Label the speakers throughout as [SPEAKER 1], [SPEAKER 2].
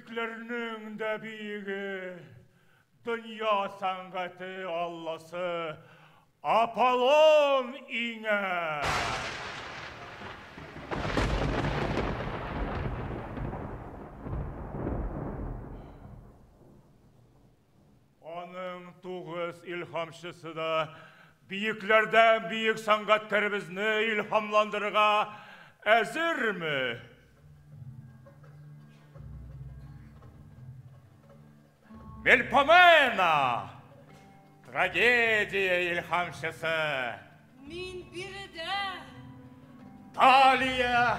[SPEAKER 1] Büyüklerinin de büyüğü, dünya sanatı Allah'sı Apollon iğne. Onun tuğuz ilhamşısı da büyüklerden büyük sanatkarımızını ilhamlandırığa ezir mi? Melpomena, tragediya ilhamşısı.
[SPEAKER 2] Min biri de.
[SPEAKER 1] Taliya,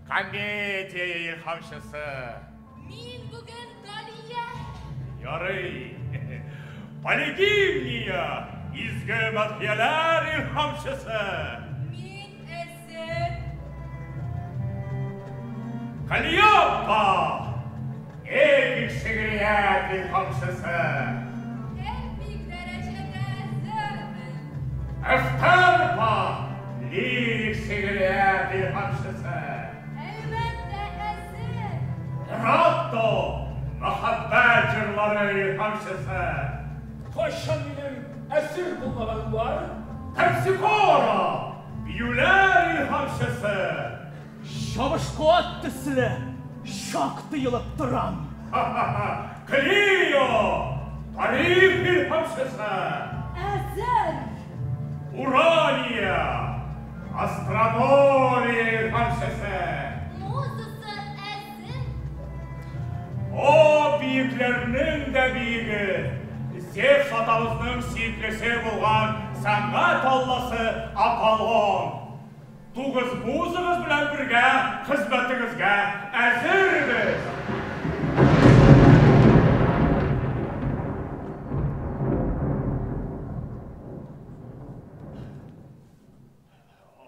[SPEAKER 1] komediya ilhamşısı.
[SPEAKER 2] Min bugün Taliya.
[SPEAKER 1] Yarı, Polygimniya, izgi madhiyeler ilhamşısı.
[SPEAKER 2] Min esir.
[SPEAKER 1] Kalliopa, epik şiiriyat ilhamşısı.
[SPEAKER 2] Epik derecede zırhın.
[SPEAKER 1] Eftarpa, lirik şiiriyat ilhamşısı.
[SPEAKER 2] Elbette esir.
[SPEAKER 1] Ratto, muhabbet cırları ilhamşısı.
[SPEAKER 3] Paşam benim esir bulmalarım var.
[SPEAKER 1] Terpsikora, büyüler ilhamşısı.
[SPEAKER 3] Şamışko attı size. Şaktı yılıp duran.
[SPEAKER 1] Clio, tarih ilhamşısı.
[SPEAKER 2] Esir.
[SPEAKER 1] Urania, astronomi ilhamşısı.
[SPEAKER 2] Muzası esir.
[SPEAKER 1] O büyüklerinin de büyüğü, Zevs atamızın siklisi bulgan sanat Allah'sı Apollon. Tuğuz buzunuz bilen birge, hizmetinizge ezirmiz.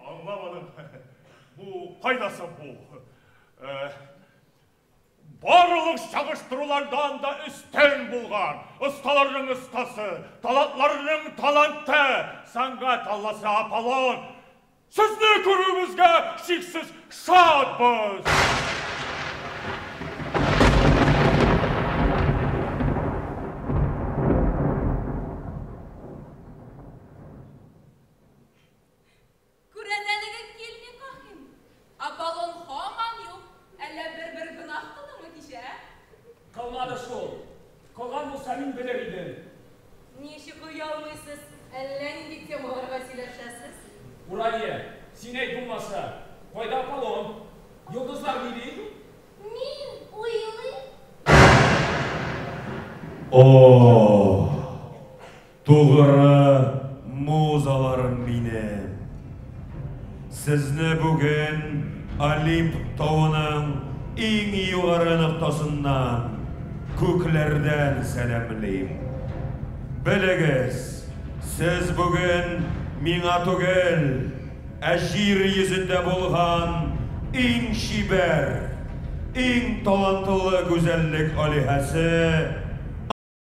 [SPEAKER 1] Anlamadım. Bu faydası bu. Barılık çalıştırılardan da üstün bulgan, ustaların ustası, talatlarının talantı, sanat Allah'sı Apollon. Sizni körüğümüzge şiksiz şadbız.
[SPEAKER 2] Kuredeligin kelme kahim. Apollon haman yok. Elle bir günah kılı mı kişe?
[SPEAKER 3] Kalmadı şu. Kalgan bu senin beliriydi.
[SPEAKER 2] Nişi kuyalmıysız. Elle indikte muharba sileşesiz.
[SPEAKER 3] Uraniye, sinek bulmasa. Koyda Apollon. Yıldızlar mıydı?
[SPEAKER 2] Min uyulı.
[SPEAKER 4] Oh, doğru muzalarım benim. Sizni bugün Olimp tağının en yukarı noktasından köklerden selamlayayım. Biliniz, siz bugün mina tugel, aşir yüzünde bulgan en şiber, en talantılı güzellik alihası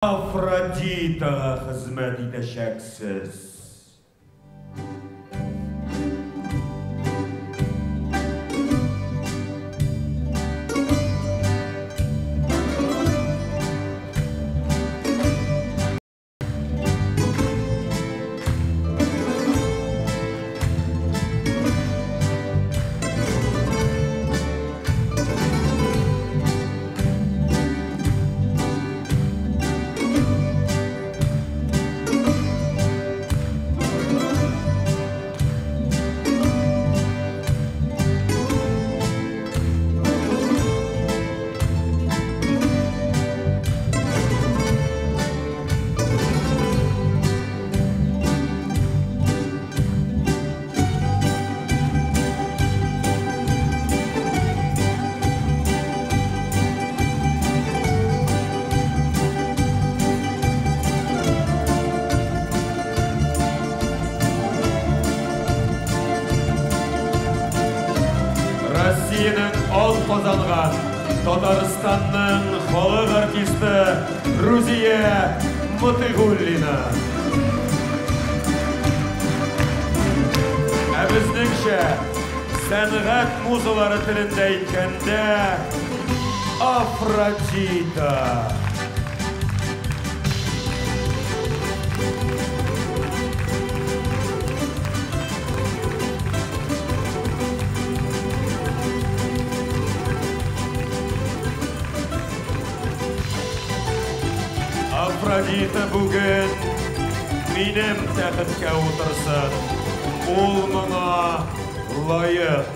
[SPEAKER 4] Afrodita'ya hizmet edeceksiniz. Kazangan Татарстанның халық артисті Рузия Мытығуллина. Біздіңше, сәнғат музалары тілінде айтканда, Афродита. Афродита бүген минем тәхеткә утырсын. Ул моңа лайык.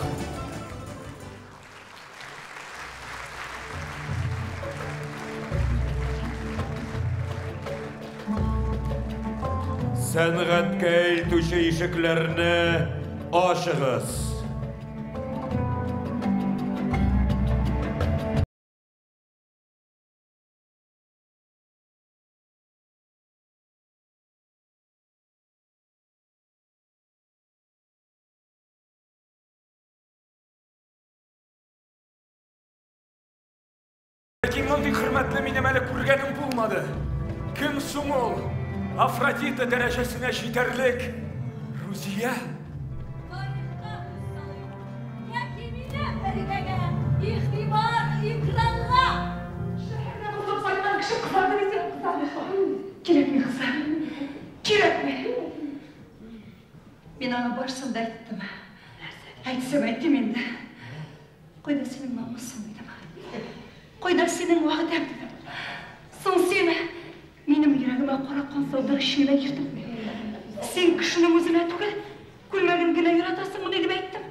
[SPEAKER 4] Сәнгатькә илтүче ишекләрне ачыгыз.
[SPEAKER 3] Ләкин мондый хөрмәтне минем әле күргәнем булмады. Кем соң ул? Афродита дәрәҗәсенә җитәрлек Рузия?
[SPEAKER 5] Тарихка Якимine Фәридәгә игътибар ikramга. Шәһәрдә булып сайган кеше кызларды исәп кызларды. Кирәкми кызлар. Кирәкми. Мин аны башында әйттем. Әйтсәм әйттем инде. Кайда синең намусың дидем. Кайда синең вәгъдәң дидем. Соң син минем йөрәгемә каракан саудыр ишегенә йөртеп. Син кешенең үзенә түгел, күлмәген генә яратасыңмы дип әйттем.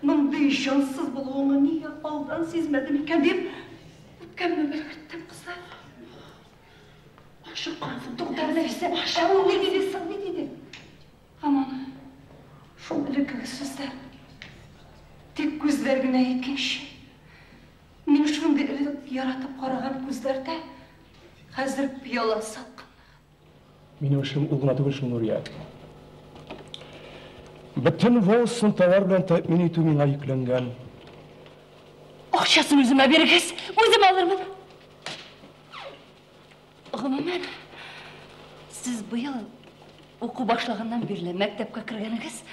[SPEAKER 5] Мондый җансыз булуыңны нигә алдан сизмәдем икән дип үпкәмне белгерттем кызлар. Ашык кансың, туктар нәрсә, ашау ни дидең, ни дидең? Аман, шул элекке сүзләр. Тик күзләр генә икенче. Мин шундый элек яратып караган күзләрдә хәзер пыяла салкын.
[SPEAKER 6] Минем эшем ул гына түгел шул, Нурия. Бөтен волсын товар белән тәэмин итү миңа йөкләнгән.
[SPEAKER 5] Акчасын үземә бирегез, үзем алырмын. Гомумән, сез быел уку башлаганнан бирле мәктәпкә кергәнегез,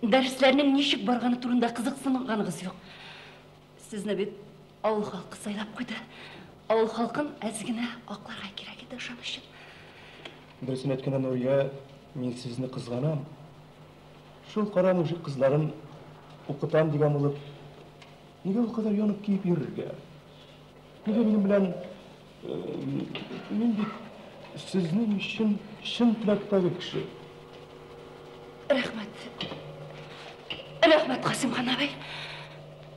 [SPEAKER 5] дәресләрнең ничек барганы турында кызыксынганыгыз юк. Сезне бит авыл халкы сайлап куйды. Авыл халкын әзгенә акларга кирәк иде ошон өчен.
[SPEAKER 6] Дөресен әйткәндә, Нурия, мин сезне кызганам. Шул кара мужик кызларын укытам дигән булып, нигә ул кадәр янып киеп йөрергә? Нигә минем белән мин бит сезнең өчен чын теләктәге кеше.
[SPEAKER 5] Рәхмәт. Рәхмәт, Касимхан абый.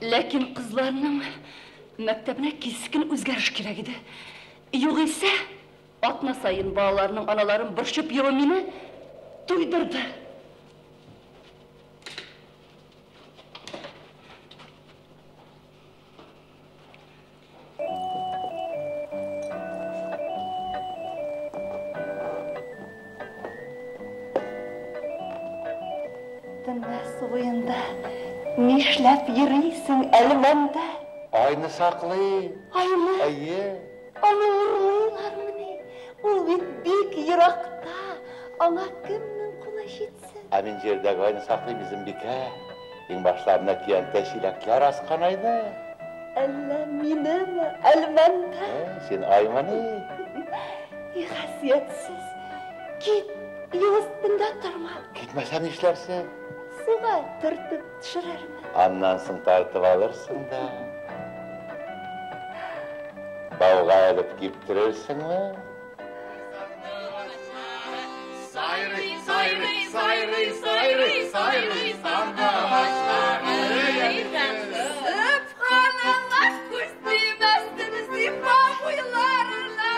[SPEAKER 5] Ләкин кызларның мәктәбенә кискен үзгәреш кирәк иде. Югыйсә, атна сайын балаларның аналарын борчып йөрү мине туйдырды. Төнләс уенда нишләп йөрисең әлмәндә?
[SPEAKER 7] Ayını saklay.
[SPEAKER 5] Ayını?
[SPEAKER 7] Ayı.
[SPEAKER 5] Аны урлыйлармыни? Ул бит бик йыракта. Аңа кемнең кулы җитсен?
[SPEAKER 7] Amin jerdagi ayını saklay bizim bika. En başlarına kiyen teşilaklar askanaydı.
[SPEAKER 5] Әллә минеме әлмәндә?
[SPEAKER 7] Sen aymanı.
[SPEAKER 5] Хәсиятсез. Кит, юл өстендә торма.
[SPEAKER 7] Gitmesen işlersin.
[SPEAKER 5] Суга төртеп төшерермен.
[SPEAKER 7] Andan soң tartıp alırsın da. Bavga edip giptirirsin mi?
[SPEAKER 2] Sayrı, sayrı, sayrı, sayrı, sayrı, sarmaşlar. Sübhanallah, küstüymezsin zifa huylarına.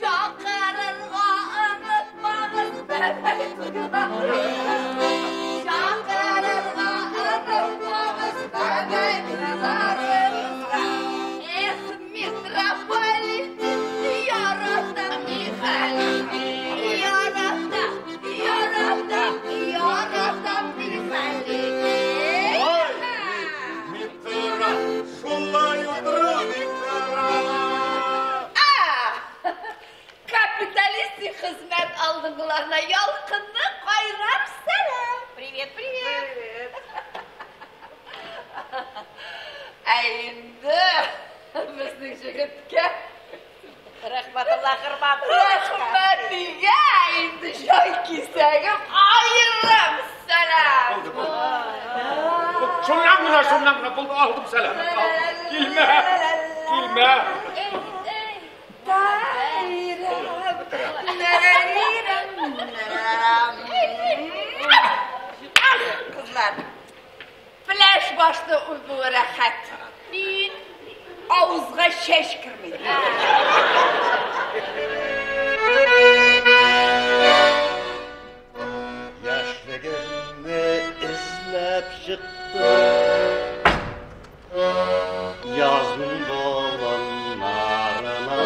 [SPEAKER 2] Şakarırga unutmağız bebek günahı. Şakarırga unutmağız bebek günahı. Metropolitin yaradan Mihalik. Yaradan Mihalik.
[SPEAKER 1] Ой, Митра, шулай утыру, Митра.
[SPEAKER 2] Капиталистик хезмәт алдыңларына ялкынны кайрар сәлам. Привет, привет. Инде
[SPEAKER 8] Біздің жігітке рахматулла қырмап рахматыға енді жай кесегім айырым сәлем.
[SPEAKER 1] Şundan buldu aldım selam. Gülme.
[SPEAKER 8] Kızlar, flash başlı uyku rahat. Ağızga şeş kirmedi.
[SPEAKER 9] Yaşlığını izlep çıktım yazın dolanlarına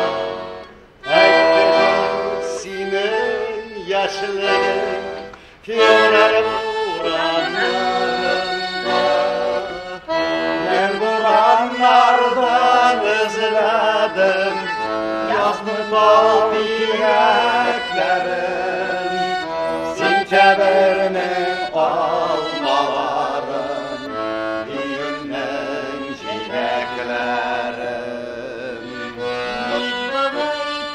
[SPEAKER 9] Ekledim senin yaşlığın kimler vuranlarında Ben vuranlardan özledim yazlı dal yüreklerim Sinteberinin almalarım Düğünden çileklerim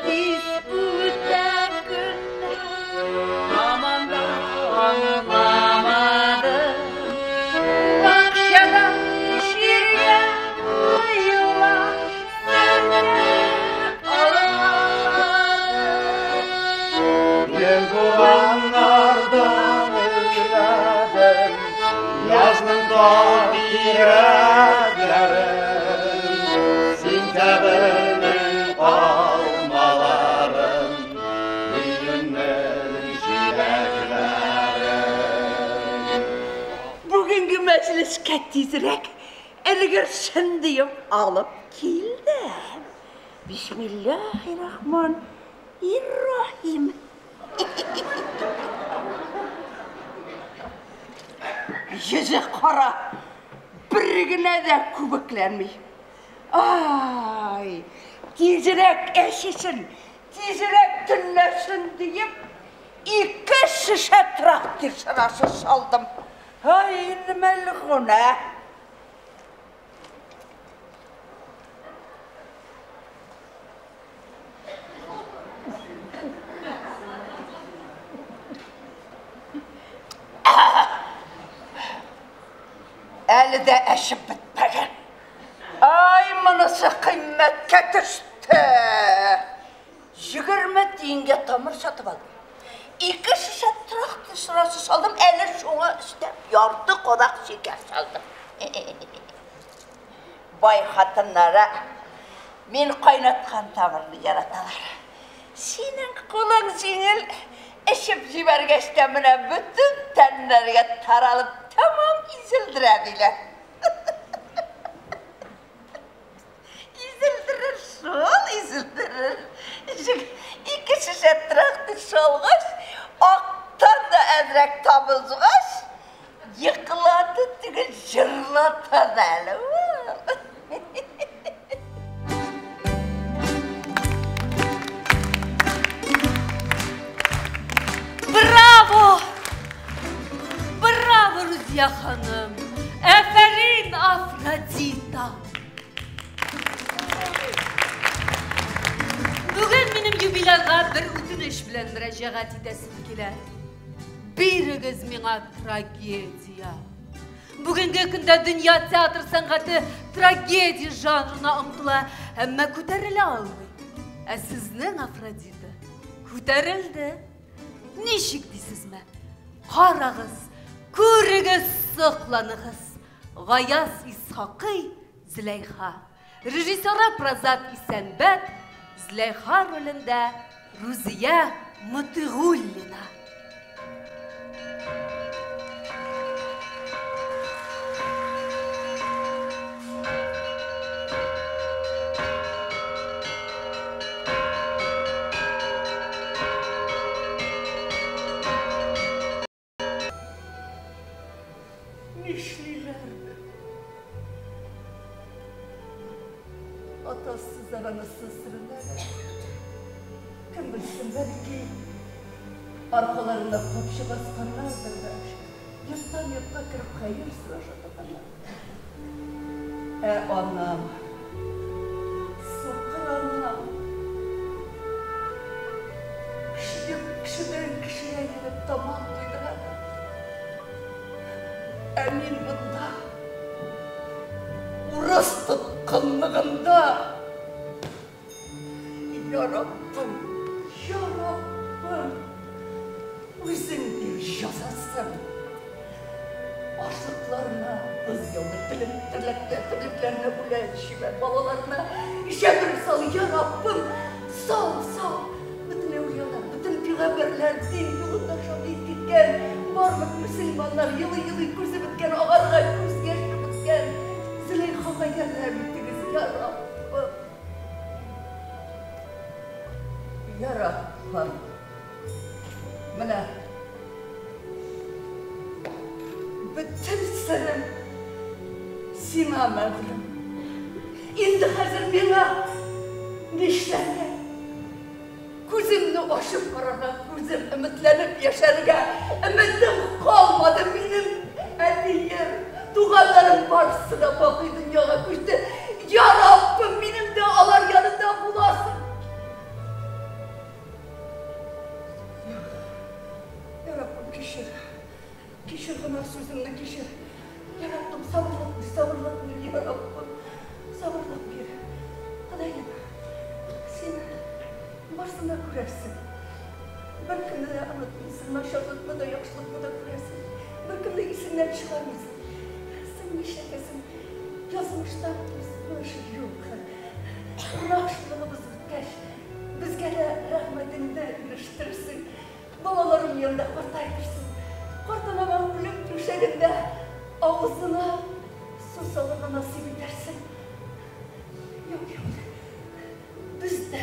[SPEAKER 8] Biz utakın amandan anlamadım Akşada şirya yıllar
[SPEAKER 9] Ben vuranlardan özledim Yazın dağ yüreklerim Sinteberinin almalarım Düğünden çileklerim
[SPEAKER 8] Bugünkü meclis kettizirek Elgir şındıyım alıp kildim Bismillahirrahmanirrahim Yüzü kara birine de kubuklenmiş Ay tizirek eşisin tizirek tünlesin deyip 2 şişe traktör sırası saldım Ay nimelik ona Eli de eşip bitmegen. Ay mınısı kıymetke düştü. 20 tenge tamır satıp aldım. 2 şişe traktör sırası saldım. Eli şuna istep yardı konak şeker saldım. Bay hatınlara men kaynatkan tamırlı yaratalar. Senin kulun zengil eşip jibergeçte mine bütün tenlerge taralıp tamam izildirediler. İzildirir, sol izildirir. 2 şişe traktör solğaç, aktan da edrek tabılzğaç, yıkıladı tıgı jırlatadı eli.
[SPEAKER 2] Bravo! Bravo Ruziye Hanım! Aferin Afrodita! Bugün benim jubilerga bir ötünüş bilen müracaat edesim keler. Biriniz mena tragediya. Bugünkü günde dünya teatr sanatı tragediya janrına ımtıla ama ko'tarile almay. Sizning Afrodita ko'tarildi. Nişik deysizmi? Qarag'iz, ko'rigiz, so'qlanig'iz. G'ayas Ishoqiy, Zilayxa. Rejissori Prozat Isanbek, Zilayxa rolida Ruziya Mutig'ullina.
[SPEAKER 8] Atasız anasız sırrında. Kim bilsin belki arkalarında kapşı baskanlardır da. Yurttan yurtta kırıp hayır sıraşa takanlar. Anam, tamam duydular. Emin bunda, Urastın kınlığında. Ya Rabbim, özün bir yazasın. Açlıklarına, kız yolu tileklerine bulaşıver, balalarına işe bir sal ya Rabbim. Sağ. Bütün evliyalar, bütün peygamberler din yolunda şahit gitken, barlık Müslümanlar yılı gözü bitken, ağarga göz geçti bitken, Züleyxa'ya yerler bittiniz ya Rabbim. Ya Rabbim, mana bütün sırrım sima məğlum. İndi hazır bana nişlerle gözümünü aşıp karağa, gözüm ümitlenip yaşarığa, ümitim kalmadı benim. Ediyem, tuğanlarım barısına bakıyor dünyaya kuştu. Ya Rabbim benim de alar yanında bulasın. Ya Rabbim kişir bana sözümle kişir. Ya Rabbim sabırlat bir ya Rabbim. Sabırlat bir. Adayım, sen varsına kurarsan. Bir günde de anlatmışsın, maşallıkla da yakışlıkla da kurarsan. Bir günde isimler çıkarmışsın. Sen işletesin, yazmışlar bu işi yok. Rahşılığımız bitkeş. Bizge de rahmetinde iliştirsin. Babalarım yanında kurtaytırsın. Kurtulama ölüp düşerinde ağzına su salına nasip edersin. Yok. Biz de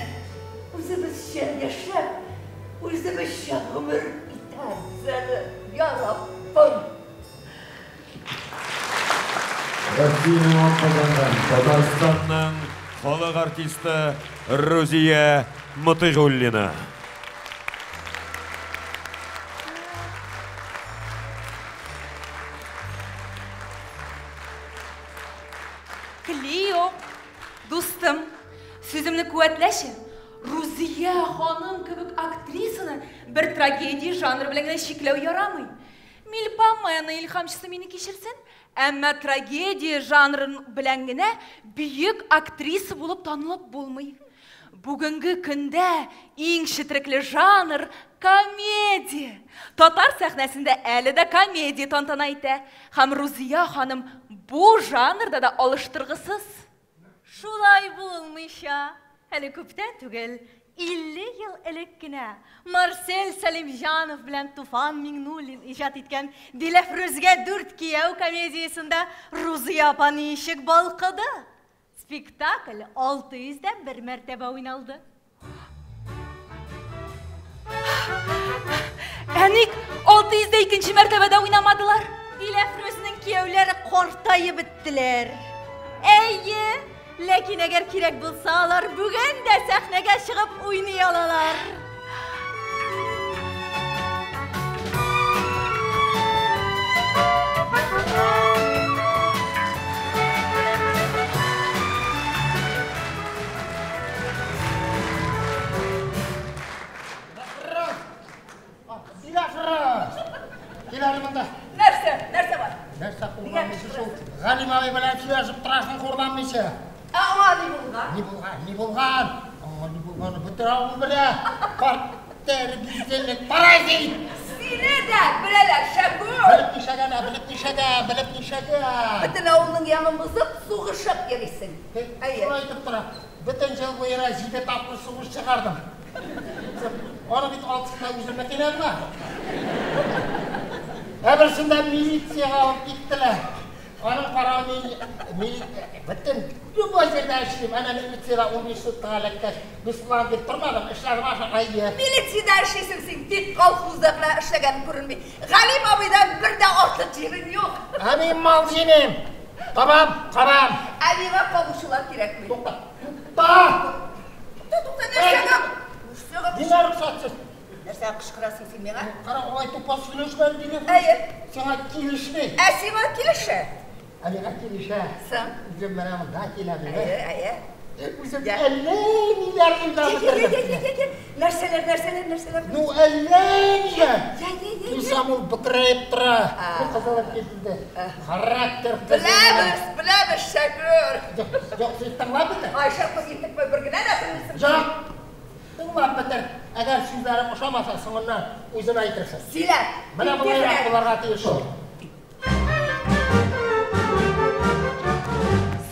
[SPEAKER 8] özümüz şen yaşar, özümüz şen ömür biter bize ya Rabbim.
[SPEAKER 4] Россияның атқазанған Татарстанның халық артисті Рузия Мытығуллина.
[SPEAKER 2] Клио, dostum, sözümünü kuvvetleşin. Ruziye hanım kebek aktrisini bir tragediya janrı bilen şeklev yaramay. Milpanmayanın ilhamçısı meni kişirsin, ama tragediya janrın bilen büyük aktrisi bulup tanılıp bulmay. Bugünkü günde en şitrikli janr komediya. Tatar sahnesinde әлі de komediya tantana ite. Hem Ruziye hanım bu janrda da alıştırgısız.
[SPEAKER 10] Şulay bulmuşa. Hele köpten tügel 50 yıl elekkine Marcel Salimjanov bilen Tufan Mignulin icad etken Dilafruzga 4 kiyev komediyasında Ruziye apanı işik balkıdı. Spektakl 600'den bir mertebe oynaldı.
[SPEAKER 2] Enik 600'de ikinci mertebede oynamadılar.
[SPEAKER 10] Dilafruz'un kiyevleri kortayı bittiler. Eyye, lakin eğer kirek bulsalar bugün de sahneye çıkıp oynayalar.
[SPEAKER 8] Nerse var?
[SPEAKER 11] Nerse kurbanmışı şu Galim abi bilen süyazıp durasın kurbanmışı.
[SPEAKER 8] Ama ne bulgan?
[SPEAKER 11] Ne bulgan? Ama ne bulganı bitir ağabey bile. Parteri bizdelik parazit.
[SPEAKER 8] Sine de bileler şakur.
[SPEAKER 11] Bilip nişede.
[SPEAKER 8] Bütün oğlunun yanımızda soğuşak yemişsin.
[SPEAKER 11] Şunu aytıp dura. Bütün yıl boyuna zide tatlı soğuş çıkardım. Onu bir altında üzülmek inanma. Öbürsünden militsiyaya alıp gittiler. Onun paranı bütün bu yerde işleyip ana militsiyada 15 tuttuğa lekkeş. Müslüman deyip durmadım, işler başa kaydı.
[SPEAKER 8] Militsiyada işleysin sen, tek kolhuzdakla işlegen görünmeyi. Galim abiden bir de orta cirin yok.
[SPEAKER 11] Amin mal cinim. Tamam.
[SPEAKER 8] Abime kavuşular gerek mi?
[SPEAKER 11] Dokta. Dinler ruhsatsız.
[SPEAKER 8] Nersen kışkırasın sen bana?
[SPEAKER 11] Kara olay topas güneşmeli dinle.
[SPEAKER 8] Hayır.
[SPEAKER 11] Sana kilişli.
[SPEAKER 8] Esima kilişe.
[SPEAKER 11] Aliga kilişe.
[SPEAKER 8] Sen?
[SPEAKER 11] Bizim bana da kilabi.
[SPEAKER 8] Hayır.
[SPEAKER 11] Bizim 50 milyar yılda bitirdim.
[SPEAKER 8] Gel. Nerseler.
[SPEAKER 11] Nu 50 milyar.
[SPEAKER 8] Gel.
[SPEAKER 11] Самыл бітірейіп тұра. Бұл қызылып кетілді. Характер
[SPEAKER 8] Білеміз, Шәкір.
[SPEAKER 11] Жоқ, сіз тыңлап бітір.
[SPEAKER 8] Айша қызгеттік бай бір күнә дәсіңізсің.
[SPEAKER 11] Жоқ, тыңлап бітір. Әгер сөздерім ұшамаса, соңынан өзін айтырсыз.
[SPEAKER 8] Силә.
[SPEAKER 11] Мына бұлайрақ бұларға тиеші.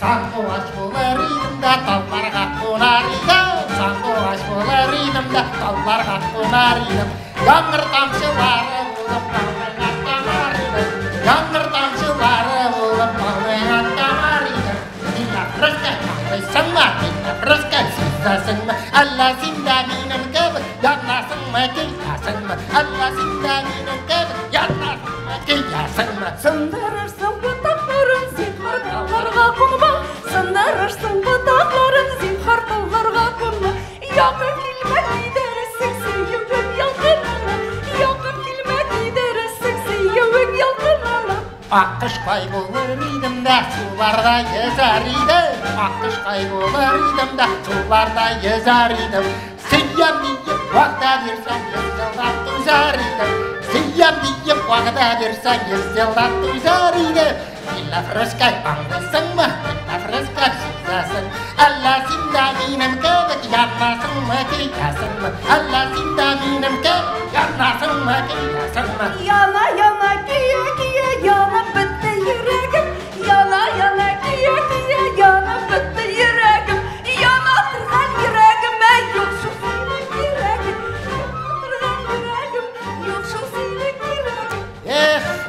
[SPEAKER 11] Сандуғаш болар идімді, талларға қонар идім. Сандуғаш болар идімді, талларға қонар идім. Яңғыр тамшылары болып, талдың аттамар идім. Яңғыр тамшылары болып, талдың аттамар идім. Дилап рызқай қақпайсың ма, дилап рызқай сөздесің ма? Алла сенде менің кебік, янасың ма, кейясың ма? Алла сенде менің кебік, янасың ма, кейясың ма?
[SPEAKER 8] Сындырырсың бұтақтарын зинхар талларға қонма. Сындырырсың бұтақтарын зинхар талларға қонма. Яқын келме кейдерісің сүйеуің ялқынына. Яқын келме кейдерісің сүйеуің ялқынына.
[SPEAKER 11] Аққышқай болар идім да суларда езар идім. Аққышқай болар идім да суларда езар идім. Сүйем дейіп уақта берсең езделдап тұзар идім. Сүйем дейіп уақта берсең езделдап тұзар идім. Дилап рызқай аңдысың ма, дилап рызқай сөздесің. Алла сенде менің кебік, янасың ма, кейясың ма? Алла сенде менің кебік, янасың ма, кейясың ма?
[SPEAKER 8] Яна, яна, кие, кие, янып бітті жүрегім. Яна, яна, кие, кие, янып бітті жүрегім. Яна тұрған жүрегім, жоқ шық сенің жүрегім. Яна тұрған жүрегім, жоқ шық сенің жүрегім.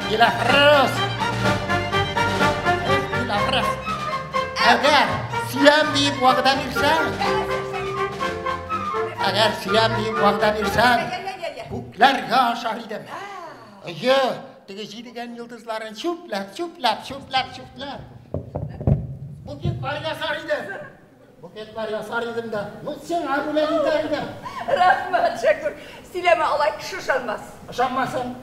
[SPEAKER 11] Дилап рыз. Әгер сүйем дейіп уағда берсең, көклер яшар идім. Тіге жидеген йылдызларын шуплап. Бұкетлер ясар идім да. Сен агулен идім.
[SPEAKER 8] Рахмат, Шәкір. Силеме алай кіші ұшанмас.
[SPEAKER 11] Ұшанмасын.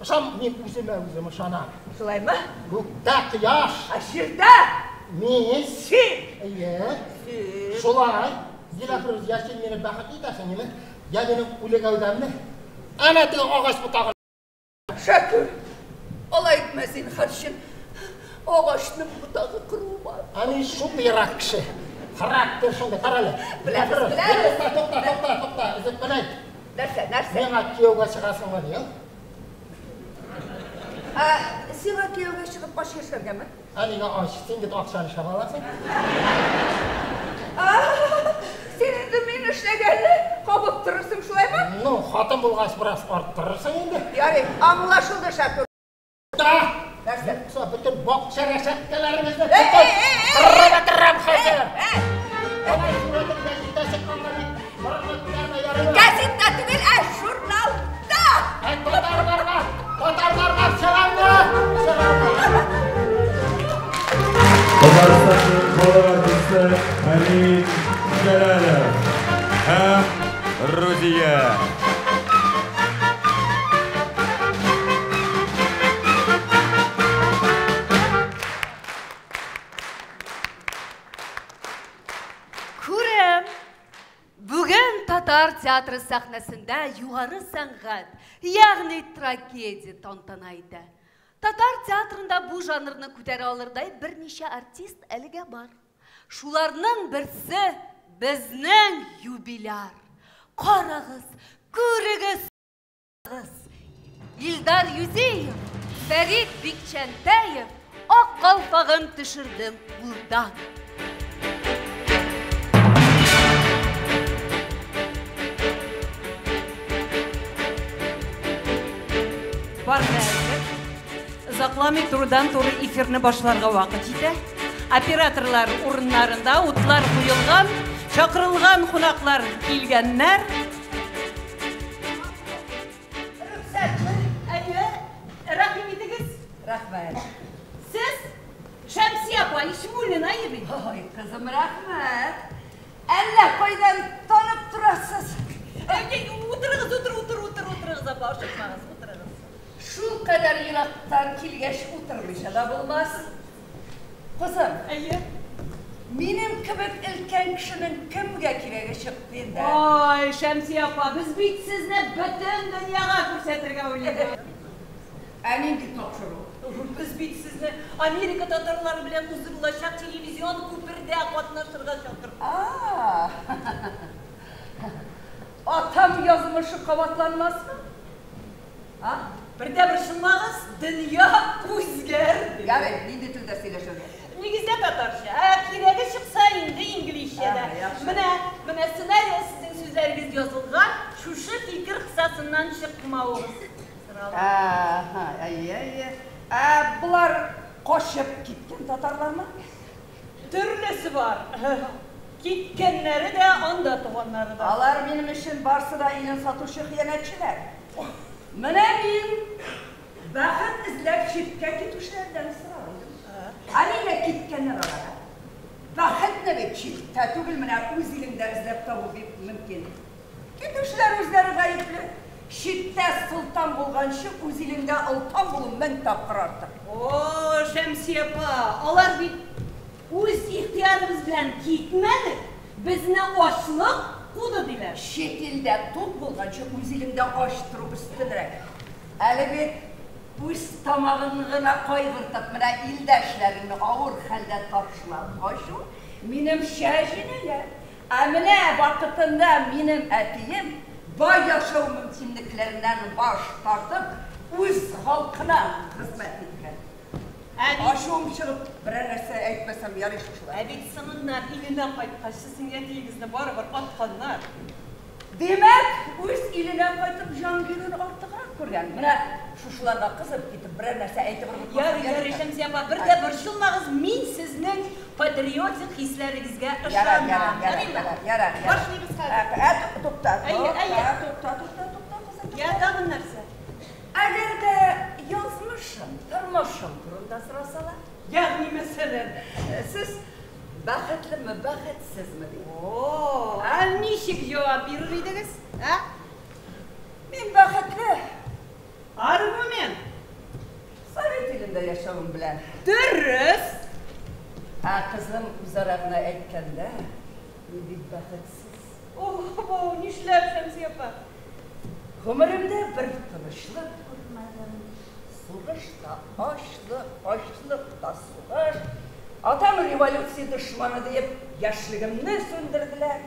[SPEAKER 11] Мен өзім ұшанам.
[SPEAKER 8] Солай ма?
[SPEAKER 11] Көкті қияш.
[SPEAKER 8] Ашырда?
[SPEAKER 11] Мен.
[SPEAKER 8] Сен.
[SPEAKER 11] Солай. Дилапырыз, я сен мені бақыт етасың, еме? Я менің үлек аудамны. Ана тігі ағаш бұтағын.
[SPEAKER 8] Шәкір, алай етмесін қаршын. Ағашының бұтағы қыру бар.
[SPEAKER 11] Аны шу бейрақ кіші. Характер шынды, қаралы.
[SPEAKER 8] Білеміз.
[SPEAKER 11] Тоқта, үзіп білейд.
[SPEAKER 8] Нәрсе?
[SPEAKER 11] Мен күйеуге шығасың ба дейін?
[SPEAKER 8] Сыға күйеуге шығып баш ешерге ме?
[SPEAKER 11] Әнеге ашық, сен кет ақшаны шаба аласың.
[SPEAKER 8] Сен енді мен ішнегені қабып тұрырсың шылай ма?
[SPEAKER 11] Қатын болғаш біраз арттырырсың енді.
[SPEAKER 8] Яри, аңлашылды Шәкір.
[SPEAKER 11] Нәрсе? Бүтін боқ шәрәшәттелеріңізді тұррам қазір.
[SPEAKER 8] Газетта түгел, журналда.
[SPEAKER 11] Татарларға сәламды.
[SPEAKER 4] Қазақстанның халық артисті Хамит Жәләлов һәм Рузия.
[SPEAKER 2] Күрем, бүгін татар театры сахнасында юғары сәнғат, яғни трагедия тантанайды. Татар театрында бұл жанрны көтере алырдай бірнеше артист әліге бар. Шуларның бірсі бізнің юбиляр. Қарағыз, көрігіз, Илдар Юзеев, Фәрит Бикчәнтәев ақ қалпағын түшірдім ұлдан.
[SPEAKER 12] Барнәлік, ұзақламай тұрудан тұры эфирні башларға вақыт еді. Операторлар орынларында ұтлар қойылған, шақырылған қонақлар келгеннер.
[SPEAKER 2] Рахим етігіз.
[SPEAKER 8] Рахмет.
[SPEAKER 2] Сіз Шәмсия апа, Ишмулина ебі.
[SPEAKER 8] Ой, қызым, рахмет. Әлі қойдан танып тұрасыз.
[SPEAKER 2] Отырыңыз, апа, шықмаңыз, отырыңыз.
[SPEAKER 8] Шул қадар ирақтан келгеш отырмыша да болмас. Қызым, менің кібік үлкен кішінің кімге керегі шықты енді?
[SPEAKER 2] Ой, Шәмсия апа, біз бейт сізні бүтін дүнияға
[SPEAKER 12] күрсәтергә уйлыйм.
[SPEAKER 8] Нинди тапшыру?
[SPEAKER 12] Без бит сезне Америка татарлары белән уздырылачак телевизион күпердә катнашырга чакырдык.
[SPEAKER 8] Atam yazmışı kavatlanmazmı?
[SPEAKER 12] Birdə bir шылмагыз, дөнья үзгәрде.
[SPEAKER 8] Evet, nindi tilde söyleşelim.
[SPEAKER 12] Нигездә татарча, кирәге чыкса инде инглизчәдә. Менә сценарий сезнең сүзләрегез язылган, шушы фикер кысасыннан чыкмавыгыз.
[SPEAKER 8] Bunlar koşup gitken Tatarlar mı?
[SPEAKER 12] Türlüsü var. Gitkenleri de anda tuğanları da.
[SPEAKER 8] Alar benim işim varsa da ilin satışı hıyanetçiler. Mene ben bakın izler çiftke gitmişlerden sıralıydım. Aliyle gitkenler olarak. Bakın ne be çifte tügül mene öz ilimde izlep tabu bir mümkün. Gitmişler özleri gayipli. Şitte sultan bulganşı öz ilimde altan bulun men tapkır artık.
[SPEAKER 12] Oo Şemsiye pa, alar bir öz ihtiyarımız bilen gitmedi. Bizne açlık kudu diler.
[SPEAKER 8] Şekilde tut bulganşı öz ilimde açtırıp üstüdürek. Eli bir öz tamağına koygırtıp mene ildeşlerini ağır halde taşlar koşu. Benim şehrineler. Emine vakitinde benim etiyim bay yaşam mümkünlüklerinden baş tartıp öz halkına hizmet ettiler. Aşığım çıkıp bir nerse etmesem yarışmışlar.
[SPEAKER 12] Evet sanınlar iline kayıtkaşı sinyetiyizde var atkanlar.
[SPEAKER 8] Demek öz iline kayıtıp Jangir'in artığına kurgan. Mine şuşularda kızıp gidip bir nerse etip
[SPEAKER 12] Yarı Şemsiye pa, bir de bir şılmağız min siznin patriotik hisleringizge ışanmam.
[SPEAKER 8] Yarar.
[SPEAKER 12] Başlayınız kaldı.
[SPEAKER 8] Topta.
[SPEAKER 12] Ya da bu nerse?
[SPEAKER 8] Eğer de yazmışım, tırmışım kurunda sırasalar.
[SPEAKER 12] Yani mesela?
[SPEAKER 8] Siz bakıtlı mı, bakıtsız mı değil?
[SPEAKER 12] Ooo, nişik cevap verirdiniz?
[SPEAKER 8] Ben bakıtlı.
[SPEAKER 12] Argument.
[SPEAKER 8] Sovet ilinde yaşamım bilen.
[SPEAKER 12] Dürüst.
[SPEAKER 8] Kızım zararına etkende. Bir bakıtsız.
[SPEAKER 12] Oh, nişler Şemsiye pa.
[SPEAKER 8] Ömrümde bir tanışlık kurmadım. Sugışta açlık da sugış. Atam revolüsiya düşmanı deyip yaşlığımını söndürdüler.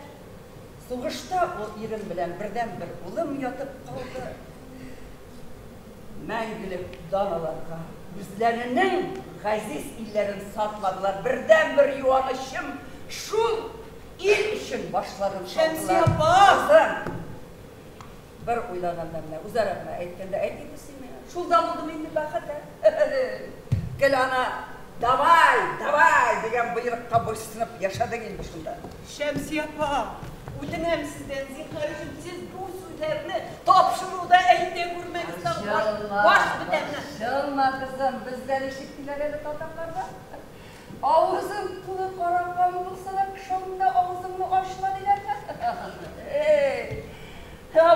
[SPEAKER 8] Sugışta o irim bilen birden bir ulum yatıp kaldı. Мәңгілік даналарға үзләрінің ғазиз иллерін сатладылар. Бірден бір юанышым шул ил үшін башларын
[SPEAKER 12] Şemsiye pa!
[SPEAKER 8] Bir ойлағанда міне өз арағына әйткенде әйтеді сені. Шулда болдым енді бақыты. Кел ана, давай деген бұйрыққа бойсынып yaşadı geldi şunda.
[SPEAKER 12] Şemsiye pa! Ödünem sizden zinkarışım, siz bu sözlerini tapşırıda eğitte görmeniz lazım. Baş bitemine.
[SPEAKER 8] Şılma kızım, bizden işittiler eli tataklarda. Ağzın kılı karakan bulsalar, şunda ağzımı açma dilerler.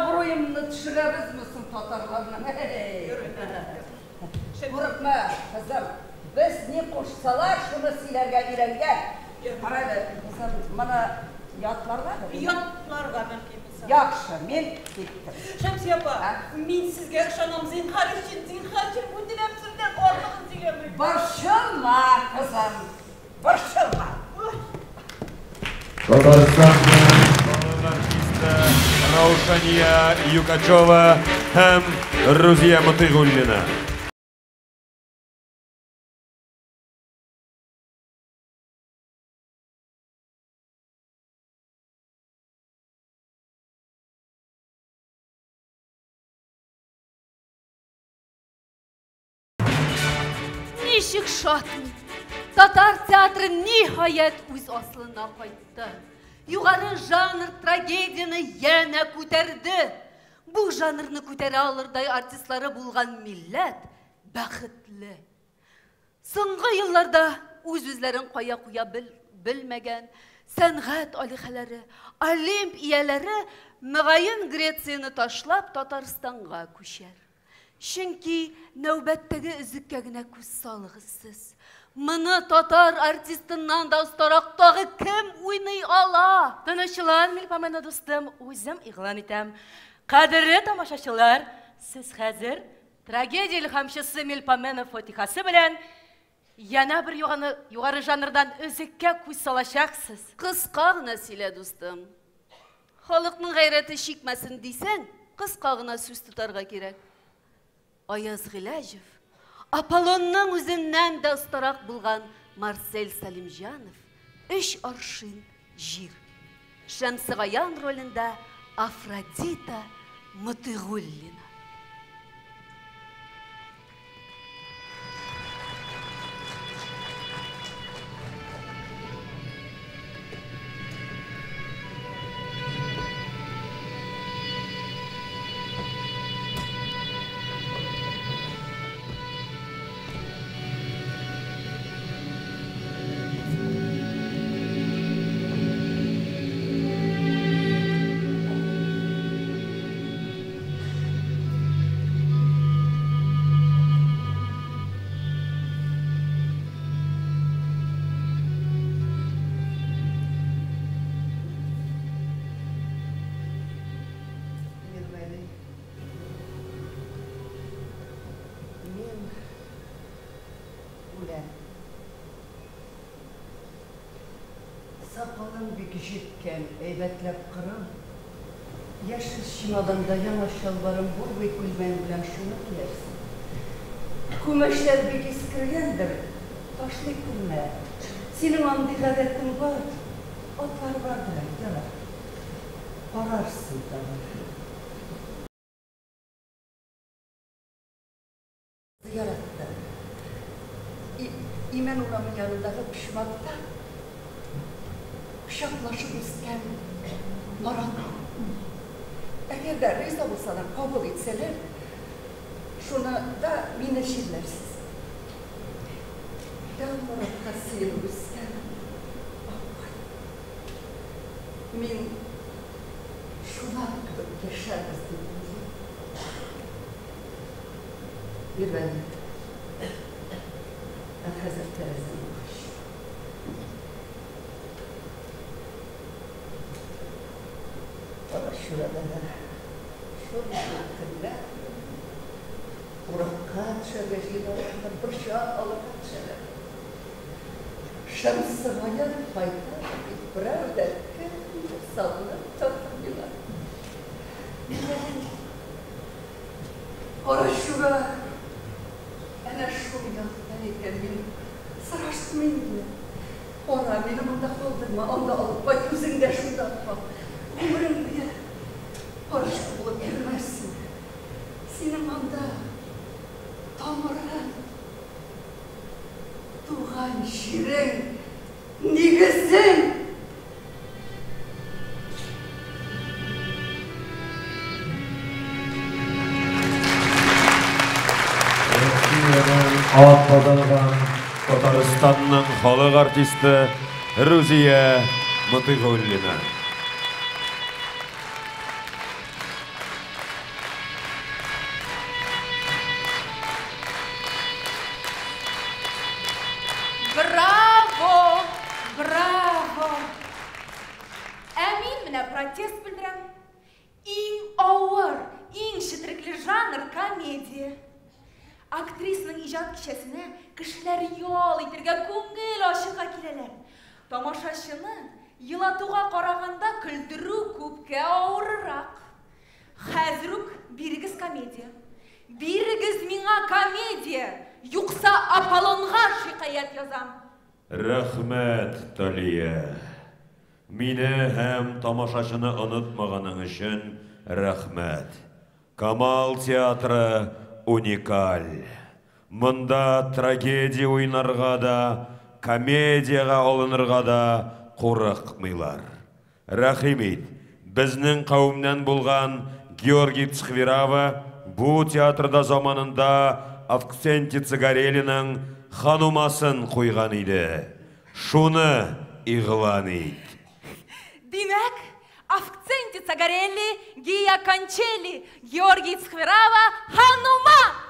[SPEAKER 8] Buruyumunu düşürebiz misin tatarlarına? Vurukma kızım, biz ne koşsalar şunu silerge irengen. Parayla kızım, bana yatlar var mı?
[SPEAKER 12] Yatlarga mümkün misin?
[SPEAKER 8] Yaxşı, men kettim.
[SPEAKER 12] Şemsiye pa, men sizge ışanam, zinhar için ödünem sizden ortağın silemeyin.
[SPEAKER 8] Barışılma kızım, barışılma.
[SPEAKER 4] Татарстанның балын артисты Раушания Юкачева һәм Рузия Мотыйгуллина.
[SPEAKER 2] Ничек шатмый. Татар театры нихаят үз аслына кайтты. Югары жанр трагедияны яна күтәрде. Бу жанрны күтәрә алырдай артистлары булган милләт бәхетле. Соңгы елларда үз-үзләрен кая куя белмәгән сәнгать алихәләре, олимп ияләре мөгаен Грецияны ташлап Татарстанга күчәр. Чөнки нәүбәттәге үзеккә генә күз салыгыз. Мыны татар артистыннан да остарактагы кем уйный ала?
[SPEAKER 13] Танышчылар, Милпамена дустым, үзем игълан итәм. Кадерле тамашачылар,
[SPEAKER 10] Siz hazır tragediya ilhamчысы Мелпомена Фатихасы белән yana bir yuqarı janrdan özekкә күз салачаксыз.
[SPEAKER 13] Кыска гына сөйлә, дустым. Халыкның гайрәте шикмәсен дисәң, кыска гына сүз тутарга кирәк. Аяз Гыйләҗев, Аполлонның үзеннән дә остарак булган Марсель Салимҗанов, 3 аршин җир. Шәмсигаян ролендә Афродита Мотыйгуллина.
[SPEAKER 8] Сақалын бик жеткен, әйбәтләп қырым. Яшыл шимаданда яңа шалбарым бурбый күлмән белән шуны килерсин. Күмәшләр бик искергәндер, ташлый күлмә. Синең андый гадәтең бар, атлар бардыр, әйтәләр. Карарсың тагын. Яратты. Имен урамın yanınдағы пішматта Шақлашып өскен Марат. Әгер дә риза булсалар, кабул итсәләр, шуны да мине ширләрсез. Маратка сыйынып үскән апай. Мин шулар кебек яшәрбез дип уйлыйм. Бирбәле. Хәзер тәрәзәне аш. Şurada şurada Urakka şöyle jilarında bıçağı alıp şöyle Şamsıgaya fayda birer derken sallanıp tatlılar. Ora şura ana şu yandan ekemin sıraştım indi. Ora beni bunda kaldırma, onda alıp bak yüzünde şundan bak. Ömrüm bir barış bulup girmezsin. Senin anda tamarın, tuğan şirin, nigizin.
[SPEAKER 4] Татарстанның халық артисті Рузия Мотыйгуллина.
[SPEAKER 2] Браво! Браво! Әмин менә протест белдерәм. Иң авыр, иң четерекле жанр комедия. Актрисаның иҗат кичәсенә кешеләр ял итәргә күңел ачырга киләләр. Тамашачыны елатуга караганда көлдерү күпкә авыррак. Хәзер үк бирегез комедия. Бирегез миңа комедия. Юкса Аполлонга шикаят язам.
[SPEAKER 4] Рәхмәт, Талия. Мине һәм тамашачыны онытмаганың өчен рәхмәт. Камал театры уникаль. Мында трагедия уйнарга да, комедияга алынырга да курыкмыйлар. Рәхим ит, безнең кавымнан булган Георгий Цхвирава бу театрда заманында Авксентий Цигарелиның ханумасын куйган иде. Шуны игълан ит.
[SPEAKER 2] Димәк, Авксентий Цигарелли, Гия Кончели, Георгий Цхвирава, ханума!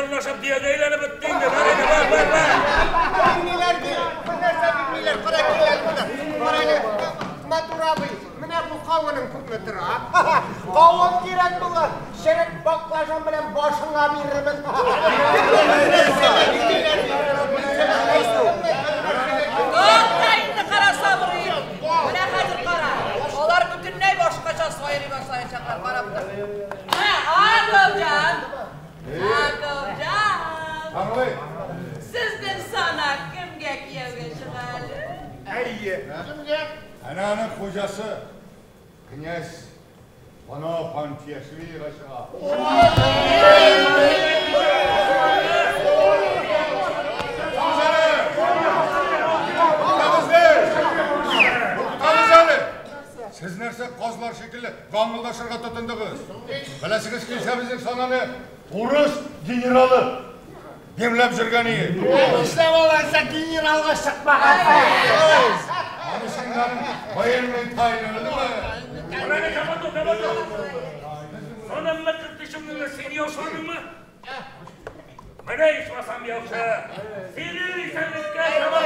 [SPEAKER 1] yalınlaşıp diye eğlenip ettiğin de böyle ver.
[SPEAKER 11] Bilmiler değil. Bunlarsa bilmiler. Para gel burada. Parayla. Matur abi. Mene bu kavunun hükmüdür ha. Kavun gerek bular. Şerek baklajan bilen başına veririm.
[SPEAKER 14] Oktayını kara sabırıyım. Mene hazır kara. Olar bütünley başkaça sayırı başlayacaklar karabda. Akılcan. Sizden sana kim gekiyevi çıkarlı?
[SPEAKER 15] Eyye. Ananın kocası. Knyaz. Bana pantiyasını aşağı. Siz nerse kozlar şekilli gamıldaşırga tutundunuz. Bilesiniz ki bizning sanani Urus generalı demlep жүрген iyi.
[SPEAKER 11] İşte olansa generalga çıkmaqansınız.
[SPEAKER 15] Anışınların bayılmayı tayını öldü mü?
[SPEAKER 1] Oraya kapat. Sonunda kırtışımını seni yoşladın mı? Bana içmasam yoksa seni senlikle tamam.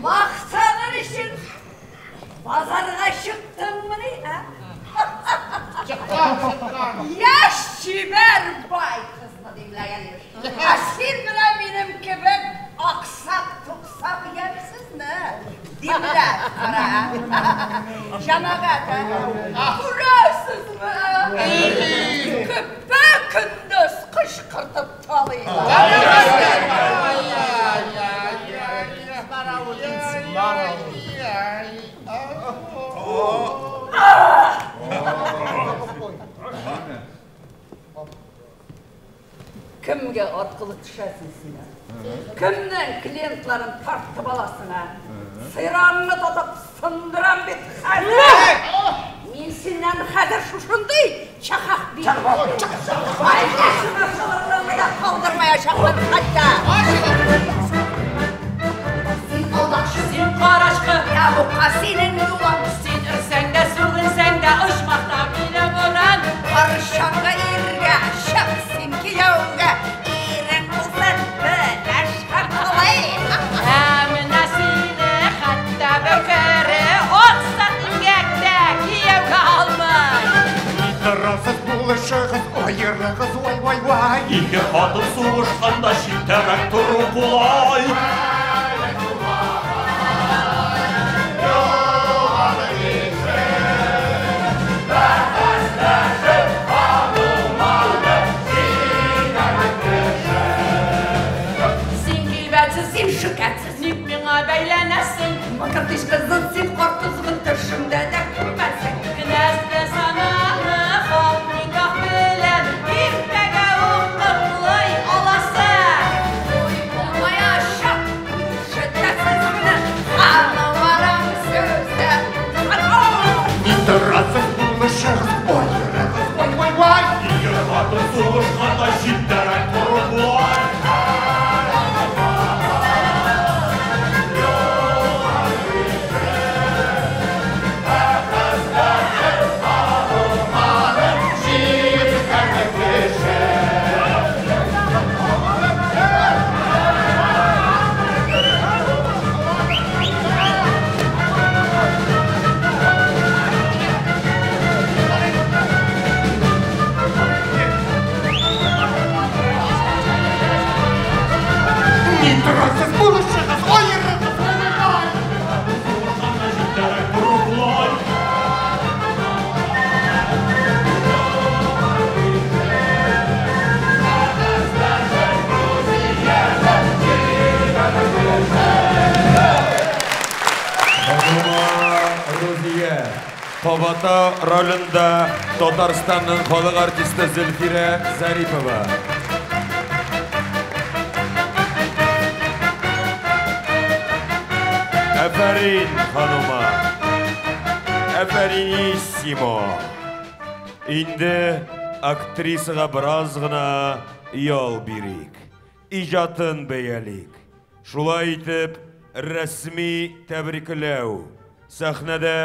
[SPEAKER 8] Maksadın için pazarına çıktın mı ne? Yaş çiber bay kızını dinleyenir. Asil bile benim gibi aksak tuksak yersiz ne? Dinle kara. Cemaat kurasız mı? Küpe kündüz kışkırtıp talıyla. Kimge atkılı düşersin sen? Kimden klientlerin tartıp alasına? Sıranını tutup sındıran bir hazır. Men senden hazır şuşunday çakak bir. Ailesine sınırlarını da kaldırmayacaklar hatta. Sen aldaşın.
[SPEAKER 14] Sen karaşkı.
[SPEAKER 8] Ya bu kasinin yuvan.
[SPEAKER 14] Sen ürsen de sığın sen de ışmakta bile vuran.
[SPEAKER 8] Barışanga irge, şapsin ki yavga. İren kızlar böyle şakalayı.
[SPEAKER 14] Hem nasile hatta bökeri otsa ingekte kiyevga almış.
[SPEAKER 11] Tarafsız buluşığız, oyırığız, vay.
[SPEAKER 4] İki hatır soğuşkanda şilterek turu bulay.
[SPEAKER 8] Sen şüketsiz.
[SPEAKER 14] Nipmina beylenesin.
[SPEAKER 8] Makırtış kızın sen korkuzgun tırşımda da kürmesin.
[SPEAKER 14] Knezde sananı hal nikah bilen irtege uğurlay olası.
[SPEAKER 8] Olmaya şak, şiddetsiz bilir. Ağlamaram sözde.
[SPEAKER 11] Tarafsız buluşığız, oyırığız, vay.
[SPEAKER 4] İki hatır soğuşkanda şilterek turu bulay.
[SPEAKER 16] Тобата ролында Татарстанның халық артисті Зөлфира Зарипова. Әфәрин ханыма. Әфәриниссимо. Инде актрисаға біраз ғына ял берейік. Ижатын бәялік. Шулай итеп, рәсми тәбрикләү. Сәхнәдә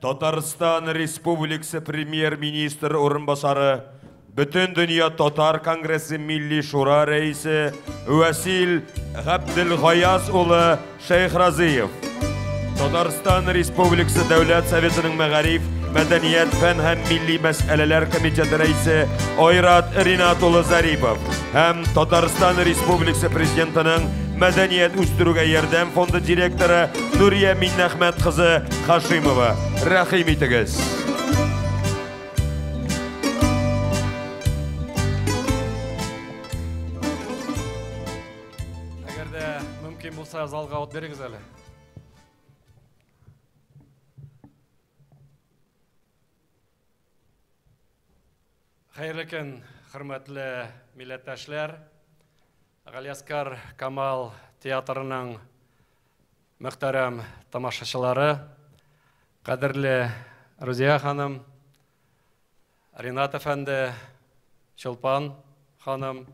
[SPEAKER 16] Татарстан Республикасы премьер-министр орынбасары, Бүтін дүния Татар Конгрессы Милли Шура рәисе Вәсил Ғабділғаяз улы Шейхразиев. Татарстан Республикасы Дәүләт Советының мәгариф, мәдәният, фән һәм милли мәсьәләләр комитеты рәисе Ойрат Ринат улы Зарипов һәм Татарстан Республикасы президентының мәдәният үстерүгә ярдәм фонды директоры Нурия Миннәхмәт кызы Хашимова. Рәхим итегез.
[SPEAKER 17] Әгәрдә мөмкин булса, залга от берегез әле. Хәерле көн, хөрмәтле милләттәшләр. Галиаскар Камал театрының мөхтәрәм тамашачылары, кадерле Рузия ханым, Ринат әфәнде, Чулпан ханым,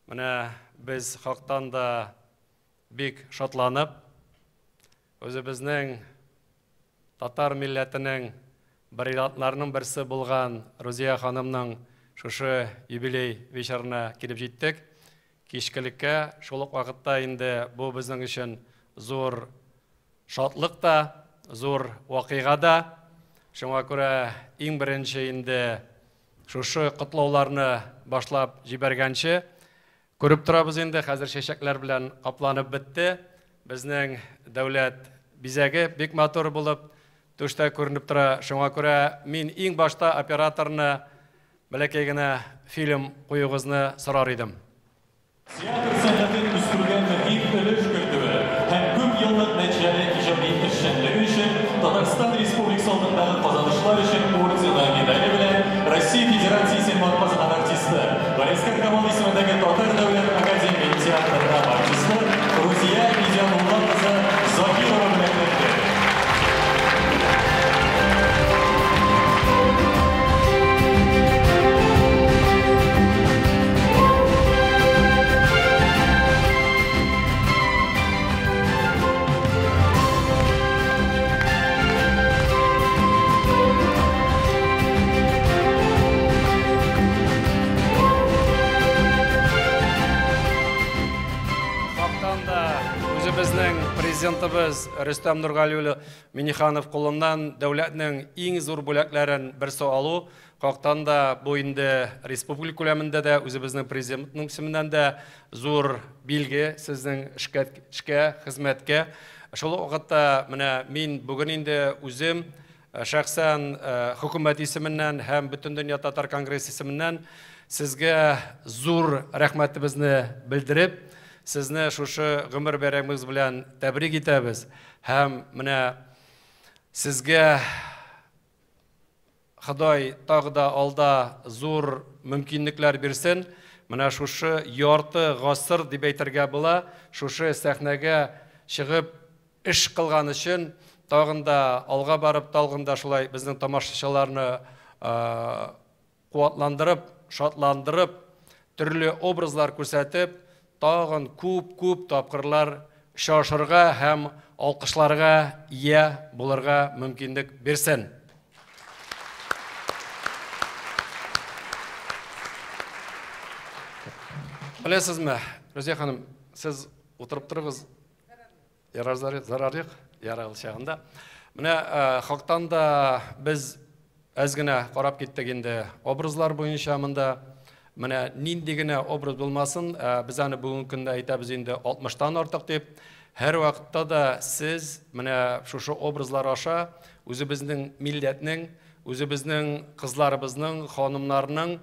[SPEAKER 17] менә без хактан да бик шатланып, үзебезнең татар милләтенең бриллиантларының берсе булган Рузия ханымның шушы юбилей вечерына килеп җиттек. Кичкелеккә, шул ук вакытта инде бу безнең өчен зур шатлык та, зур вакыйга да. Шуңа күрә иң беренче инде шушы котлауларны башлап җибәргәнче күреп торабыз инде, хәзер чәчәкләр белән капланып бетте. Безнең дәүләт бизәге бик матур булып төштә күренеп тора. Шуңа күрә мин иң башта операторны бәләкәй генә фильм куюгызны сорар идем.
[SPEAKER 18] Театр сәнгатен үстерүгә мөһим өлеш кертүе һәм күп еллык нәтиҗәле иҗади эшчәнлеге өчен Татарстан Республикасы алдындагы казанышлар өчен ордены медале белән Россия Федерациясе матбугат артисты, Галиаскар Камал исемендәге Татар дәүләт академия театры артисты Рузия Идиановна кызы Закирова белән бергә.
[SPEAKER 17] Безнең президентыбыз Рөстәм Нургалиулы Миниханов кулыннан дәүләтнең иң зур бүләкләрен берсе алу, кактан да бу инде республика күләмендә дә үзебезнең президентның исеменнән дә зур билге сезнең эшкә, хезмәткә. Шул вакытта менә мин бүген инде үзем шәхсән хөкүмәт исеменнән һәм Бүтән дөнья татар конгрессы исеменнән сезгә зур рәхмәтебезне белдереп, Сезне шушы гомер бәйрәмегез белән тәбрик итәбез һәм менә сезгә Ходай тагы да алда зур мөмкинлекләр бирсен. Менә шушы ярты гасыр дип әйтергә була, шушы сәхнәгә чыгып эш кылган өчен тагын да алга барып талгында шулай безнең тамашачыларны куатландырып, шатландырып, төрле образлар күрсәтеп, тагын күп тапкырлар шашырга һәм алкышларга ия булырга мөмкинлек бирсен. Беләсезме, Рузия ханым, сез утырып торыгыз. Зарарык, ярал чагында. Менә хактан да без әз генә карап киттек инде образлар буенча монда. Менә нинди генә образ булмасын, без аны бүгенге көндә әйтәбез инде 60-тан артык дип. Һәр вакытта да сез менә шушы образлар аша үзебезнең милләтнең, үзебезнең кызларыбызның, ханымнарның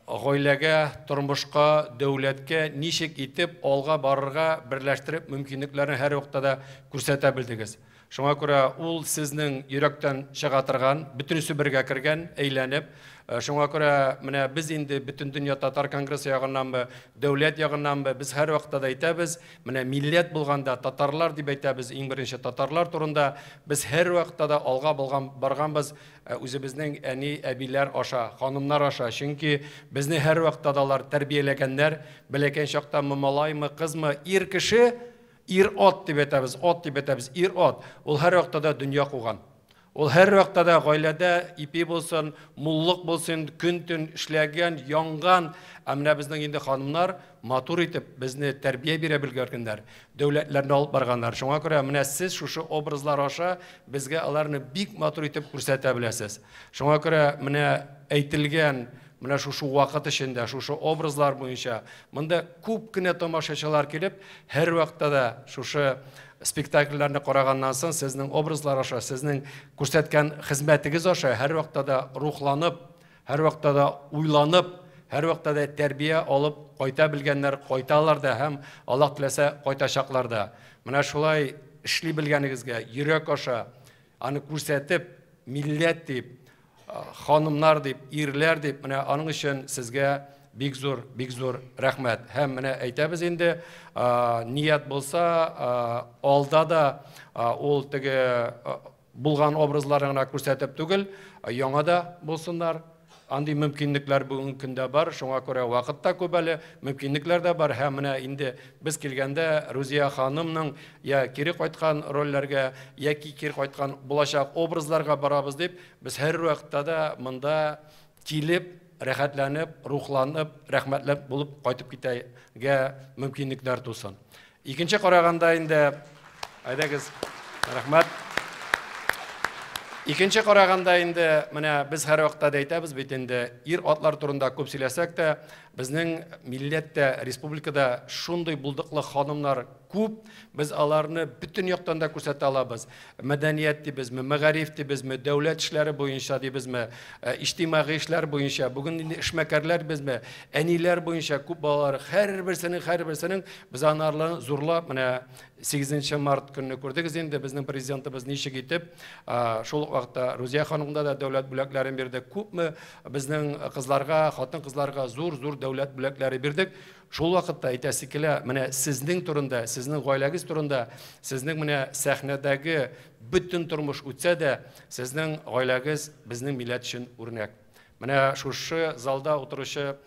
[SPEAKER 17] гаиләгә, тормышка, дәүләткә ничек итеп алга барырга берләштереп мөмкинлекләрне һәр вакытта да күрсәтә белдегез. Шуңа күрә ул сезнең йөрәктән чыга торган, бөтенесе бергә кергән, әйләнеп. Шуңа күрә менә без инде бөтен дөнья татар конгрессы ягыннанбы, дәүләт ягыннанбы без һәр вакытта да әйтәбез, менә милләт булганда татарлар дип әйтәбез, иң беренче татарлар турында без һәр вакытта да алга барганбыз үзебезнең әни, әбиләр аша, ханымнар аша, чөнки безне һәр вакытта да алар тәрбияләгәннәр, бәләкәй чакта малаймы, кызмы, ир кеше, ир ат дип әйтәбез, ир ат. Ул һәр вакытта да дөнья куган. Ул һәр вакытта да гаиләдә ипи булсын, муллык булсын, көн-төн эшләгән, янган, менә безнең инде ханымнар матур итеп безне тәрбия бирә белгәннәр, дәүләтләрне алып барганнар. Шуңа күрә менә сез шушы образлар аша безгә аларны бик матур итеп күрсәтә беләсез. Шуңа күрә менә әйтелгән менә шушы вакыт эчендә, шушы образлар буенча монда күп кенә тамашачылар килеп, һәр вакытта да шушы спектакльләрне караганнан соң сезнең образлар аша, сезнең күрсәткән хезмәтегез аша һәр вакытта да рухланып, һәр вакытта да уйланып, һәр вакытта да тәрбия алып кайта белгәннәр кайталар да һәм Аллаһ теләсә кайтачаклар да. Менә шулай эшли белгәнегезгә йөрәк аша аны күрсәтеп, милләт дип, ханымнар дип, ирләр дип, менә аның өчен сезгә бик зур рәхмәт. Һәм менә әйтәбез инде, ният булса, алда да ул теге булган образларына күрсәтеп түгел, яңа да булсыннар. Андый мөмкинлекләр бүгенге көндә бар, шуңа күрә вакытта күп әле, мөмкинлекләр дә бар. Һәм менә инде без килгәндә Рузия ханымның я кире кайткан рольләргә, яки кире кайткан булачак образларга барабыз дип, без һәр вакытта да монда килеп, рәхәтләнеп, рухланып, рәхмәтләп булып кайтып китәргә мөмкинлекләр тусын. Икенче караганда инде әйдәгез, рәхмәт. Икенче караганда инде менә без һәр вакытта да әйтәбез бит инде ир атлар турында күп сөйләсәк тә, безнең милләттә, республикада шундый булдыклы ханымнар күп, biz аларны бүтән яктан да күрсәтә алабыз. Мәдәният дибезме, мәгариф дибезме, дәүләт эшләре буенча дибезме, иҗтимагый эшләр буенча, бүген инде эшмәкәрләр безме, әниләр буенча күп балалар һәрберсенең без анарларны зурлап менә 8 март көнне күрдегез инде безнең президентыбыз ничек итеп, шул вакытта Рузия ханымда да дәүләт бүләкләрен бирде. Күпме безнең кызларга, хатын-кызларга зур дәүләт бүләкләре бирдек. Шул вакытта әйтәсе килә, менә сезнең турында, сезнең гаиләгез турында, сезнең менә сәхнәдәге бүтән тормыш үтсә дә, сезнең гаиләгез безнең милләт өчен үрнәк. Менә шушы залда утыручы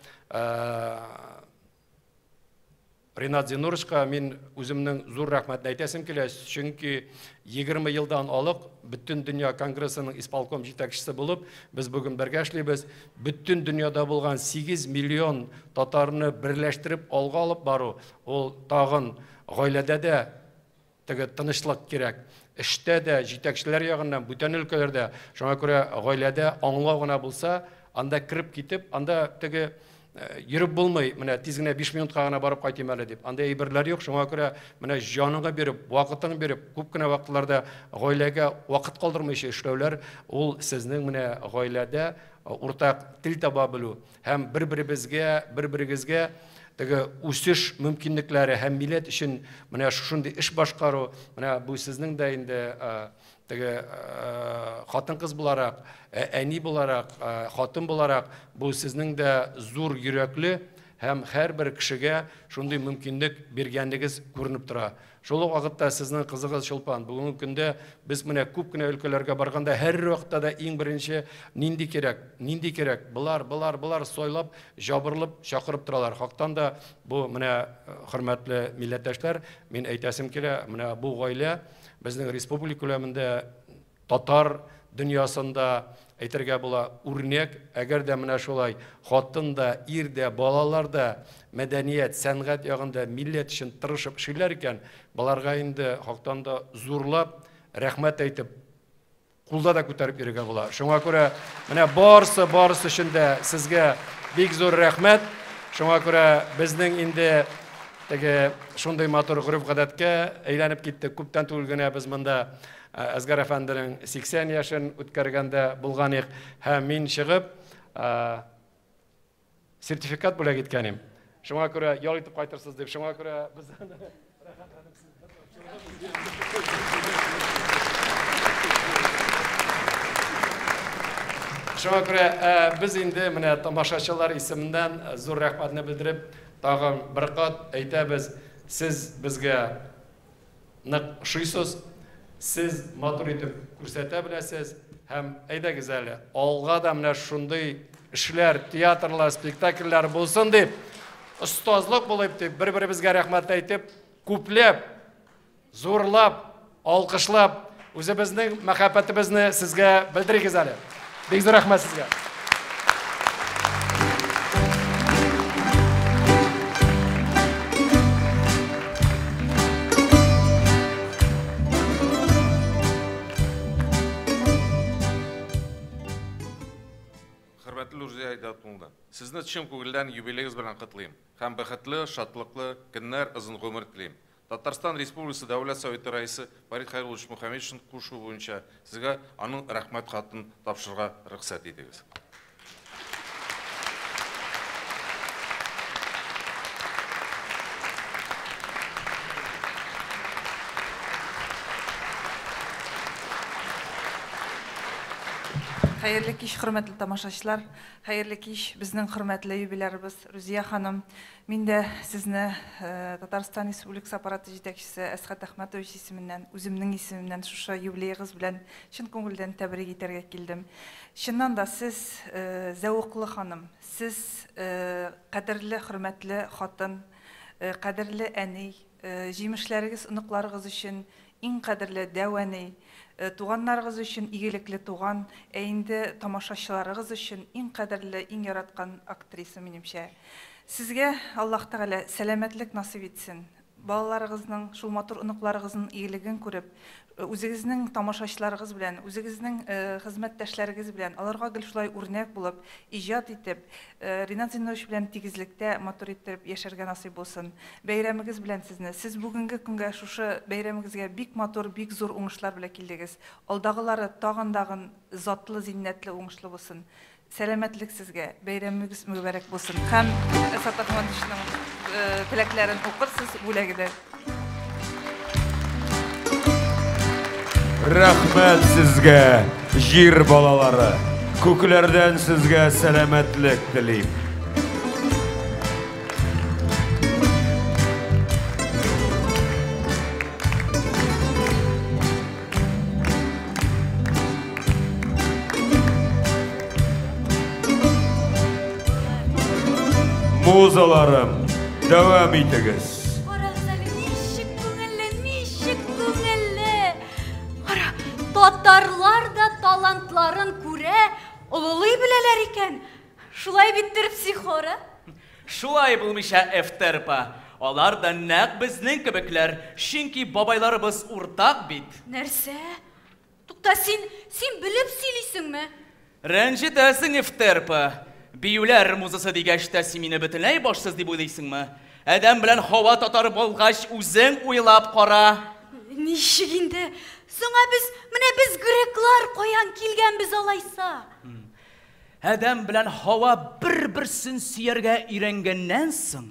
[SPEAKER 17] Ринат Зинурышка мин үземнең зур рәхмәтне әйтәсем килә, чөнки 20 елдан алып бүтән дөнья конгрессының исполком җитәкчесе булып, без бүген бергә эшлибез. Бүтән дөньяда булган 8 миллион татарны берләштереп алга алып бару, ул тагын гаиләдә дә теге тынычлык кирәк. Эштә дә җитәкчеләр ягыннан бүтән өлкәләрдә, шуңа күрә гаиләдә аңлау гына булса, анда кирип китеп, анда теге йөреп булмый, менә тиз генә 5 минутка гына барып кайтыйм әле дип. Анда әйберләр юк, шуңа күрә менә җаныңа биреп, вакытын биреп, күп кенә вакытларда гаиләгә вакыт калдырмыйча эшләүләр, ул сезнең менә гаиләдә уртак тел таба белү һәм бер-берегезгә теге үсеш мөмкинлекләре һәм милләт өчен менә шундый эш башкару, менә бу сезнең дә инде теге хатын-кыз буларак, әни буларак, хатын буларак, бу сезнең дә зур йөрәкле һәм һәрбер кешегә шундый мөмкинлек биргәнлегез күренеп тора. Шул вакытта сезнең кызыгыз Чулпан, бүгенге көндә без менә күп кенә өлкәләргә барганда һәр вакытта да иң беренче нинди кирәк, булар сойлап, жабырлып, чакырып торалар. Хактан да бу менә хөрмәтле милләттәшләр, мин әйтәсем килә, менә бу гаилә безнең республика күләмендә татар дөньясында әйтергә була үрнәк, әгәр дә менә шулай хатын да, ир дә, балалар да мәдәният, сәнгать ягында милләт өчен тырышып эшләр икән, баларга инде хактан да зурлап рәхмәт әйтеп, кулда да күтәреп йөрергә була. Шуңа күрә менә барысы өчен дә сезгә бик зур рәхмәт. Шуңа күрә безнең инде теге шундый матур гөреф-гадәткә әйләнеп китте. Күптән түгел генә без монда Әсгар әфәнденең 80 яшын үткәргәндә булган ик, һәм мин чыгып сертификат бүләк иткәнем. Шуңа күрә ял итеп кайтырсыз дип, шуңа күрә без Шуңа күрә без инде менә тамашачылар исемендән зур рәхмәтне белдереп, тагын бер кат әйтәбез, сез безгә нык шуйсыз, сез матур итеп күрсәтә беләсез һәм әйдәгез әле, алга да менә шундый эшләр, театрлар, спектакльләр булсын дип, остазлык булып дип, бер-беребезгә рәхмәт әйтеп, күпләп, зурлап, алкышлап, үзебезнең мәхәббәтебезне сезгә белдерегез әле. Бик зур рәхмәт сезгә.
[SPEAKER 19] Хөрмәтле Рузия Айдатуллина, сезне чын күңелдән юбилеегыз белән котлыйм һәм бәхетле, шатлыклы көннәр, озын гомер телим. Татарстан Республикасы Дәүләт Советы рәисе Фарид Хәйруллович Мөхәммәтшин кушу буенча сезгә аның рәхмәт хатын тапшырырга рөхсәт итегез.
[SPEAKER 20] Хәерле кич, хөрмәтле тамашачылар. Хәерле кич, безнең хөрмәтле юбилярыбыз Рузия ханым. Мин дә сезне Татарстан Республикасы аппараты җитәкчесе Әсхәт Әхмәтович исеменнән, үземнең исемемнән шушы юбилеегыз белән чын күңелдән тәбрик итәргә килдем. Чыннан да сез зәвыклы ханым, сез кадерле, хөрмәтле хатын, кадерле әни, җимешләрегез, оныкларыгыз өчен иң кадерле дәвәни, туганнарыгыз өчен игелекле туган, инде тамашачыларыгыз өчен иң кадерле, иң яраткан актриса минемчә. Сезгә Аллаһ Тәгалә сәламәтлек насыйп итсен. Балаларыгызның, шул матур оныкларыгызның игелеген күреп, үзегезнең тамашачыларыгыз белән, үзегезнең хезмәттәшләрегез белән, аларга гел шулай үрнәк булып, иҗат итеп, Ринат Зиннович белән тигезлектә матур итеп яшәргә насыйп булсын. Бәйрәмегез белән сезне, сез бүгенге көнгә шушы бәйрәмегезгә бик матур, бик зур уңышлар белән килдегез. Алдагылары тагын затлы, зиннәтле уңышлы булсын. Сәламәтлек сезгә, бәйрәмегез мүбәрәк булсын. Һәм Әсхәт Әхмәтовичның теләкләрен укырсыз бүләгедә.
[SPEAKER 16] Рәхмәт сезгә, җир балалары. Күкләрдән сезгә сәламәтлек телим. Музаларым, дәвам итегез.
[SPEAKER 10] Татарлар да талантларын күрә, олылый беләләр икән. Шулай биттер психора?
[SPEAKER 21] Шулай булмыйча эфтерпа. Алар да нәкъ безнең кебекләр, чөнки бабайларыбыз уртак бит.
[SPEAKER 10] Нәрсә? Тукта, син белеп сөйлисеңме?
[SPEAKER 21] Рәнҗетәсең эфтерпа. Биюләр музасы дигәч тә син мине бөтенләй башсыз дип уйлыйсыңмы? Адәм белән һава татар булгач үзең уйлап кара.
[SPEAKER 10] Ничек инде? Соңа без греклар каян килгәнбез алайса?
[SPEAKER 21] Адәм белән һава бер-берсен сөяргә өйрәнгәннән соң,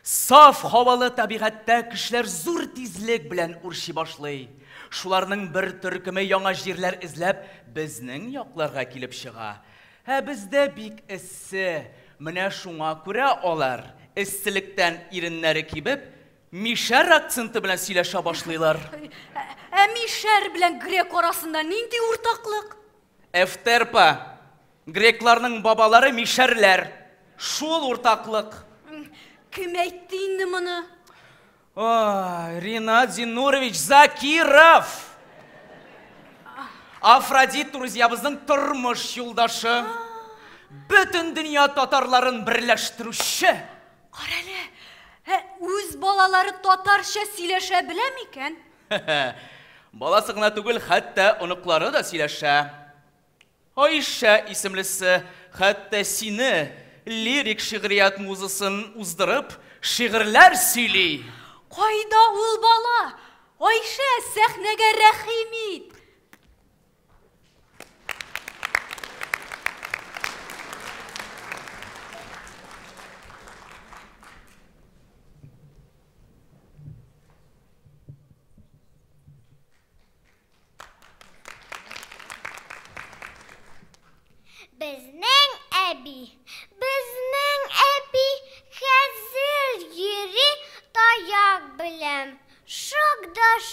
[SPEAKER 21] саф һавалы табигатьтә кешеләр зур тизлек белән үрши башлый. Шуларның бер төркеме яңа җирләр эзләп безнең якларга килеп чыга. Бездә бик эссе. Менә шуңа күрә алар эсселектән иреннәре кибеп, мишәр акценты белән сөйләшә башлыйлар.
[SPEAKER 10] Мишәр белән грек арасында нинди уртаклык?
[SPEAKER 21] Эфтерпа. Грекларның бабалары мишәрләр. Шул уртаклык.
[SPEAKER 10] Кем әйтте инде моны?
[SPEAKER 21] Ринат Зинурович Закиров. Афродит Рузиябызның тормыш юлдашы. Бөтен дөнья татарларын берләштерүче.
[SPEAKER 10] Карале, үз балалары татарча сөйләшә белә микән?
[SPEAKER 21] Баласы гына түгел, хәтта оныклары да сөйләшә. Айша исемлесе хәтта сине лирик шигърият музысын уздырып, шигырьләр сөйли.
[SPEAKER 10] Кайда ул бала? Айша, сәхнәгә рәхим ит.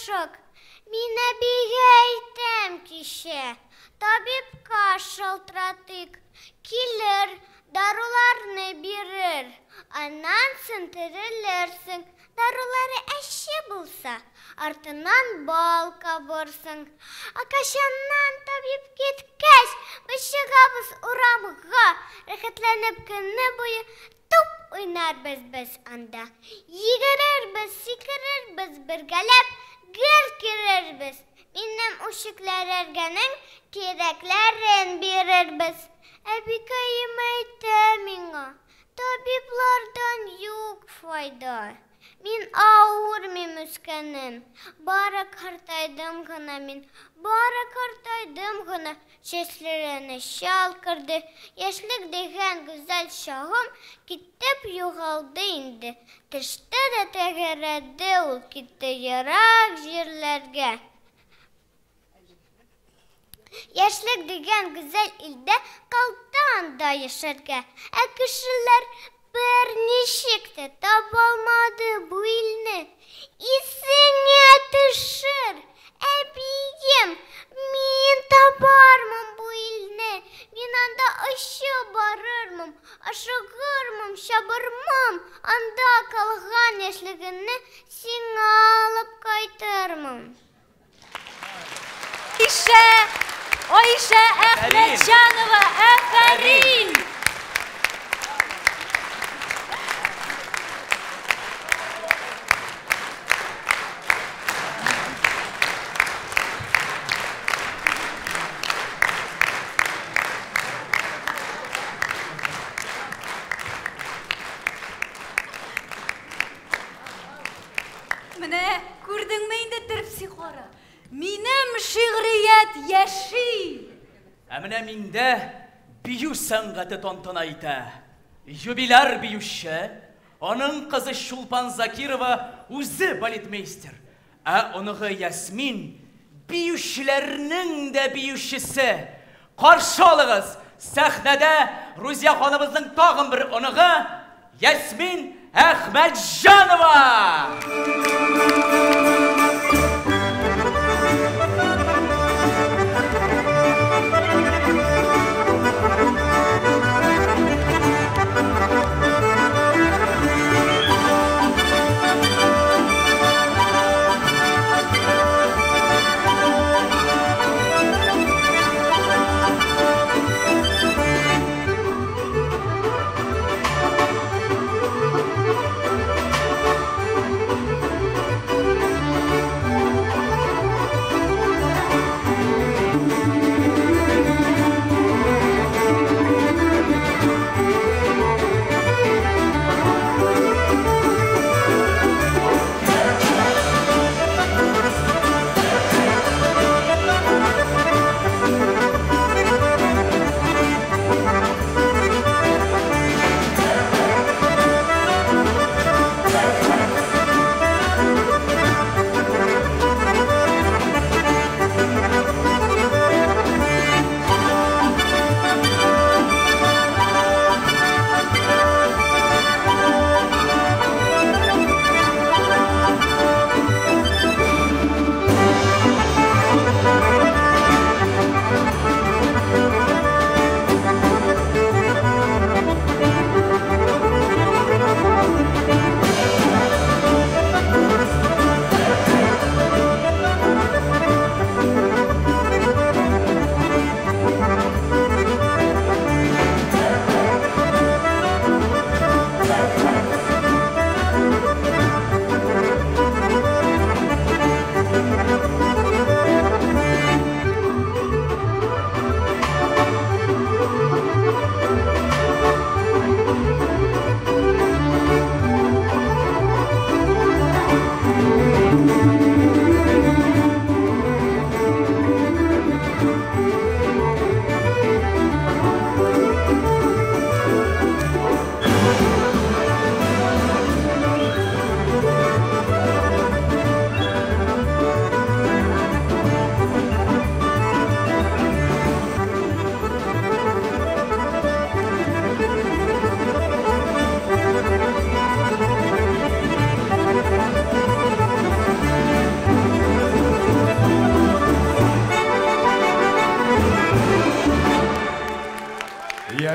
[SPEAKER 3] Ошық, мені биге айтам кеше. Табипқа шылтыратык, келер, даруларны берер. Анан сен тірілерсің, дарулары әші болса, артынан бал кабырсың. Акашаннан табип кеткәш, біз шығабыз урамға, рәхәтләніп күні бойы туп ойнарбыз біз анда. Егерербіз, секірербіз, біргәләп, гір керербіз. Minnem uşuklar ergenin kereklerin birerbiz. Ebikayım ayta minga, tabiplardan yok fayda. Min ağır mi müskenim, bara kartaydım gına min, bara kartaydım gına. Seslerini şal kırdı, yaşlık degen güzel şahım, kitap yoğaldı indi. Tıştı da tegeredi ol, gitti yarak jirlerge. Yaşlık degen güzel ilde kaltanda yaşarga. Kişiler bir nişikte tabalmadı bu ilni. İsine tışır. Ebiyim, min tabarmam bu ilni. Min anda aşı barırmam, aşıgırmam, şabırmam. Anda kalgan yaşlığını sin alıp kaytırmam.
[SPEAKER 2] Ayşe Ahmetcanova, aferin. Mene, gördün mü indi tırpsi xora? Minem şiiriyet yeşil.
[SPEAKER 21] Әміне менде бию сәңғәті тонтонайта. Юбиляр биюші, оның қызы Шулпан Закирова өзі балетмейстер. Оныға Ясмин биюшілерінің де биюшісі. Қаршы алығыз, сәхнәдә Рузия ханымыздың тағын бір оныға Ясмин Ахметжанова.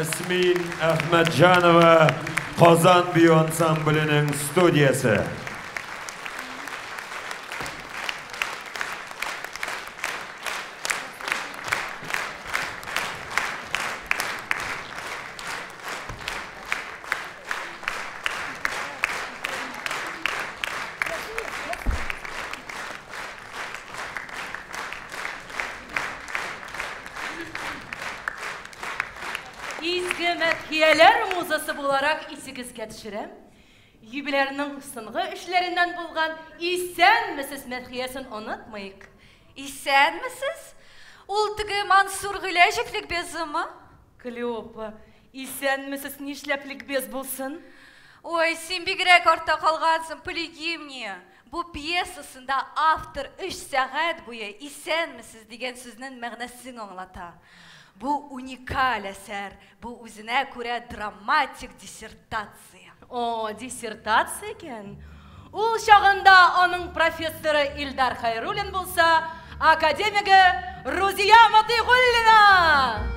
[SPEAKER 16] Yasmin Ahmadjanova Qozon Biy ansamblining studiyasi.
[SPEAKER 2] İzgi Medhiyeler Muzası bularak isigizge düşürem. Юбилейның сынғы эшләреннән булган исәнмесез мәдхиясын онытмыйк.
[SPEAKER 10] Исәнмесез? Ул теге Мансур Гыйләҗевлек безме?
[SPEAKER 2] Клеопа, исәнмесез нишләплек без булсын?
[SPEAKER 10] Ой, син бигрәк артта калгансың, полеги мне. Бу пьесасында автор 3 сәгать буе исәнмесез дигән сүзнең мәгънәсен аңлата. Бу уникаль әсәр, бу үзенә күрә драматик диссертация.
[SPEAKER 2] О, диссертация икән. Ул чагында аның профессоры Илдар Хайруллин булса, академигы Рузия Матыйгуллина.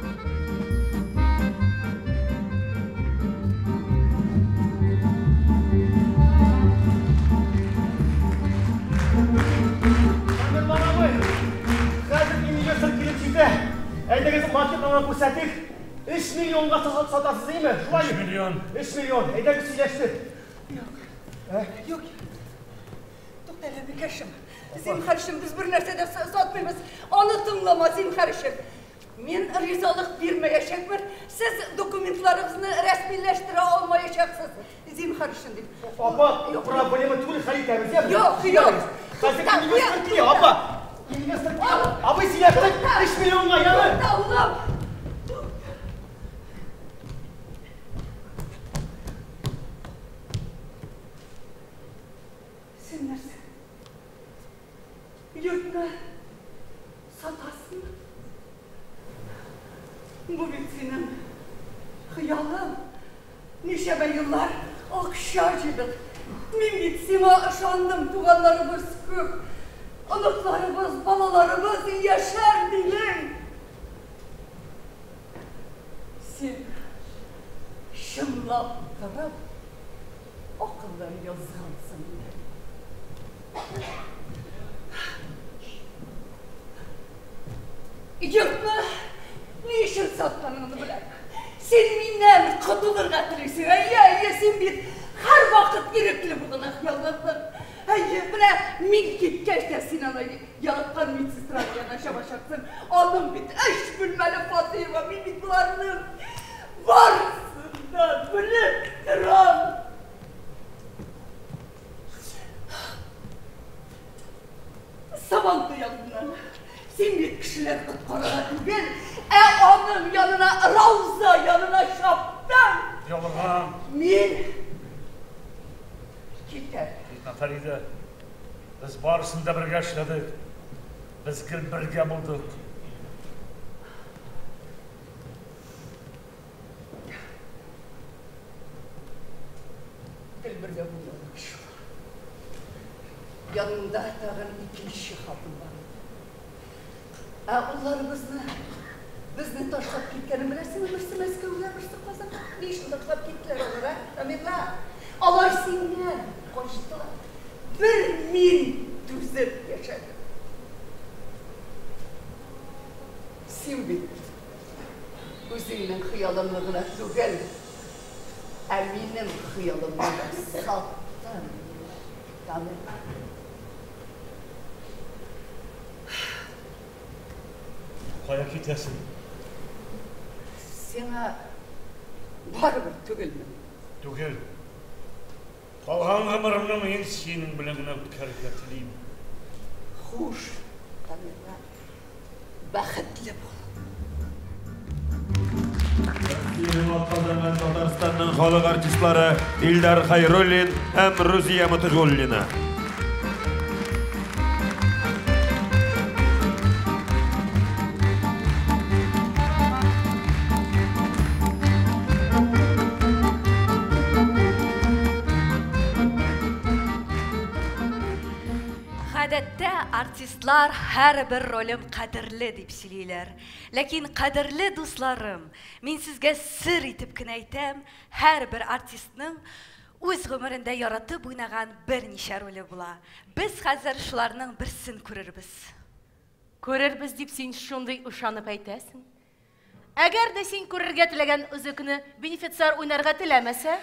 [SPEAKER 11] Әйдәгез маркетыңа күрсәтик. 3 миллионга сатасыз дейме? 3 миллион. 3 миллион. Әйдәгез сөйләштек.
[SPEAKER 8] Yok. Туктала бикәшем. Зинхаршым, biz bir нәрсәдә сатмыйбыз. Аны тыңлама, зинхаршым. Мен ризалык бирмәячәкмен. Сез документларыгызны рәсмиләштерә алмаячаксыз. Зинхаршым дип.
[SPEAKER 11] Апа, проблема түгел, хәл итәбез.
[SPEAKER 8] Yok.
[SPEAKER 11] Хәзер апа. Абый сөйләштек, 3 миллионга яны.
[SPEAKER 8] Тавлам. Sen nersin? Yurtna satasın. Bu bir senin hıyalın. Neşe yıllar akşarcılık. Min gitsime ışandım, tuğanlarımız köp. Anıtlarımız, balalarımız yaşar dilim. Sen şımlap taraf akıllar yazgansın. Yurtma, ne işin satmanını bırak. Sen mindən qıtılır qatilirsin. Sen bir her vakit gerekli bulana yalvarsan. Buna min gitkeşte Sinan'ı yalıttan mitsistraya yanaşamaşaksın. Aldım bit eş bülmeli Fatıma mimiklarının varsından bilip duran. Sabah duyanlar, sen bir kişiler kutkarına değil, onun yanına Ravza yanına şaptan.
[SPEAKER 6] Yolğan.
[SPEAKER 8] Min gider.
[SPEAKER 6] Natalida, biz barısında birga ishladik. Biz birga bo'ldik.
[SPEAKER 8] Birga bo'ldik. Yanında tağın 2 kişi hatun var. Bizni taşlap ketganini bilasizmi? Birisi Moskvaga, birisi Qozon. Ne ishni taşlap ketdilar ular, Amirlar? Alar senga qo'shdilar. 1000 tuzib yashadi. Sen bit. O'zingning xiyolingni tug'il. Aminim xiyolimni satdim. Tamam.
[SPEAKER 6] Qaya ketasan?
[SPEAKER 8] Sana baribir tug'ilmi?
[SPEAKER 6] Tug'il. Qolgan umrimni men sening bilan o'tkazib tilayman.
[SPEAKER 8] Xush. Baxtli bo'l.
[SPEAKER 16] Tataristonning xalq artistlari Ildar Hayrullin ham Ruziya Matijulina.
[SPEAKER 13] артистлар һәрбер ролем кадерле дип сөйлиләр. Ләкин кадерле дусларым, мин сезгә сыр итеп кенә әйтәм, һәрбер артистның үз гомерендә яратып уйнаган берничә роле була. Без хәзер шуларның берсен күрербез.
[SPEAKER 10] Күрербез дип син шундый ышанып әйтәсең. Әгәр дә син күрергә теләгән үзекне бенефициар уйнарга теләмәсә,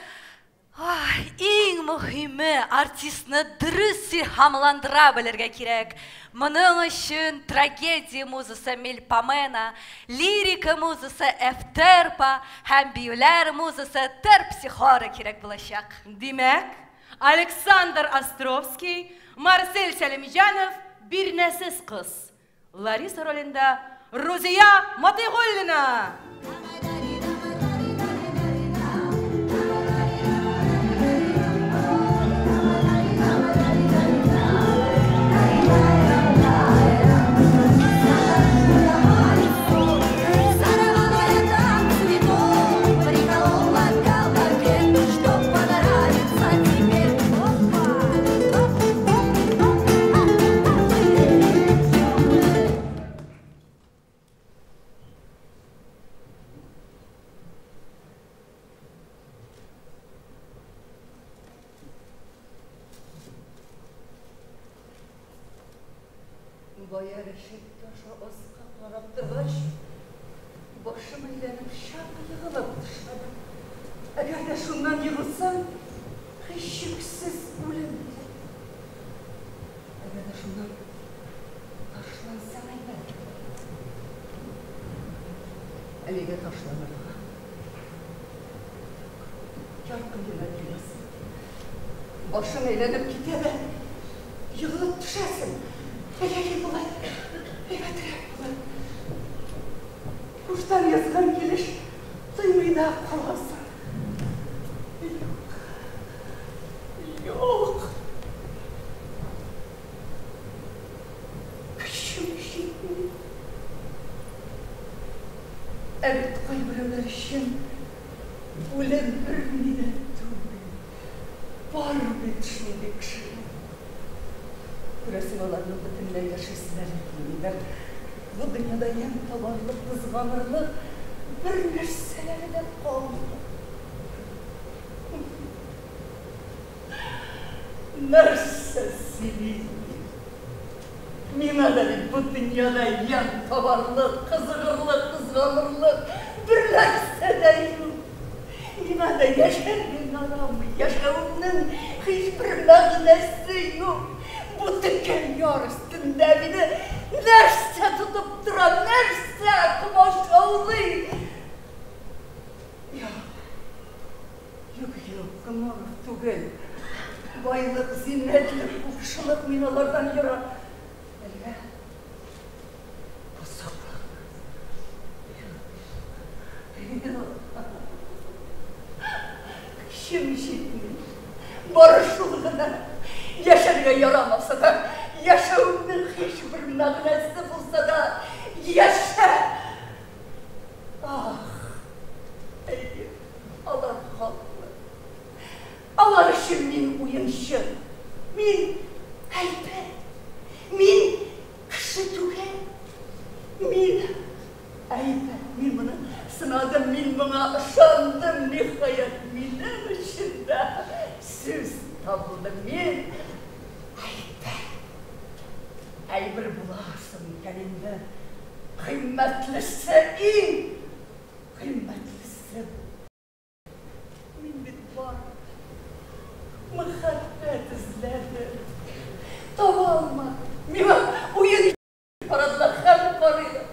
[SPEAKER 13] Иң мөһиме артистны дөрес силһамландыра белергә кирәк. Моның өчен трагедия музыкасы Мельпомена, лирика музыкасы Эфтерпа һәм биюләр музыкасы Терпсихора кирәк булачак.
[SPEAKER 10] Димәк, Александр Островский, Марсель Сәлимҗанов бирнәсез кыз. Лариса ролендә Рузия Матыйгуллина.
[SPEAKER 8] Бая решет таша асқа қарап тұрғаш, башым әйләніп шақ йығылып тышладым. Әгәр дә шуннан йығылсам, һичшиксез үлем. Әгәр дә шуннан ташлансам әйбәт. Әлегә ташланырга. Яркын гына киләсен. Башым әйләнеп китә дә, йығылып төшәсен. Әйәкел булай, әйбәтрәк булай. Куштан язган килеш тоймый да каласың. Юк. Көчем җитми. Әлбәт, кайберәүләр өчен үлем бер минут түгел. Бар бит шундый кеше. Күрәсең, аларның бөтенләй яшәсеннәр килмиләр. Бу дөньяда яң табарлык, кызганырлык бер нәрсәләре дә калмый. Нәрсә сөйлим? Миңа да бу дөньяда яң табарлык, кызыгырлык, кызганырлык бер нәрсә дә юк. Миңа да яшәргә ярамый, яшәүнең һичбер мәгънәсе юк. Bu tüken yar üstünde beni nerse tutup duran, nerse kumaşalı. Yok, kımarık tügel. Baylık, zinnetlik, ufşılık minalardan yara. Elbette, bu saplık. Şimşitli, barışılığına. Yaşarıya yaramasa da, yaşamının hiçbir мәгънәсе bulsa da, yaşa! Ah! Ey, Allah haklı. Allah için min uyunşu, min əlbət, min kişi tügel, min əlbət, min bunu sınadım, min buna ışandım, nihayet minin içinde söz tabıldı, min Әйбір бұларсың кәлемді, қиммәтлісі ең, қиммәтлісі. Мен бит бар, мұхәббәт ізләді, таба алмадым. Миңа ойын парадылар, һәм барыды.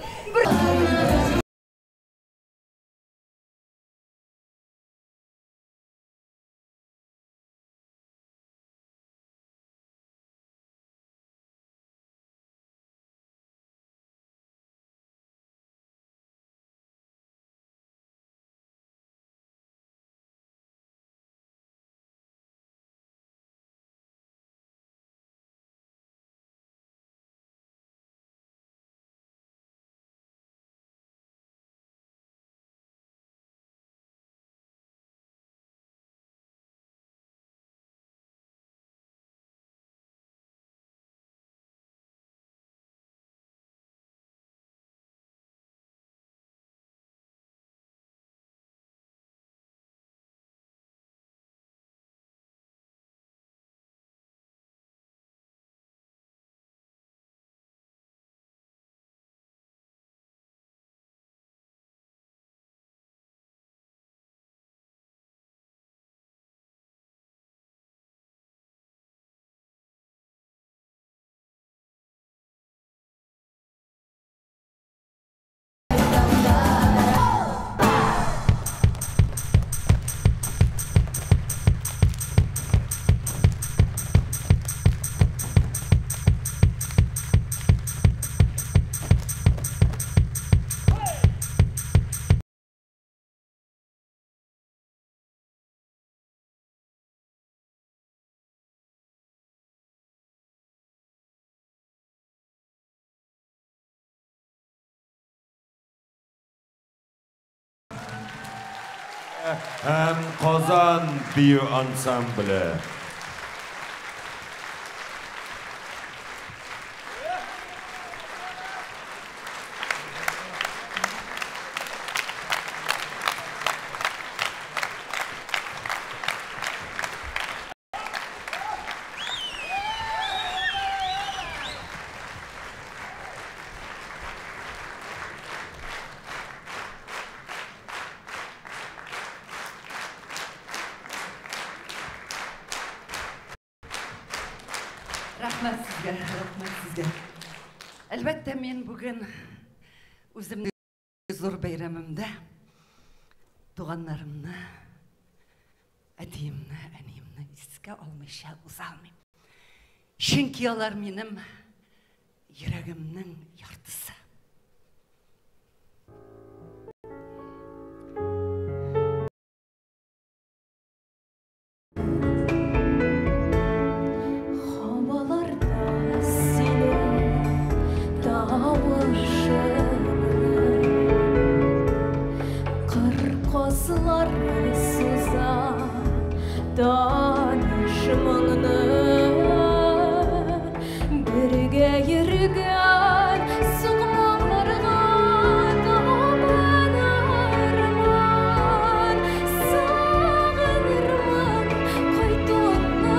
[SPEAKER 16] һәм Казан бию ансамблі.
[SPEAKER 13] Рахмат сезгә. Әлбәттә, мен бүген үземнең зур бәйрәмемдә туганнарымны, әтиемне, әниемне искә алмыйча уза алмыйм. Чөнки алар минем йөрәгемнең яртысы.
[SPEAKER 2] Бірге ерген сұғмаларға табан арман, сағынырман, қайтуына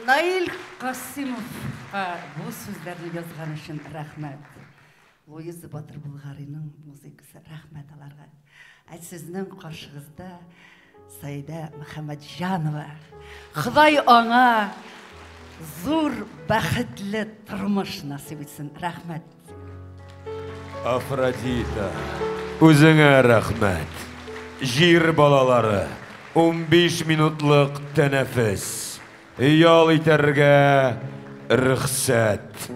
[SPEAKER 13] Наил Қасимовқа бұл сөздерді жазған үшін рахмет. Луиза Батыр Бұлғарының музыкасы, рахмет аларға. Сіздің қаршығызда Саида Мұхаммаджанова. Құдай аңа зор бақытлы тұрмыш насip етсін. Рахмет.
[SPEAKER 16] Афродита, өзіңе рахмет. Жир балалары, 15 минутлық тәнәфіс. Ял итәргә рөхсәт.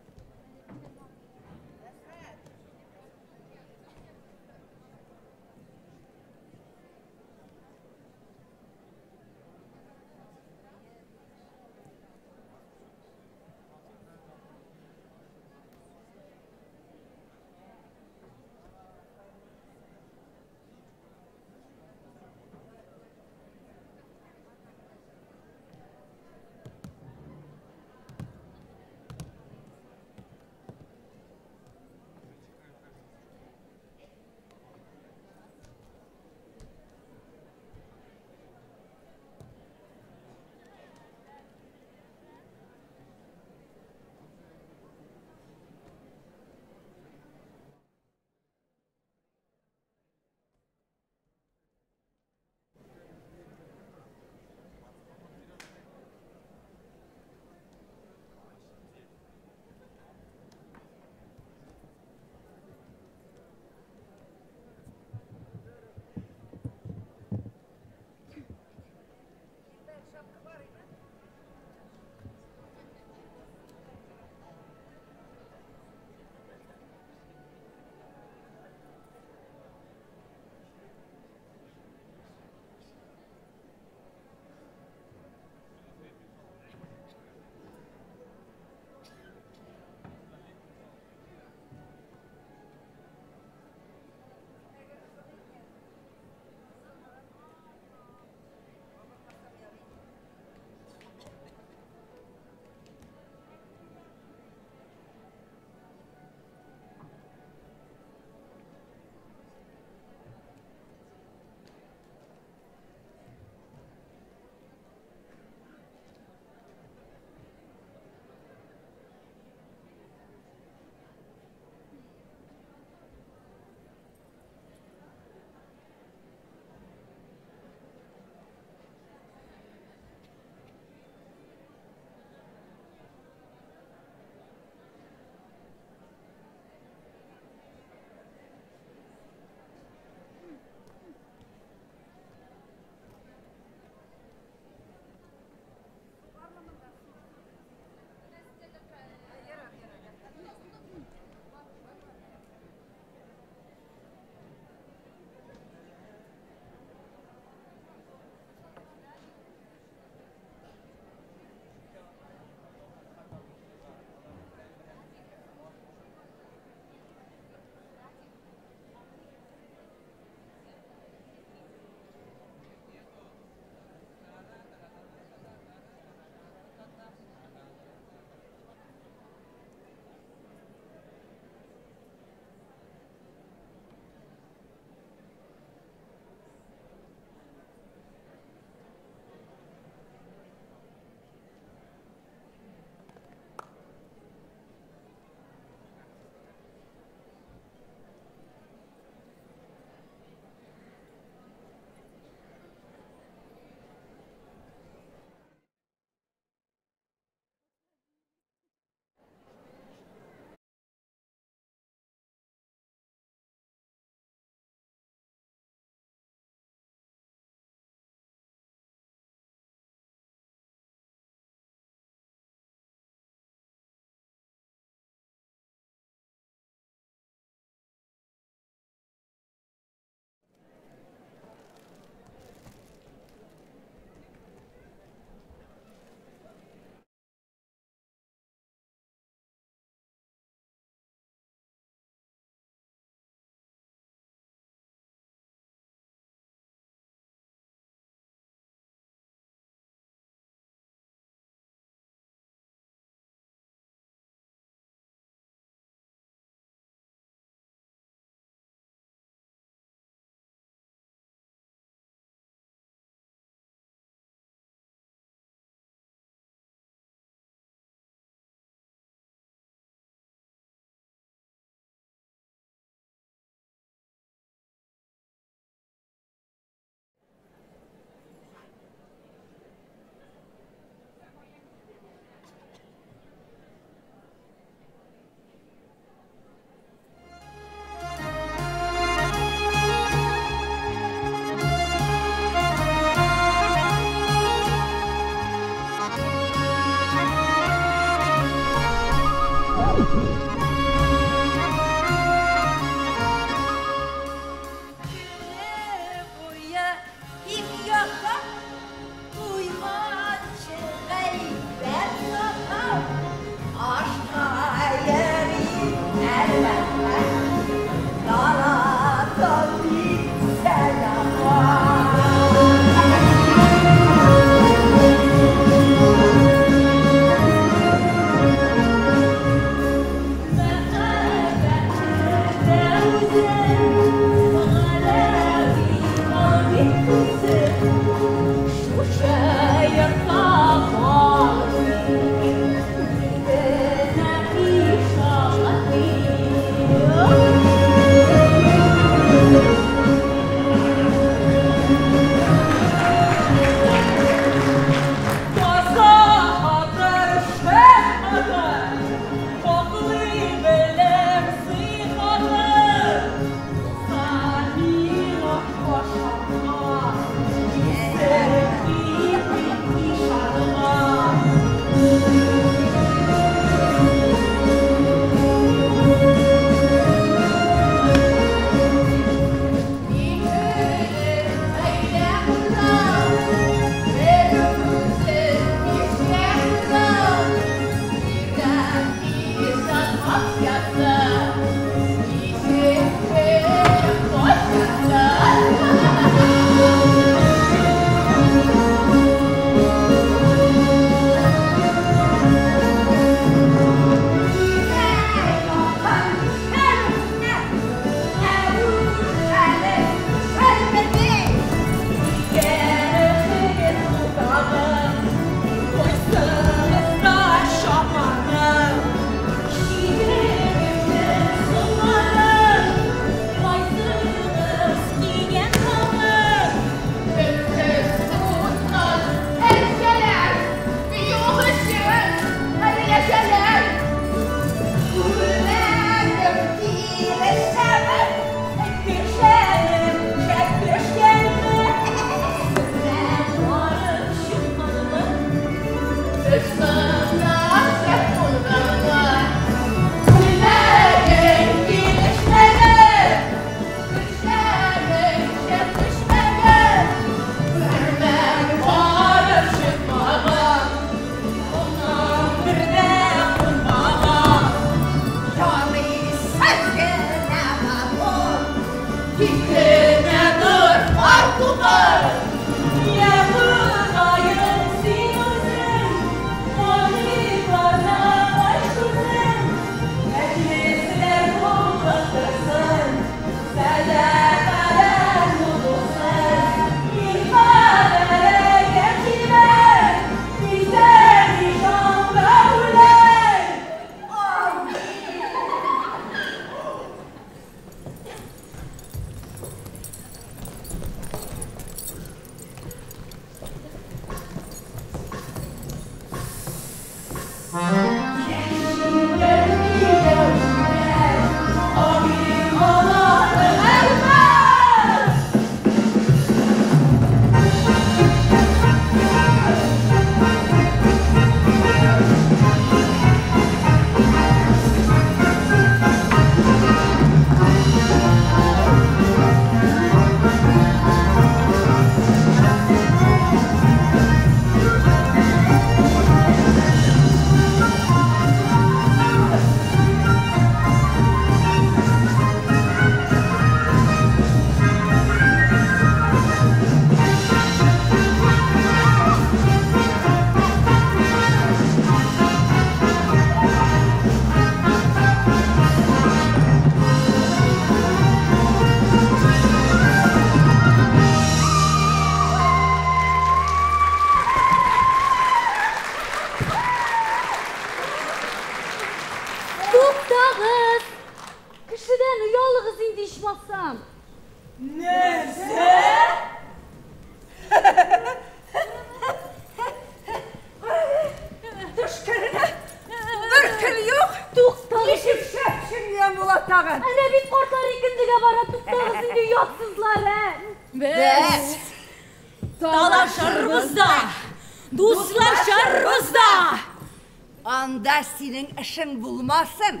[SPEAKER 14] Anda senin işin bulmasın.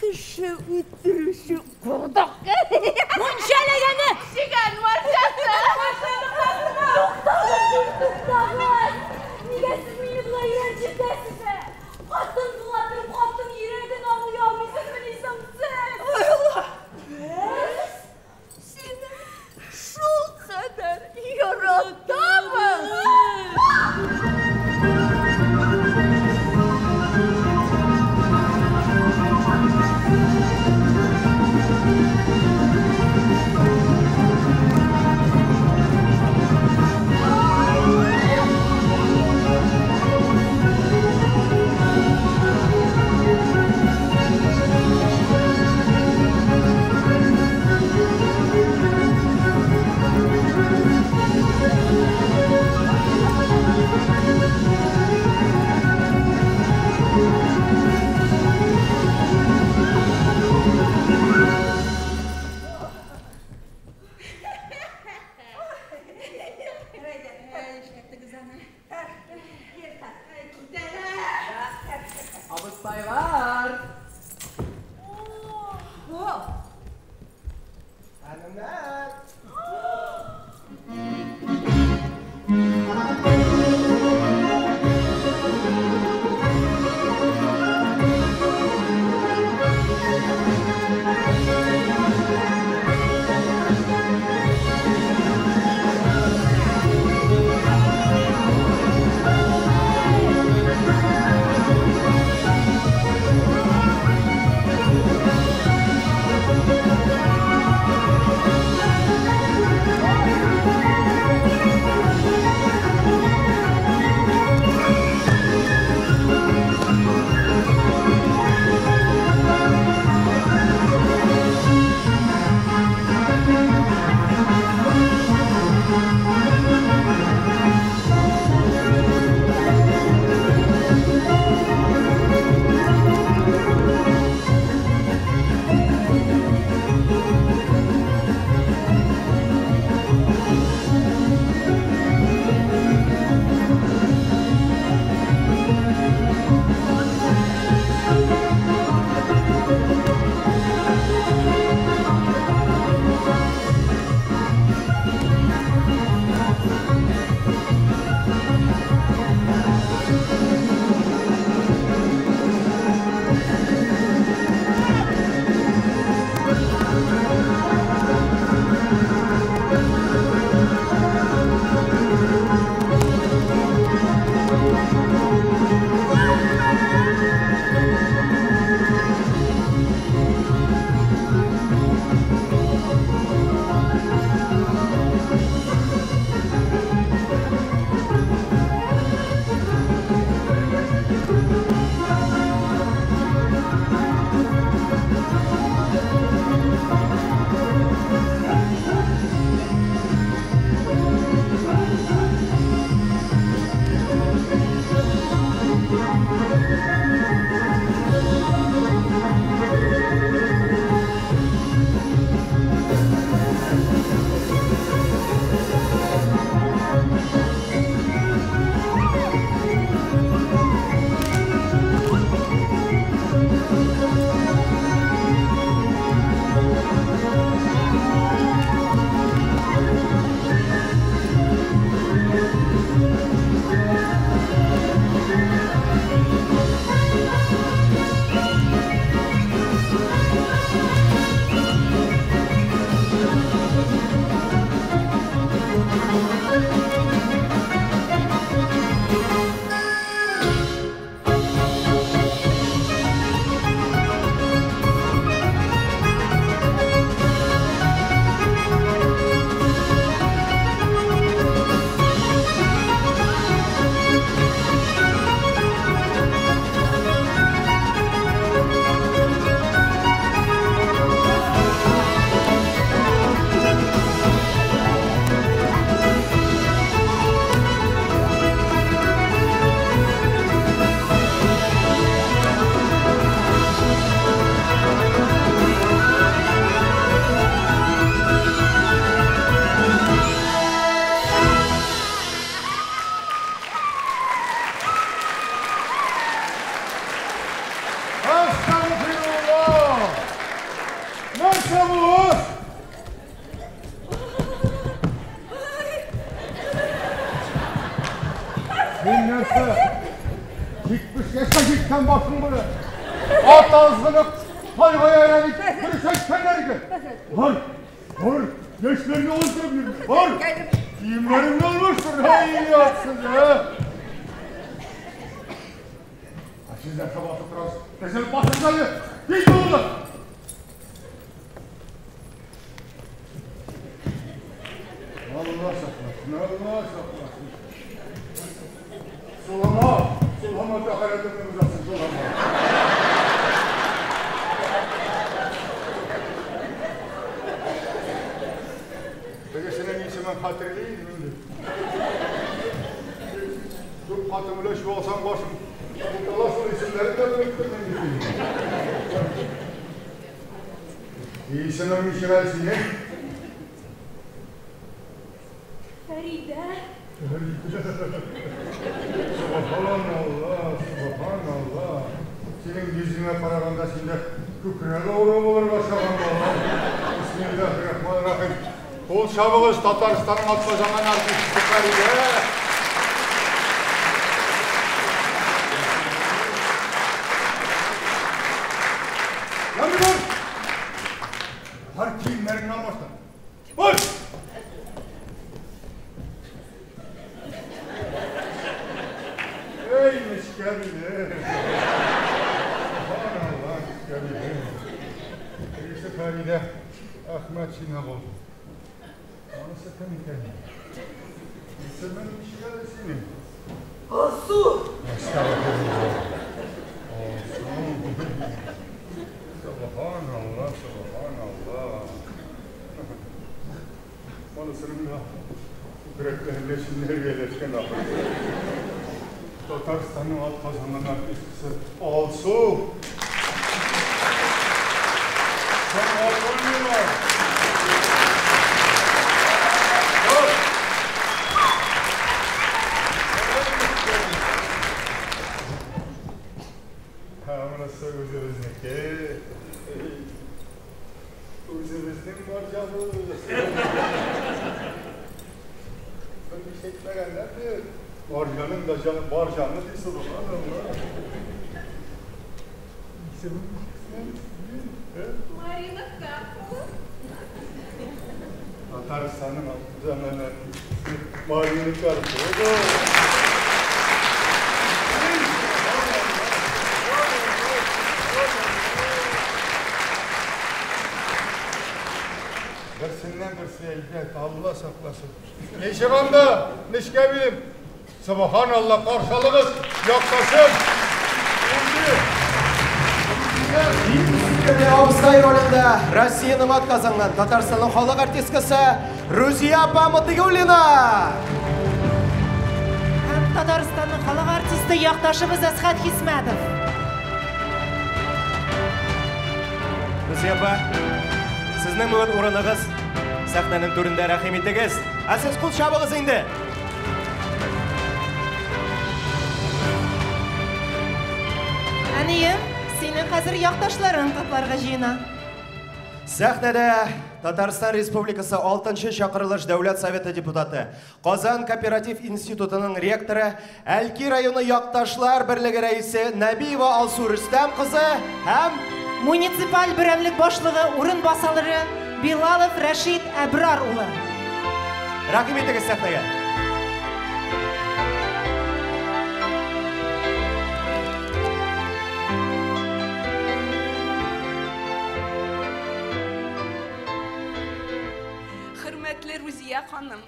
[SPEAKER 14] Kışı ütürüşü kurduk.
[SPEAKER 2] Munşelegeni.
[SPEAKER 14] Şigen marşası.
[SPEAKER 2] Doktorlar. Niye siz beni bula yürencildesiniz? Katın bulatırıp katın yüreğden alıyor. Siz beni istemsiniz.
[SPEAKER 14] Ay Allah.
[SPEAKER 15] нәрсе? 70 yaşa gitken başın bunu. At ağzını hayvaya yani kırışaşkenlerge. Var. Yaşlarını oldurabilirim. Var. Giyimlerim olmuştur. Hey yatsız ha. Sizden sabah otururuz. Kesin basın dayı. Hiç oldu. Allah saklasın. Sulama da hareketini uzatsın, sulama. Peki senin iyisi ben hatırlayayım mı? Dur hatırımla şu olsam başım. Bu kalasın isimleri de unutturmayın gibi. İyisin o müşirelsin ne?
[SPEAKER 2] Feride.
[SPEAKER 15] Subhanallah. Senin yüzüne karaganda şimdi küküne doğru olur başlaganda. Bismillahirrahmanirrahim. Kol çabığız Tatarstan'ın atmacaman artisti Feride. Yanıyor! Har kiyimlerini almışlar. Vur! Ey miskabili! Subhanallah miskabili. Birisi Feride, Ahmet Şinabol. Onu sakın itelim. İstemem müşkeresini.
[SPEAKER 8] Asu!
[SPEAKER 15] Estağfurullah. Subhanallah. Manısının da küreklerinde şimdi yerleşken ahmet. Tatarstan'ın alt kazanan artisti Alsu. Sen Alsu'yu var. Burası Uzebiz'deki. Uzebiz'in barcanı. Ben bir şey etmeyenlerdir. Barcanın da canı, barcanı değil subhanallah.
[SPEAKER 2] Marina Kapı.
[SPEAKER 15] Tatarstan'ın zamanı Marina Kapı. Dersinden dersiye illet, Allah saklasın. Neşevanda, neşkebilim. Subhanallah, karşılığız, yaklaşım.
[SPEAKER 5] Avustay rolünde Rossiyanın at kazangan Tatarstan'ın xalq artistkası Ruziya Pamıtıgulina.
[SPEAKER 12] Hem Tatarstan'ın xalq artisti yaqtaşımız Asxat Hismatov.
[SPEAKER 5] Ruziya apa, sizning bugun o'rningiz sahnaning turida rahim etdingiz. Siz qo'l chabig'iz endi.
[SPEAKER 12] Aniyim, senin hazır yaqtaşların qatlarga jina.
[SPEAKER 5] Sahnada Tatariston Respublikasi 6-chaqirilish Davlat Soveti deputati, Qozon Kooperativ institutining rektori, Alki rayoni yaqtashlar birligi raisi Nabiyeva Alsu Rustam qizi ham
[SPEAKER 12] munisipal birimlik boshlig'i o'rinbosari Bilalov Rashid Abrar uli.
[SPEAKER 5] Rahim etdingiz sahnaga.
[SPEAKER 13] Hürmetli Ruziye Hanım,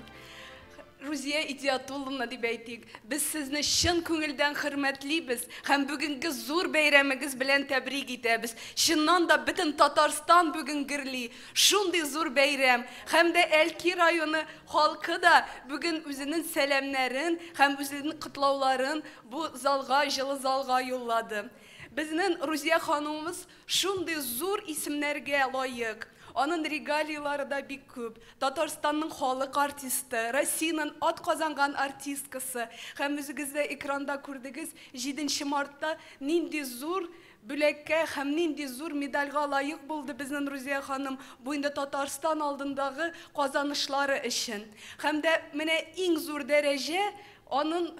[SPEAKER 13] Ruziye İdiyatullu'na dibeytik. Biz sizni şın köngülden hürmetliyiz. Hem bugünkü zor beyremiz bilen tebrik ederiz. Şundan da bütün Tatarstan bugün girli. Şundi zor beyrem. Hem de Elki rayonu halkı da bugün özünün selamların, hem özünün kutlavların bu zalga, жылы zalga yolladı. Bizning Ruziye Hanımımız şundi zor isimlerge layık. Onun regaliyalari da bek ko'p. Tatarstanning xalq artisti, Rossiyaning at qozongan artistkasi. Hem o'zingizda ekranda ko'rdingiz, 7 martda nindi zo'r bo'lakka ham nindi zo'r medalga loyiq bo'ldi bizning Ruziya xonim. Bu endi Tatarston oldindagi qozonishlari uchun. Hamda mana eng zo'r daraja
[SPEAKER 8] Onun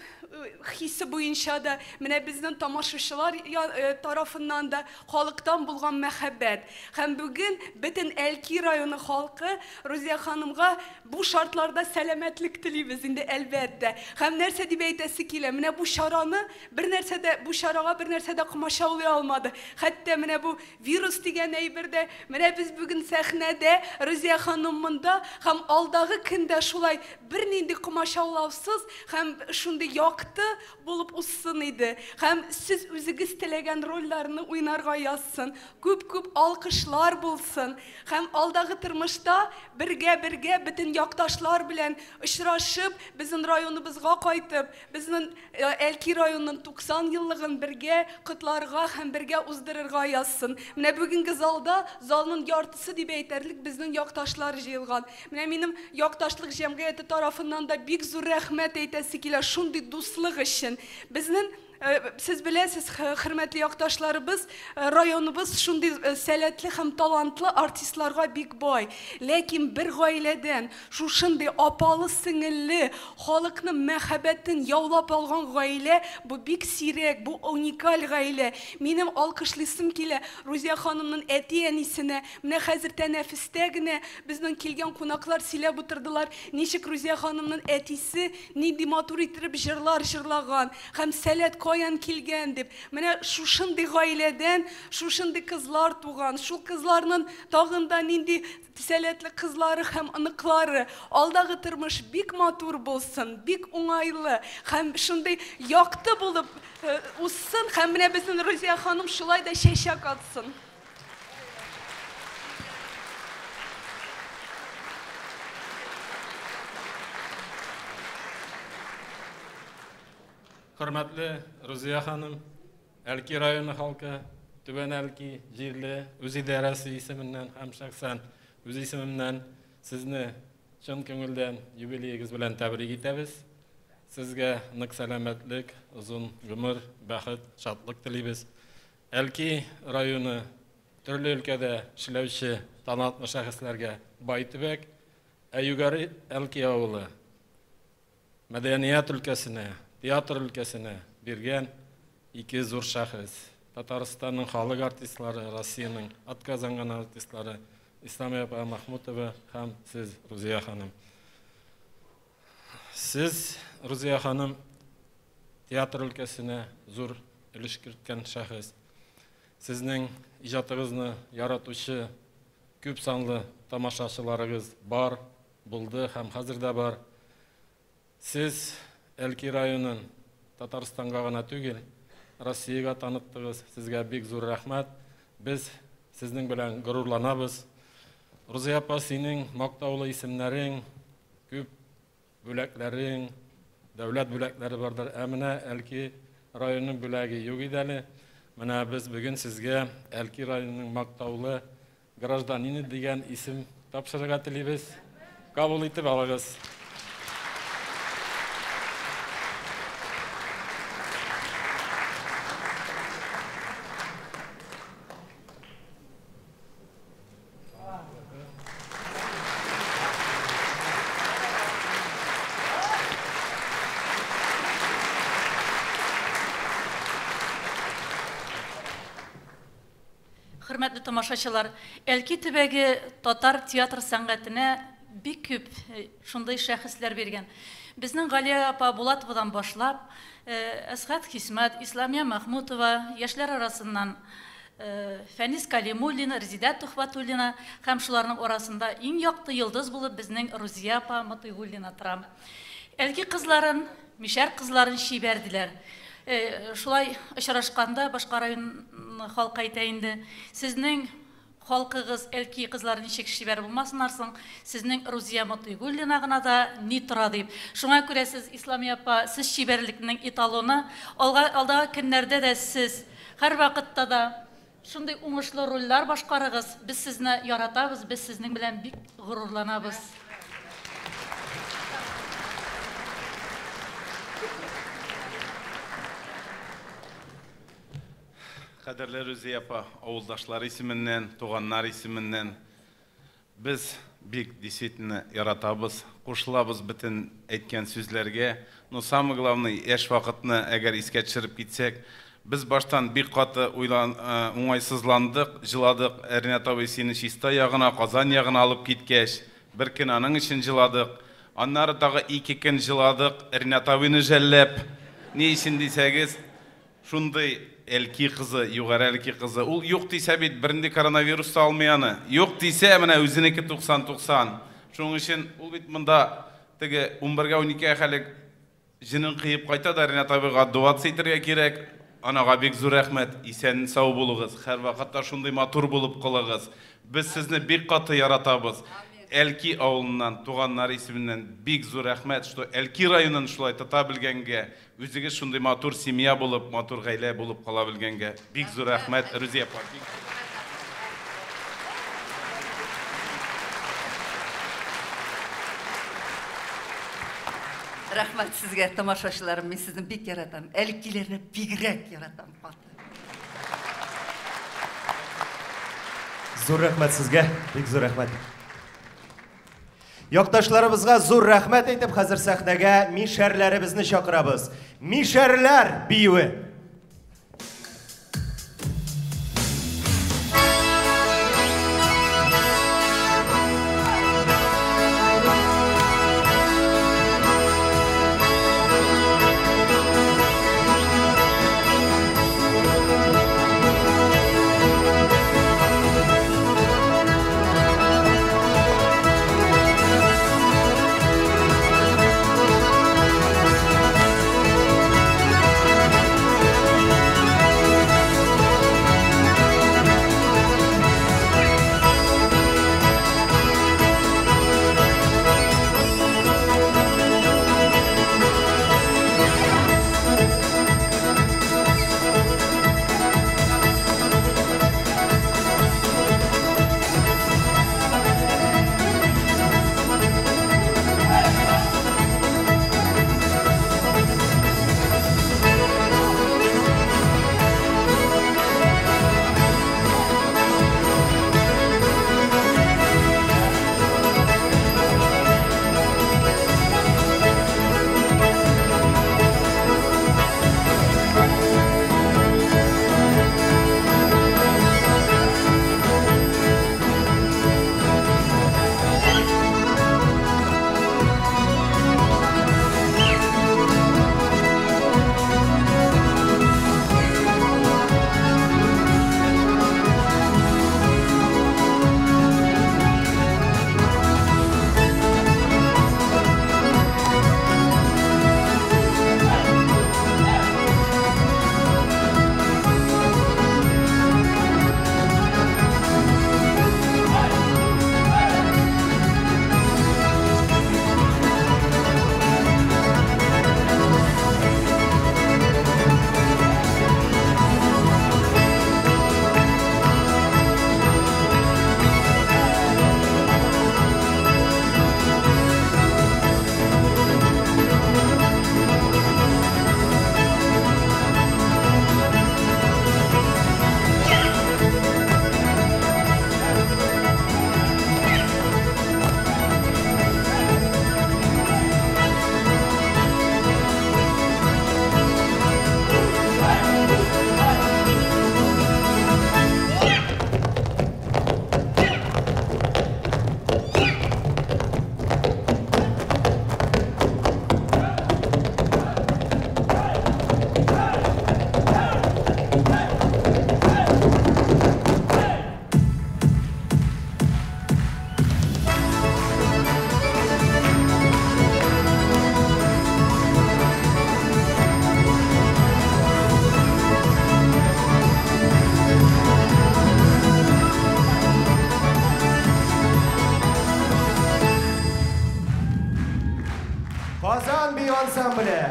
[SPEAKER 8] hissi boyunca da менә безнең тамашачылар тарафыннан да халыктан булган мәхәббәт. Һәм бүген бөтен Әлки районы халкы Рузия ханымга бу шартларда сәламәтлек телибез инде әлбәттә. Һәм нәрсә дип әйтәсе килә? Менә бу шараны бер шарага бер нәрсә дә комачаулый алмады. Хәтта менә бу вирус дигән әйбердә, менә без бүген сәхнәдә Рузия ханым монда һәм алдагы көндә шулай бернинди комачаулаусыз һәм шундый якты булып уссын иде. Һәм сез үзегез теләгән рольләрне уйнарга язсын. Күп-күп алкышлар булсын. Һәм алдагы тормышта бергә бөтен якташлар белән очрашып, безнең районыбызга кайтып, безнең Әлки районының 90 еллыгын бергә котларга һәм бергә уздырырга язсын. Менә бүгенге залның яртысы дип әйтерлек безнең якташлар җыелган. Менә минем якташлык җәмгыяте тарафыннан да бик зур рәхмәт әйтәсе килә шундый дуслык өчен. Безнең Siz biləsiz, hörmətli yaqdaşlarımız, rayonumuz şuндый sələtli һәм talantlы artistlarga bik boy. Lakin bir гаиләдән шушындый апалы сеңелле, халыкның мәхәббәтен яулап алган гаилә, бу бик сирәк, бу уникаль гаилә. Минем алкышлыйсым килә Рузия ханымның әти-әнисенә. Менә хәзер тәнәфестә генә безнең килгән кунаклар сөйләп утырдылар, ничек Рузия ханымның әтисе нинди матур итеп җырлар җырлаган һәм сәләт каян килгән дип. Менә шушындый гаиләдән шушындый кызлар туган. Шул кызларның тагында нинди сәләтле кызлары һәм аныклары. Алдагы тормыш бик матур булсын, бик уңайлы һәм шундый якты булып уссын һәм менә безнең Рузия ханым шулай да чәчәк атсын.
[SPEAKER 17] Hörmətli Ruzia xanım, Әлки районы халкы, Түбән Әлки җирле үз идарәсе исеменнән һәм шәхсән үз исемемнән сезне чын күңелдән юбилейгез белән тәбрик итәбез. Сезгә нык сәламәтлек, озын гомер, бәхет, шатлык телибез. Әлки районы төрле өлкәдә эшләүче талантлы шәхесләргә бай төбәк, ә югары Әлки авылы мәдәният өлкәсенә, театр өлкәсенә биргән ике зур шәхес. Татарстанның халык артистлары, Россиянең атказанган артистлары Исламия апа Махмутова һәм сез, Рузия ханым. Сез, Рузия ханым, театр өлкәсенә зур өлеш керткән шәхес. Сезнең иҗатыгызны яратучы күп санлы тамашачыларыгыз бар, булды һәм хәзер дә бар. Сез Әлки районын Татарстанга гына түгел, Россиягә таныттыгыз. Сезгә бик зур рәхмәт. Без сезнең белән горурланабыз. Рузия апа, синең мактаулы исемнәрең, күп бүләкләрең, дәүләт бүләкләре бардыр. Ә менә Әлки районының бүләге юк иде әле. Менә без бүген сезгә Әлки районының мактаулы гражданины дигән исем тапшырырга телибез. Кабул итеп алыгыз.
[SPEAKER 7] Hörmətli tamaşaçılar, Әлки төбәге татар театр сәнгатенә бик күп шундый шәхесләр биргән. Безнең Галия апа Булатовадан башлап, Әсгать Хисмәт, Исламия Махмутова, яшьләр арасыннан Фәнис Калимуллина, Резидә Тухватуллина һәм шуларның арасында иң якты йолдыз булып безнең Рузия апа Матыйгуллина тора. Әлки кызларын, мишәр кызларын шибәрдиләр. Шулай очрашканда башка район халкы әйтә инде, сезнең халкыгыз Әлки кызлары ничек шибәр булмасыннар соң, сезнең Рузия Матыйгуллина гына да ни тора дип. Шуңа күрә сез, Исламия апа, сез шибәрлекнең эталоны, алдагы көннәрдә дә сез һәр вакытта да шундый уңышлы рольләр башкарыгыз. Без сезне яратабыз, без сезнең белән бик горурланабыз.
[SPEAKER 22] Кадерле Рузия апа, авылдашлар исеменнән, туганнар исеменнән, без
[SPEAKER 9] бик действительно яратабыз, кушылабыз бөтен әйткән сүзләргә. Но самое главное, яшь вакытны әгәр искә төшереп китсәк, biz баштан бик каты уңайсызландык, җыладык. Ринат абый сине чиста ягына, Казан ягына алып киткәч, бер көн аның өчен җыладык. Аннары тагы 2 көн җыладык, Ринат абыйны жәлләп. Ни өчен дисәгез, шундый Әлки кызы, югары Әлки кызы. Ул юк дисә бит, бернинди коронавирус алмыяны. Юк дисә, менә үзенеке 90-90. Шуның өчен ул бит монда теге 11-12 хәлек җинен кыеп кайта да Ринат абыйга дуа итәргә кирәк. Анага бик зур рәхмәт. Исән сау булыгыз. Һәр вакытта шундый матур булып калыгыз. Без сезне бик каты яратабыз. Әлки авылыннан, туганнар исеменнән бик зур рәхмәт, что Әлки районын шулай тота белгәнгә, үзегез шундый матур семья булып, матур гаилә булып кала белгәнгә бик зур рәхмәт, Рузия апа.
[SPEAKER 22] Рәхмәт сезгә, тамашачыларым, мин сезне бик яратам. Әлкиләрне бигрәк яратам.
[SPEAKER 5] Зур рәхмәт сезгә, бик зур рәхмәт. Якташларыбызга зур рәхмәт әйтеп, хәзер сәхнәгә мишәрләребезне чакырабыз. Мишәрләр биюе.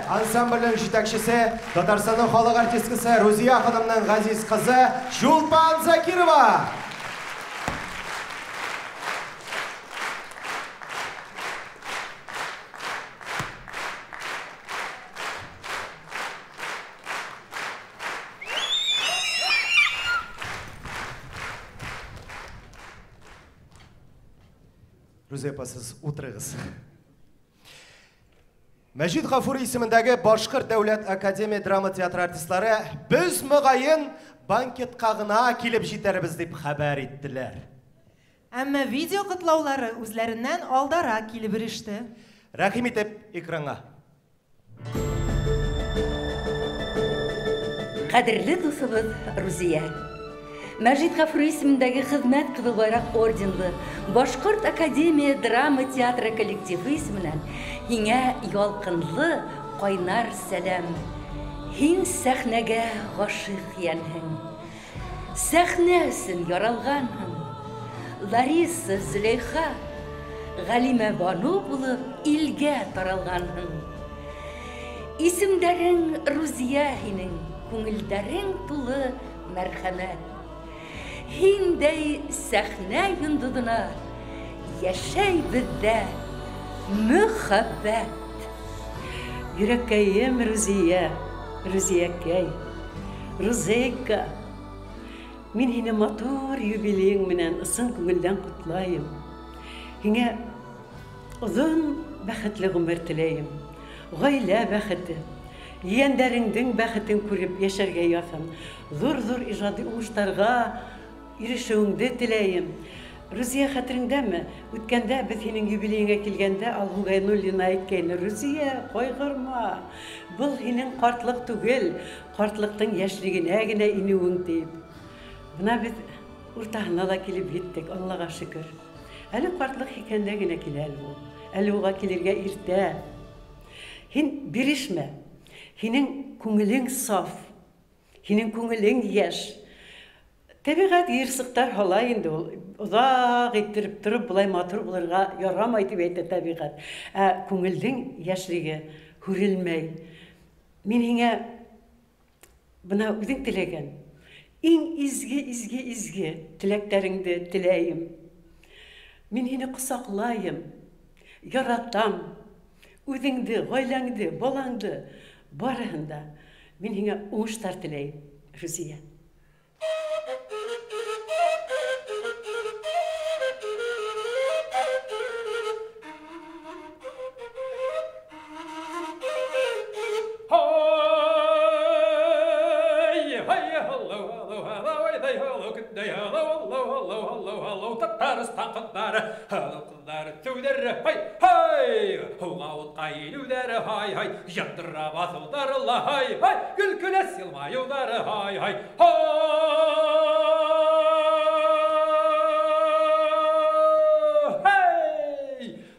[SPEAKER 5] Ансамбльнең җитәкчесе, Татарстанның халык артисткасы Рузия ханымның газиз кызы Чулпан Закирова. Рузия апа, сіз отырыңыз. Мәжит Ғафури исемендәге Башқұрт Дәүләт Академия драма театры артистлары біз мұғайын банкет қағына келіп жетербіз деп хабар еттілер.
[SPEAKER 1] Әмма видео құтлаулары үзләреннән алдара килеп иреште.
[SPEAKER 5] Рәхим итеп экранга.
[SPEAKER 4] Қадірлі дусыбыз Рузия. Мәжит Ғафури исемендәге хезмәт Кызыл Байрак орденлы Башқұрт Академия драма театры коллективы исеменнән һиңә ялкынлы кайнар сәлам. Һин сәхнәгә гашыйк янһың. Сәхнә өсөн яралганһың. Лариса Зөләйха, Галимә Бану булып илгә таралганһың. Исемдәрең Рузия һинең, күңелдәрең тулы мәрхәмәт. Һиндәй сәхнә йондыҙына яшәй беҙҙә мөхәббәт.
[SPEAKER 23] Йөрәкәйем Рузия, Рузиякәй, Рузейка. Мин һине матур юбилейың менән ысын күңелдән ҡотлайым. Һиңә оҙон бәхетле ғүмер теләйем. Ғаилә бәхете, ейәндәреңдең бәхетен күреп йәшәргә яҙам. Зур-зур ижади уңыштарға ирешеүеңде теләйем. Рузия, хәтереңдәме? Үткәндә беҙ һинең юбилейыңа килгәндә Алһу Ғайнуллина әйткәйне: Рузия, ҡайғырма, был һинең ҡартлыҡ түгел, ҡартлыҡтың йәшлегенә генә инеүең тип. Бына беҙ уртаһына ла килеп еттек, Аллаға шөкөр. Әле ҡартлыҡ һикәндә генә килә ул. Әле уға килергә иртә. Һин бирешмә. Һинең күңелең саф. Һинең күңелең йәш. Тәбиғәт йырсыҡтар һалай инде ул. Оҙаҡ иттереп тороп, былай матур булырға ярамай тип әйтә тәбиғәт. Ә күңелдең йәшлеге һүрелмәй. Мин һиңә бына үҙең теләгән иң изге теләктәреңде теләйем. Мин һине ҡосаҡлайым, яратам. Үҙеңде, ғаиләңде, балаңды, барыһын да. Мин һиңә уңыштар теләйем, Рузия.
[SPEAKER 17] Татарстан ҡыҙҙары, һылыу ҡыҙҙары түҙәре, һай, һыуға утҡа инеүҙәре, һай, яндыра баҫыуҙары ла, һай, көлкөләс йылмайыуҙары, һай,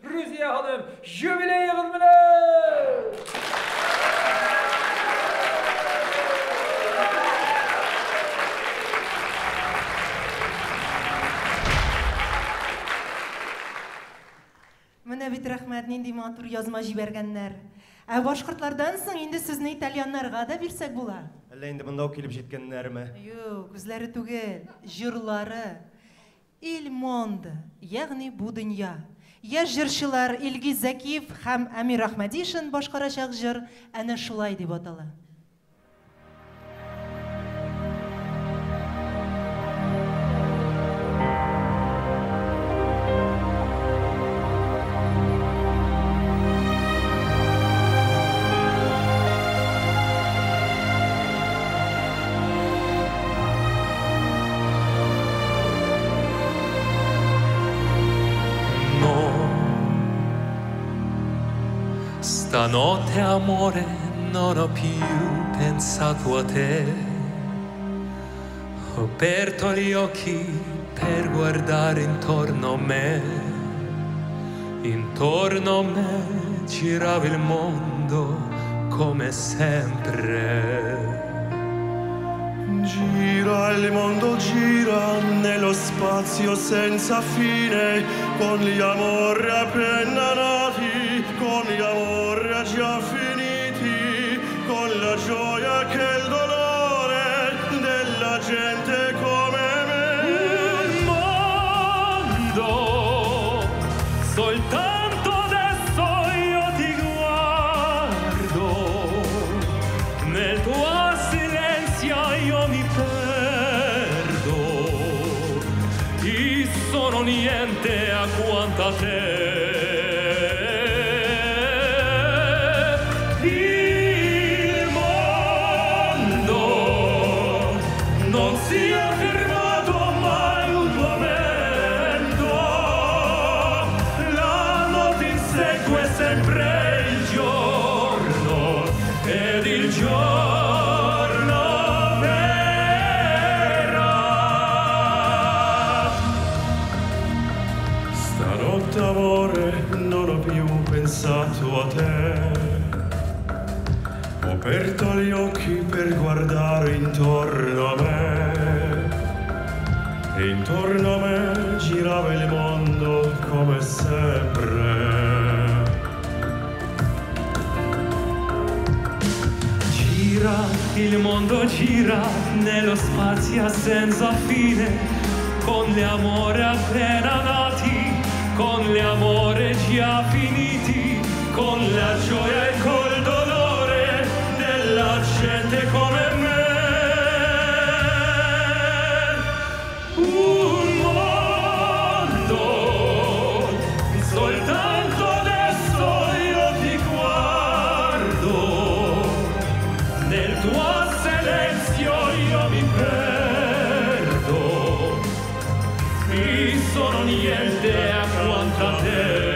[SPEAKER 17] Рузия ханым, юбилейығыҙ менән!
[SPEAKER 1] Менә бит рәхмәт, нинди матур язма җибәргәннәр. Ә башҡортлардан соң инде сүзне итальяннарға да бирсәк була.
[SPEAKER 5] Әллә инде бында килеп җиткәннәрме?
[SPEAKER 1] Юк, үзләре түгел, җырлары. Il monde, ягъни бу дөнья. Яшь җырчылар Илгиз Закиев һәм Әмир Әхмәдишин башҡарачаҡ җыр әнә шулай дип атала.
[SPEAKER 24] Stanotte amore non ho più pensato a te, ho aperto gli occhi per guardare intorno a me girava il mondo come sempre.
[SPEAKER 25] Gira il mondo, gira nello spazio senza fine, con gli amori appena nati, con gli amori già finiti, con la gioia che il dolore della gente come me.
[SPEAKER 24] Un mondo, soltanto adesso io ti guardo, nel tuo silenzio io mi perdo, e sono niente accanto a te.
[SPEAKER 25] giorno verrà. Stanotte amore non ho più pensato a te, ho aperto gli occhi per guardare intorno a me, e intorno a me girava il mondo come sempre.
[SPEAKER 24] Gira, il mondo gira nello spazio senza fine, con gli amori appena nati, con gli amori già finiti, con la gioia e col dolore della gente come me. Un mondo, soltanto adesso io ti guardo, nel tuo silenzio io mi perdo, e sono niente accanto a te.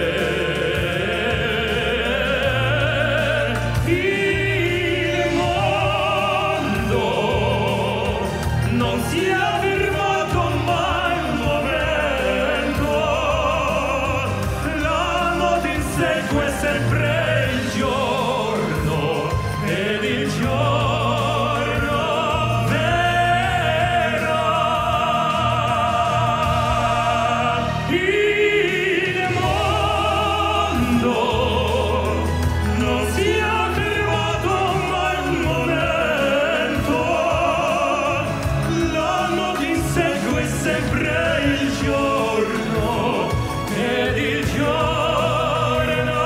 [SPEAKER 24] Il mondo non si è fermato mai un momento, la notte insegue sempre il giorno, ed il giorno verrà. Il mondo non si è fermato mai un momento, la notte insegue sempre il giorno, ed il giorno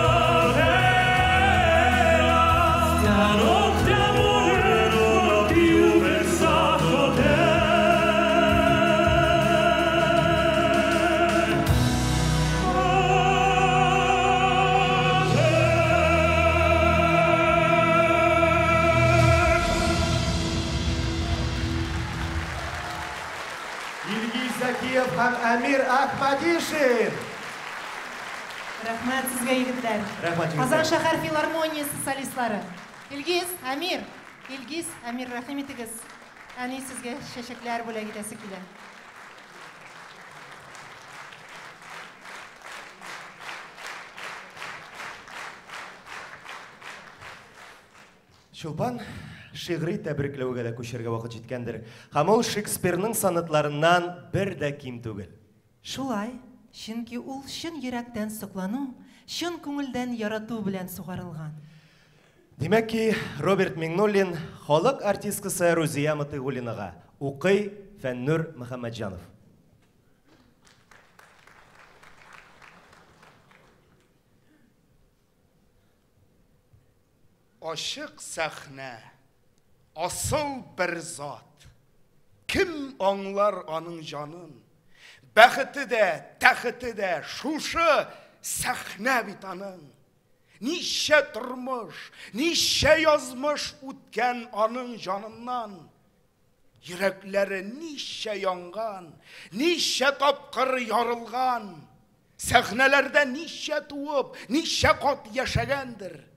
[SPEAKER 24] verrà. Stanotte amore non ho più pensato a te.
[SPEAKER 5] Ilgiz Zakiev һәм Әмир Ахмадишин.
[SPEAKER 1] Рәхмәт сезгә, егетләр.
[SPEAKER 5] Рәхмәт, егетләр.
[SPEAKER 1] Казан шәһәр филармониясы солистлары. Илгиз, Әмир, рәхим итегез. Әни сезгә чәчәкләр бүләк итәсе килә.
[SPEAKER 5] Чулпан, шигъри тәбрикләүгә дә күчәргә вакыт җиткәндер. Һәм ул Шекспирның санатларыннан бер дә ким түгел.
[SPEAKER 1] Шулай, чөнки ул чын йөрәктән соклану, чын күңелдән ярату белән сугарылган.
[SPEAKER 5] Димәк ки, Роберт Миңнуллин халык артисткасы Рузия Мытыгуллинага, укый Фәннур Мөхәммәтҗанов.
[SPEAKER 3] Aşık sahne, asıl bir zat. Kim anlar anın canın? Bəxti de, təxti de, şuşu sahne bitanın. Nişe durmuş, nişe yazmış utken anın canından. Yürekleri nişe yangan, nişe tapkır yarılgan. Sahnelerde nişe tuğup, nişe kat yaşagandır.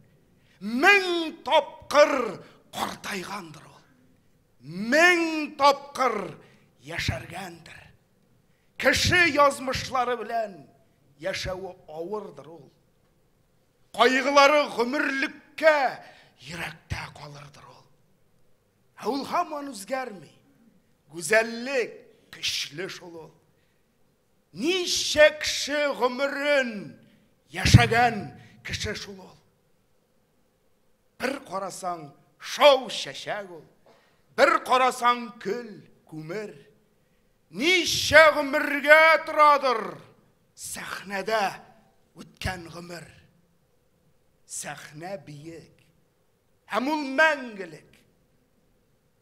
[SPEAKER 3] Min tapkır qartaygandır ol. Min tapkır yaşargandır. Kişi yazmışları bilen yaşağı ağırdır ol. Qaygıları gümürlükке yürekte kalırdır ol. Ol haman üzgermi. Güzellik kişli şol ol. Nişe kişi gümürün yaşagan kişi şol ol. Bir qarasan şov şeşek ol. Bir qarasan kül, kumir. Nişe gümürge turadır sahnede ütken gümür. Sahne büyük, hem ol mengilik.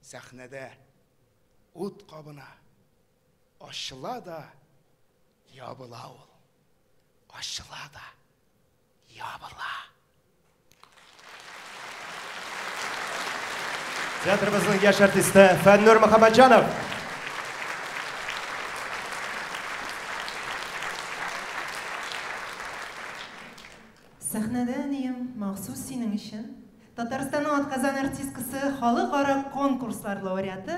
[SPEAKER 3] Sahnede ut kabına aşıla da yabıla ol. Aşıla da yabıla.
[SPEAKER 5] Teatrımızın yaş artisti Fənnur Mөхəmmədjanov.
[SPEAKER 1] Сәхнәдә нем махсус синең өчен Татарстанның атказан артисткасы халыкара конкурслар лауреаты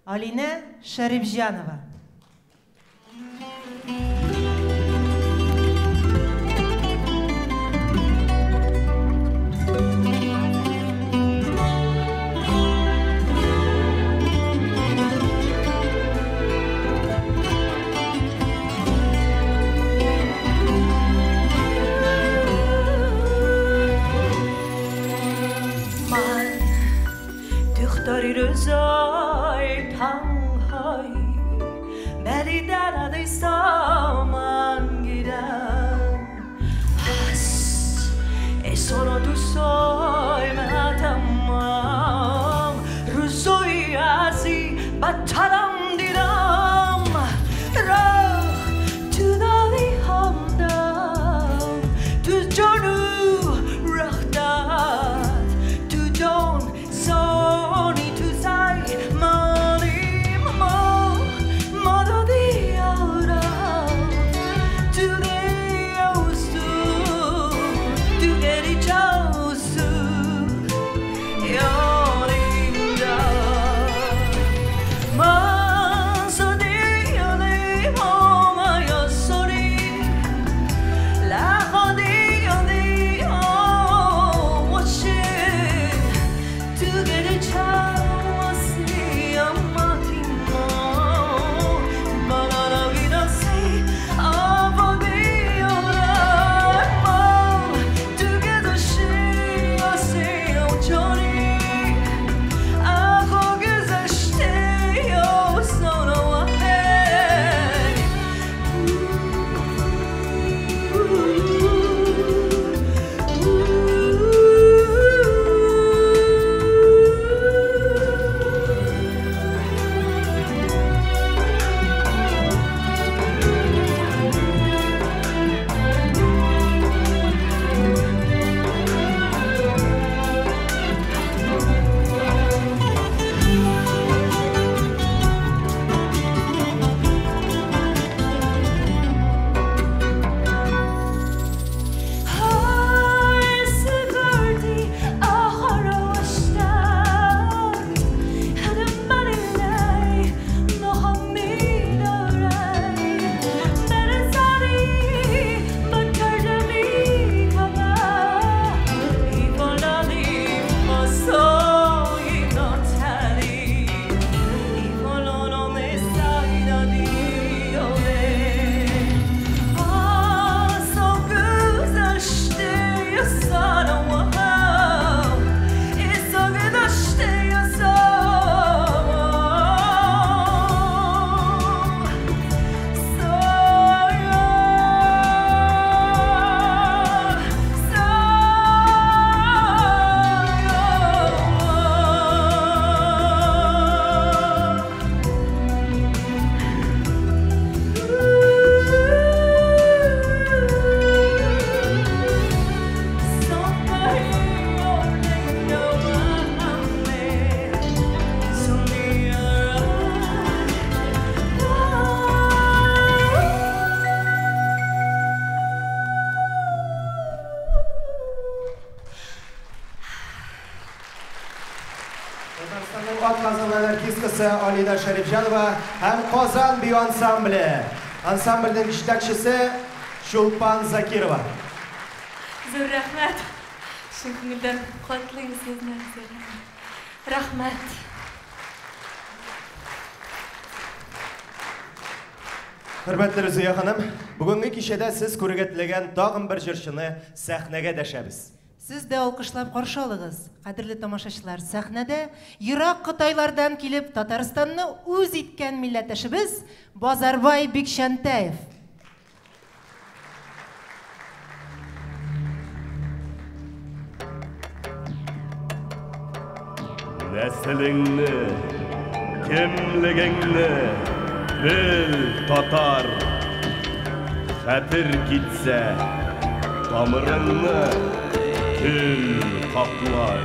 [SPEAKER 1] Алина Шарипжанова.
[SPEAKER 11] Rızay tanhay beri daradı saman giren has sonra du soy matamam ruzoy azi bataram diram rah tudali hamdam tu jonu rahdat tu don soni tu sai mani mama mada diara tu de austu tu geri chausu yorinda masa diale mama yosori la khodiale oh washi tu geri chausi amatimo bana la vida si avodiora together she say ochori agogiza shteyo sono ahe
[SPEAKER 5] Татарстанның атказан артисткасы Алина Шарипжанова һәм Казан бию ансамбле. Ансамбльнең җитәкчесе Шулпан Закирова.
[SPEAKER 2] Зур рәхмәт. Шул күңелдән катлыйм сезне. Рәхмәт.
[SPEAKER 5] Хөрмәтле Рузия ханым, бүгенге кичәдә сез күрергә теләгән тагын бер җырчыны сәхнәгә дәшәбез.
[SPEAKER 1] Сіз дә алкышлап каршы алыгыз. Кадерле тамашачылар, сәхнәдә ерак Кытайлардан килеп Татарстанны үз иткән милләттәшебез Базарбай Бикшәнтәев.
[SPEAKER 25] Нәселеңне, кемлегеңне бел, татар. Хәтер китсә, тамырыңны көл каплар.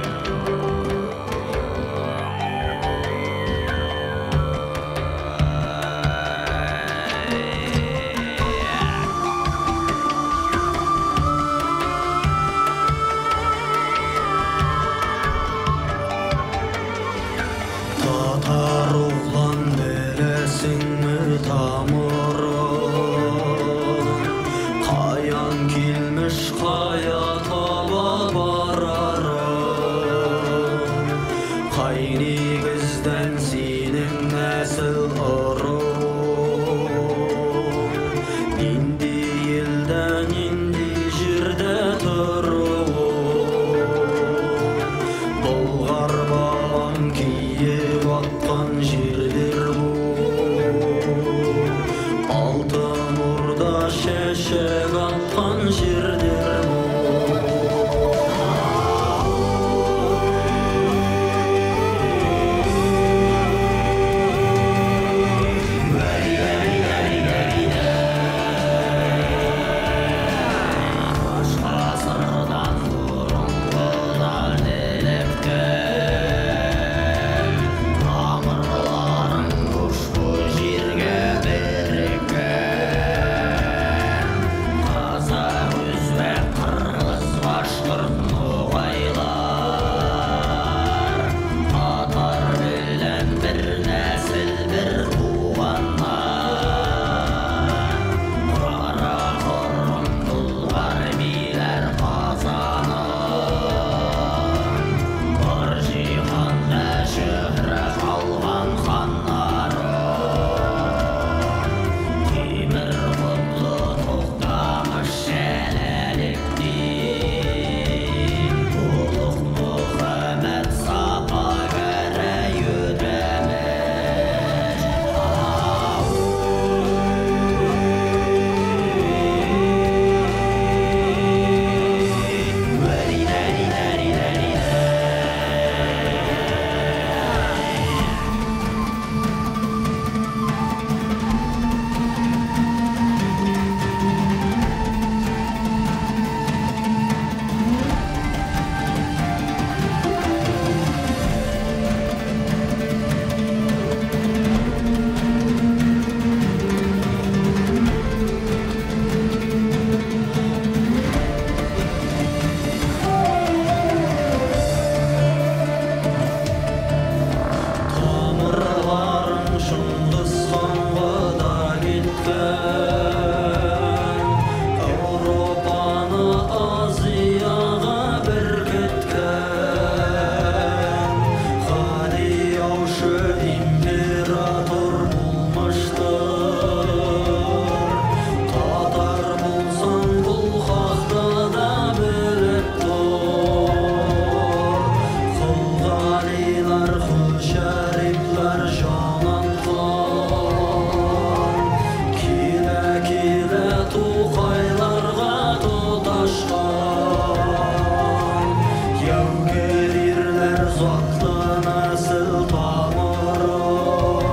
[SPEAKER 6] uzaktı nasıl tamırım,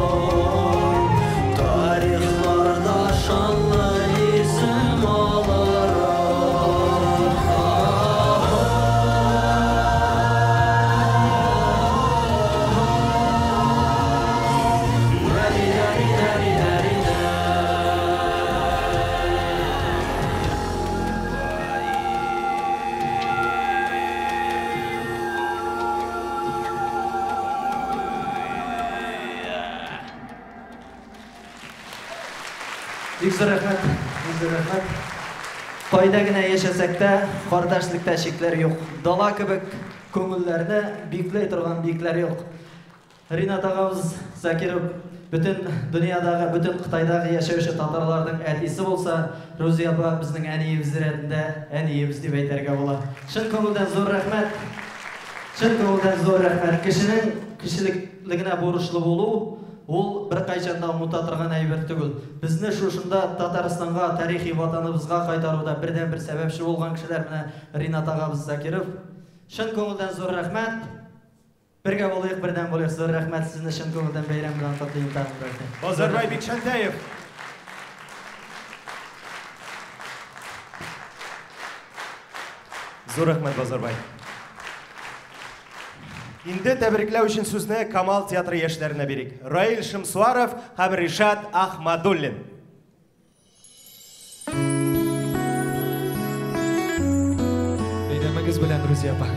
[SPEAKER 6] tarihlarda şanlı isim alırım.
[SPEAKER 18] Büyük rahmet, büyük rahmet. Qaydagina yaşasakda, qardaşlıkta şekler yok. Dala kibik ko'ngillarni beklay turgan beklar yok. Rinat ağamız Zakirov bütün dünyadagi, bütün Xitoydagi yashovchi tatarlarning atisi bo'lsa, Ro'ziya opa bizning aniyimiz retinde aniyimiz deb aytarga bo'ladi. Chin ko'ngildan zo'r rahmat. Chin ko'ngildan zo'r rahmat. Kishining kishilikligine borishli bo'luv ol bir qachonda unuta turgan ayber tugul. Bizni shunda Tataristonga, tarixiy vatanimizga qaytaruvda birden bir sababchi bo'lgan kishilar mana Rinat ağamız Zakirov. Chin ko'ngildan zo'r rahmat. Birga bo'laylik, birdan bo'laylik. Zo'r rahmat sizni chin ko'ngildan bayram bilan qutlayman.
[SPEAKER 5] Bozorboy Bekchantayev. Zo'r rahmat Bozorboy. Endi tabriklау uchun so'zni Kamal teatri yoshlarına berik. Roil Shimsuarov ham Rishad Ahmadullin.
[SPEAKER 19] Bayramingiz bilan Ro'ziya opa.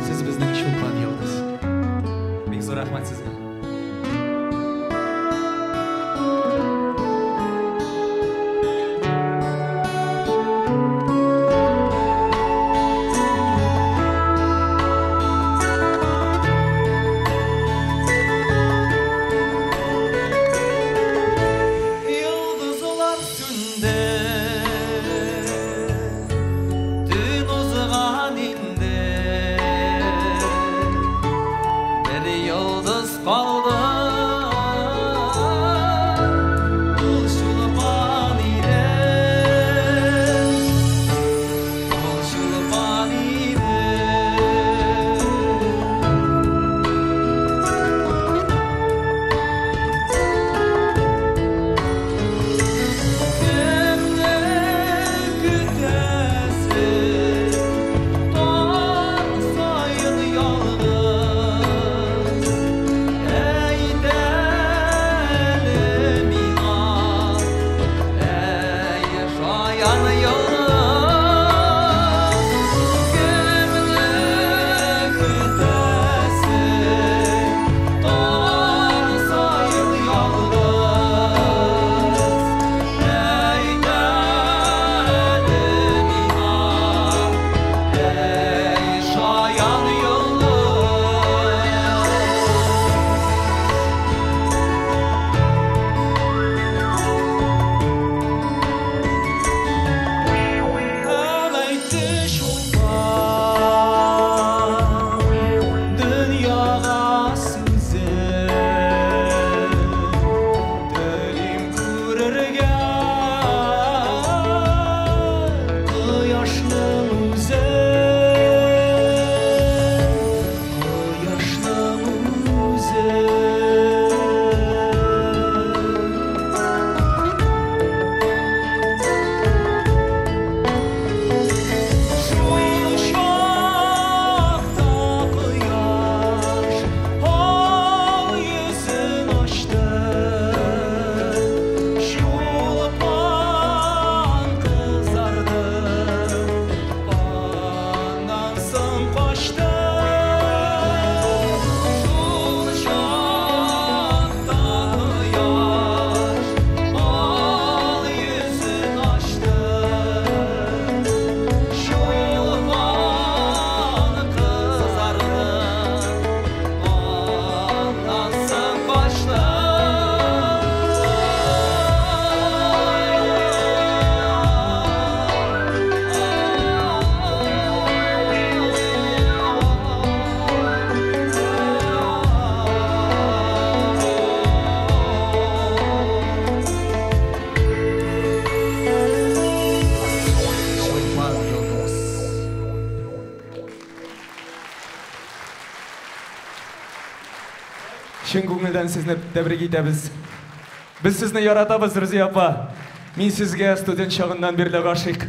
[SPEAKER 19] Siz bizning shulpan yoldiz. Ming zo'r rahmat sizga.
[SPEAKER 6] Yıldızlar sünde, dün uzağın inde, bir yıldız
[SPEAKER 19] Шын көңілден сізні тәбрік етеміз. Біз сізні яратабыз, Рузия апа. Мен сізге студент шағынан берлі ғашық.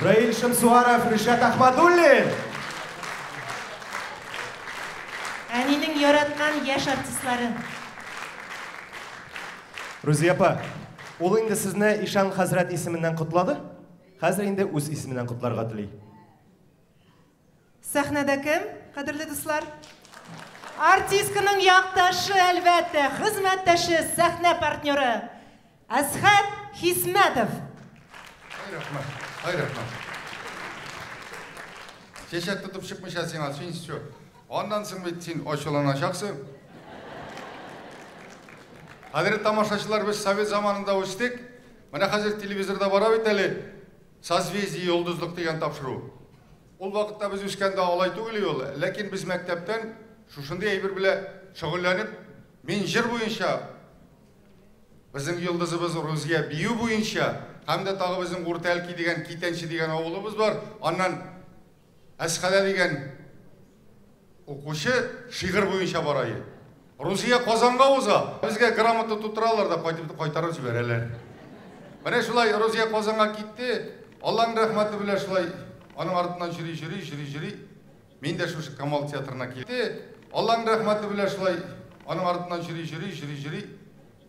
[SPEAKER 5] Раил Шамсуаров, Ришат Ахмадуллин.
[SPEAKER 1] Әнинең яратқан яш артистлары.
[SPEAKER 5] Рузия апа, ул инде сезне Ишан хәзрәт исеменнән котлады. Хәзер инде үз исеменнән котларга тели.
[SPEAKER 1] Сәхнәдә кем, кадерле дуслар? Артистканың якташы, әлбәттә, хезмәттәше, сәхнә партнеры Әсхәт Хисмәтов.
[SPEAKER 15] Hayır Rahman. Şeşet tutup çıkmışa sen açın şu. Ondan sonra sen oşulanacaksın. Hazret tamaşaçılar biz Sovet zamanında uçtuk. Bana hazır televizorda bara biteli. Созвездие yıldızlık деген тапшыру. Ol vaqtda biz üskende olay түгел ol. Lakin biz mektepten şuşunday әйбер белән шөгыльләнеп, мен жыр буенча bizning yıldızыбыз Рузия бию буенча һәм дә тагы безнең Уртәлки дигән Китәнче дигән авылыбыз бар. Аннан Әсхәдә дигән укучы шигырь буенча барайы. Рузия Казанга уза. Безгә грамота тутыралар да кайтарып җибәрәләр. Менә шулай Рузия Казанга китте. Алланың рәхмәте белән шулай аның артыннан җыри. Мин дә шушы Камал театрына китте. Алланың рәхмәте белән шулай аның артыннан җыри.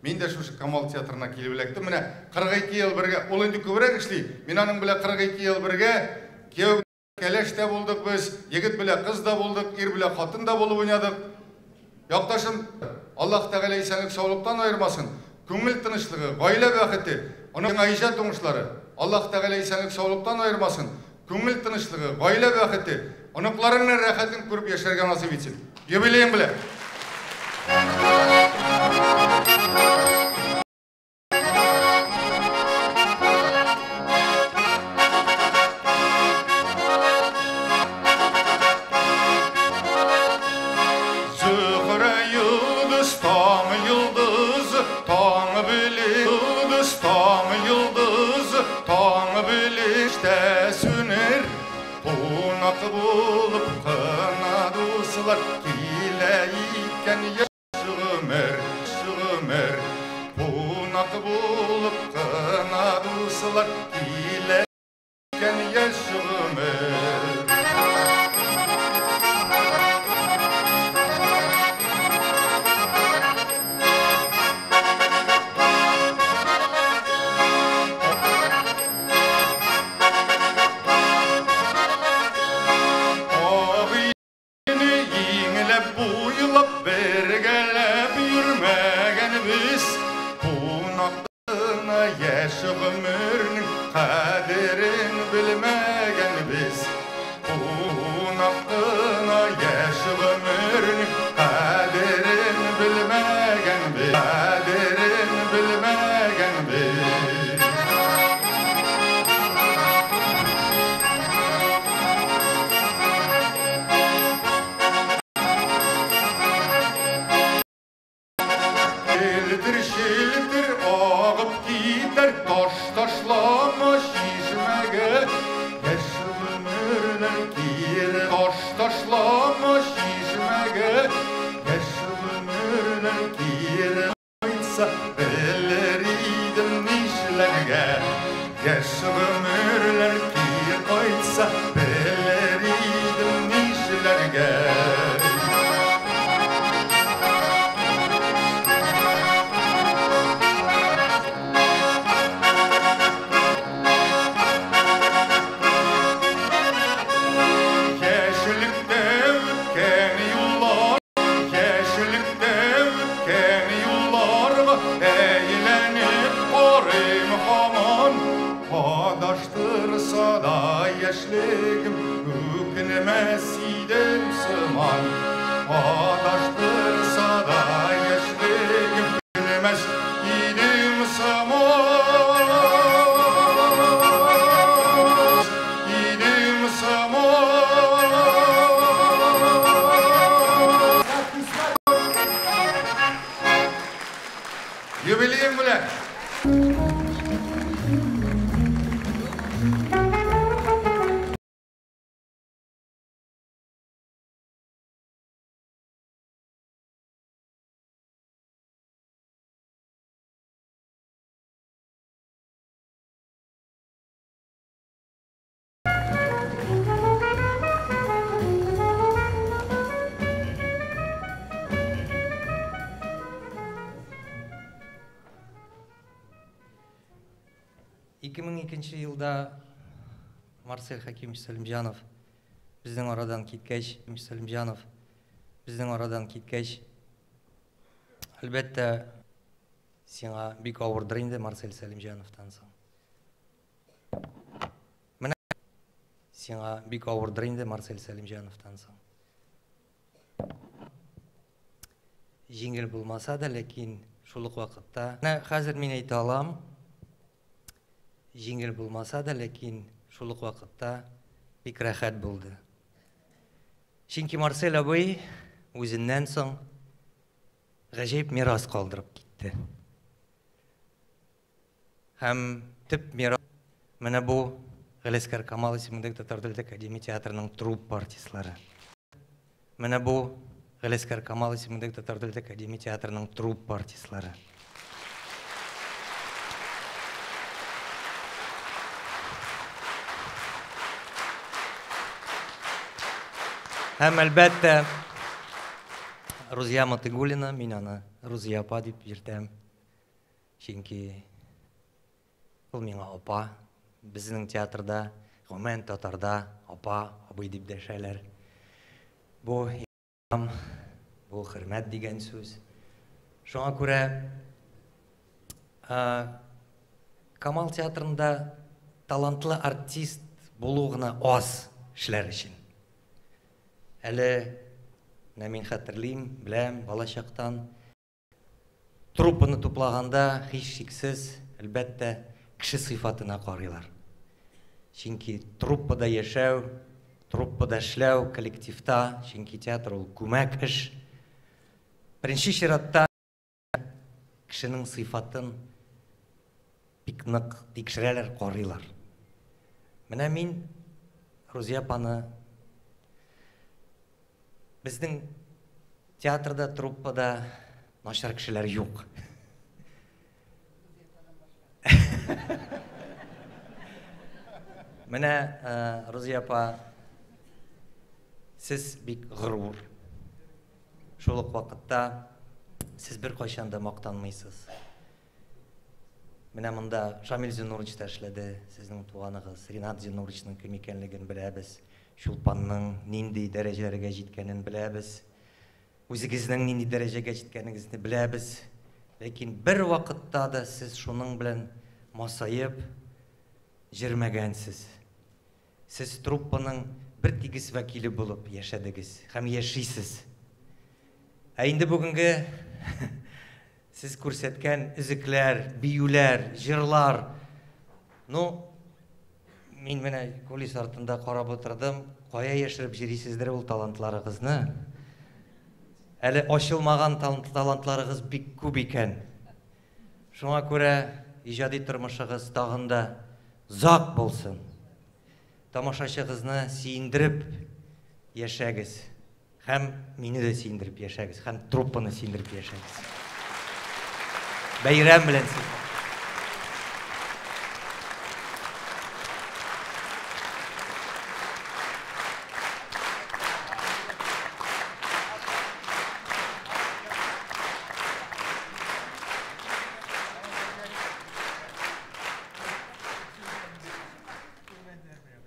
[SPEAKER 15] Мин дә шушы Камал театрына килеп эләктем. Менә 42 ел бергә, ул инде күбрәк эшли. Мин аның белән 42 ел бергә кияү кәләштә булдык без, егет белән кыз да булдык, ир белән хатын да булып уйнадык. Якташым, Аллаһ Тәгалә исәнлек саулыктан аермасын. Күңел тынычлыгы, гаилә бәхете, аның Айша туңышлары. Аллаһ Тәгалә исәнлек саулыктан аермасын. Күңел тынычлыгы, гаилә бәхете, оныкларының рәхәтен күреп яшәргә насыйп итсен. Юбилеем белән. Bulup kanaduslar kileyken yaşımer Bunak bulup kanaduslar kileyken yaşımer ömrünün kaderin bilmegen biz Kulun hakkına yaşıl ömrünün kaderin bilmegen biz Kaderin bilmegen biz Şildir ağıp gider taş taşlama şişmege Yaşıl ömürler girer taş taşlama şişmege Yaşıl ömürler girer Aytsa belleriydim nişlerge Yaşıl ömürler girer Aytsa belleriydim nişlerge Adaştırsa da yaşlığım hüknemez idem sıman Adaştırsa da yaşlığım hüknemez idem sıman İdem sıman Юбилеем бля!
[SPEAKER 10] 2002 елда Марсель Хакимович Сәлімжанов біздің арадан кеткәч, әлбәттә, сиңа бик авырдыр инде Марсель Сәлімжановтан соң. Менә сиңа бик авырдыр инде Марсель Сәлімжановтан соң. Жеңіл булмаса да, ләкин шул ук вакытта, хәзер мин әйтә алам, жеңіл булмаса да, ләкин шул ук вакытта бик рәхәт булды. Чөнки Марсель абый үзеннән соң гаҗәп мирас калдырып китте. Һәм төп мирас менә бу Галискар Камал исемендәге Татар теле академия театрының труппа артистлары. Менә бу Галискар Камал исемендәге Татар теле академия театрының труппа артистлары. Һәм әлбәттә Рузия Матыгулина, мин аны Рузия апа дип йөртәм. Чөнки ул миңа апа, безнең театрда, гомумән татарда апа, абый дип дәшәләр. Бу хөрмәт дигән сүз. Шуңа күрә Камал театрында талантлы артист булу гына аз эшләр өчен. Әле мин хәтерлим, беләм, балачактан труппаны туплаганда һич шиксез, әлбәттә, кеше сыйфатына карыйлар. Чөнки труппада яшәү, труппада эшләү, коллективта, чөнки театр ул күмәк эш. Беренче чиратта кешенең сыйфатын бик нык тикшерәләр, карыйлар. Менә мин Рузия апаны безнең театрда, труппада начар кешеләр юк. Менә Рузия апа, сез бик горур. Шул ук вакытта сез бер кайчан да мактанмыйсыз. Менә монда Шамил Зинурович та эшләде, сезнең туганыгыз, Ринат Зинуровичның кем икәнлеген беләбез. Шулпанның нинди дәрәҗәләргә җиткәнен беләбез. Үзегезнең нинди дәрәҗәгә җиткәнегезне беләбез. Ләкин бер вакытта да сез шуның белән масаеп җирмәгәнсез. Сез труппаның бер тигез вәкиле булып яшәдегез һәм яшисез. Ә инде бүгенге сез күрсәткән үзекләр, биюләр, җырлар, мин менә кулис артында карап утырдым, кая яшереп җирисездер ул талантларыгызны. Әле ачылмаган талантларыгыз бик күп икән. Шуңа күрә иҗади тормышыгыз тагын да зак булсын. Тамашачыгызны сөендереп яшәгез. Һәм мине дә сөендереп яшәгез, һәм труппаны сөендереп яшәгез. Бәйрәм белән сезне.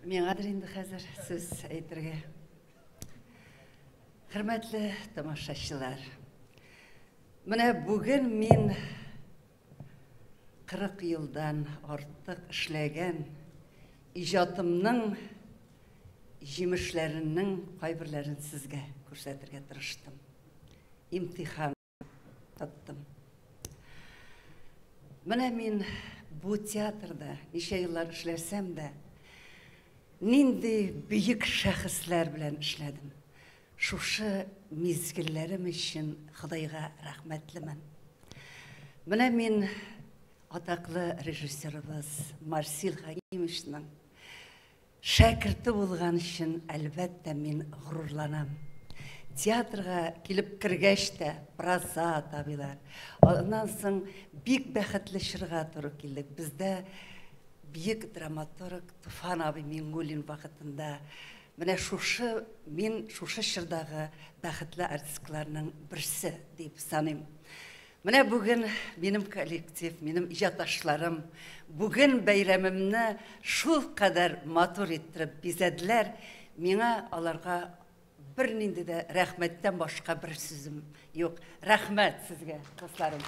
[SPEAKER 22] Миңадыр инде хәзер сүз әйтергә. Хөрмәтле тамашачылар, менә бүген мин 40 елдан артык эшләгән иҗатымның җимешләренең кайберләрен сезгә күрсәтергә тырыштым. Имтихан тоттым. Менә мин бу театрда ничә еллар эшләсәм дә, нинди бөек шәхесләр белән эшләдем. Шушы мизгелләрем өчен Худайга рәхмәтлемен. Менә мин атаклы режиссерыбыз Марсель Хакимовичның шәкерте булган өчен әлбәттә мин горурланам. Театрга килеп кергәч тә проза табилар. Аннан соң бик бәхетле чорга туры килдек. Бездә бик драматург Туфан абый Миңгулин вакытында менә шушы чордагы бәхетле артистларның берсе дип саныйм. Менә бүген минем коллектив, минем иҗатташларым бүген бәйрәмемне шул кадәр матур иттереп бизәделәр. Миңа аларга бернинди дә рәхмәттән башка бер сүзем юк. Рәхмәт сезгә, дусларым.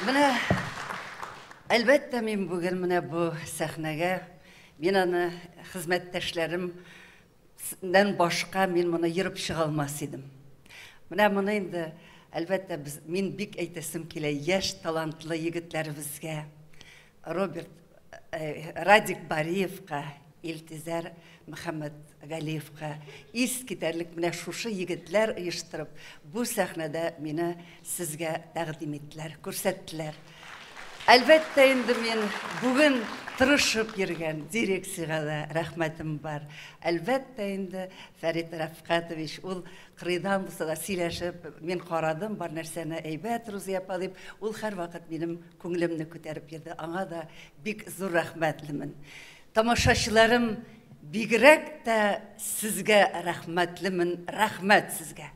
[SPEAKER 22] Менә әлбәттә мин бүген менә бу сәхнәгә мин аны хезмәттәшләремнән башка мин моны йөреп чыга алмас идем. Менә моны инде әлбәттә мин бик әйтәсем килә яшь талантлы егетләребезгә, Радик Бариевка, Илтизар Мөхәммәд Галиевка искитәрлек менә шушы егетләр оештырып, бу сәхнәдә мине сезгә тәкъдим иттеләр, күрсәттеләр. Әлбәттә инде мин бүген тырышып йөргән дирекциягә дә рәхмәтем бар. Әлбәттә инде Фәрит Рафкатович ул кырыйдан булса да сөйләшеп, мин карадым бар нәрсәне әйбәт Рузия апа дип, ул һәрвакыт минем күңелемне күтәреп йөрде. Аңа да бик зур рәхмәтлемен. Тамашачыларым, бигрәк тә сезгә рәхмәтлемен. Рәхмәт сезгә.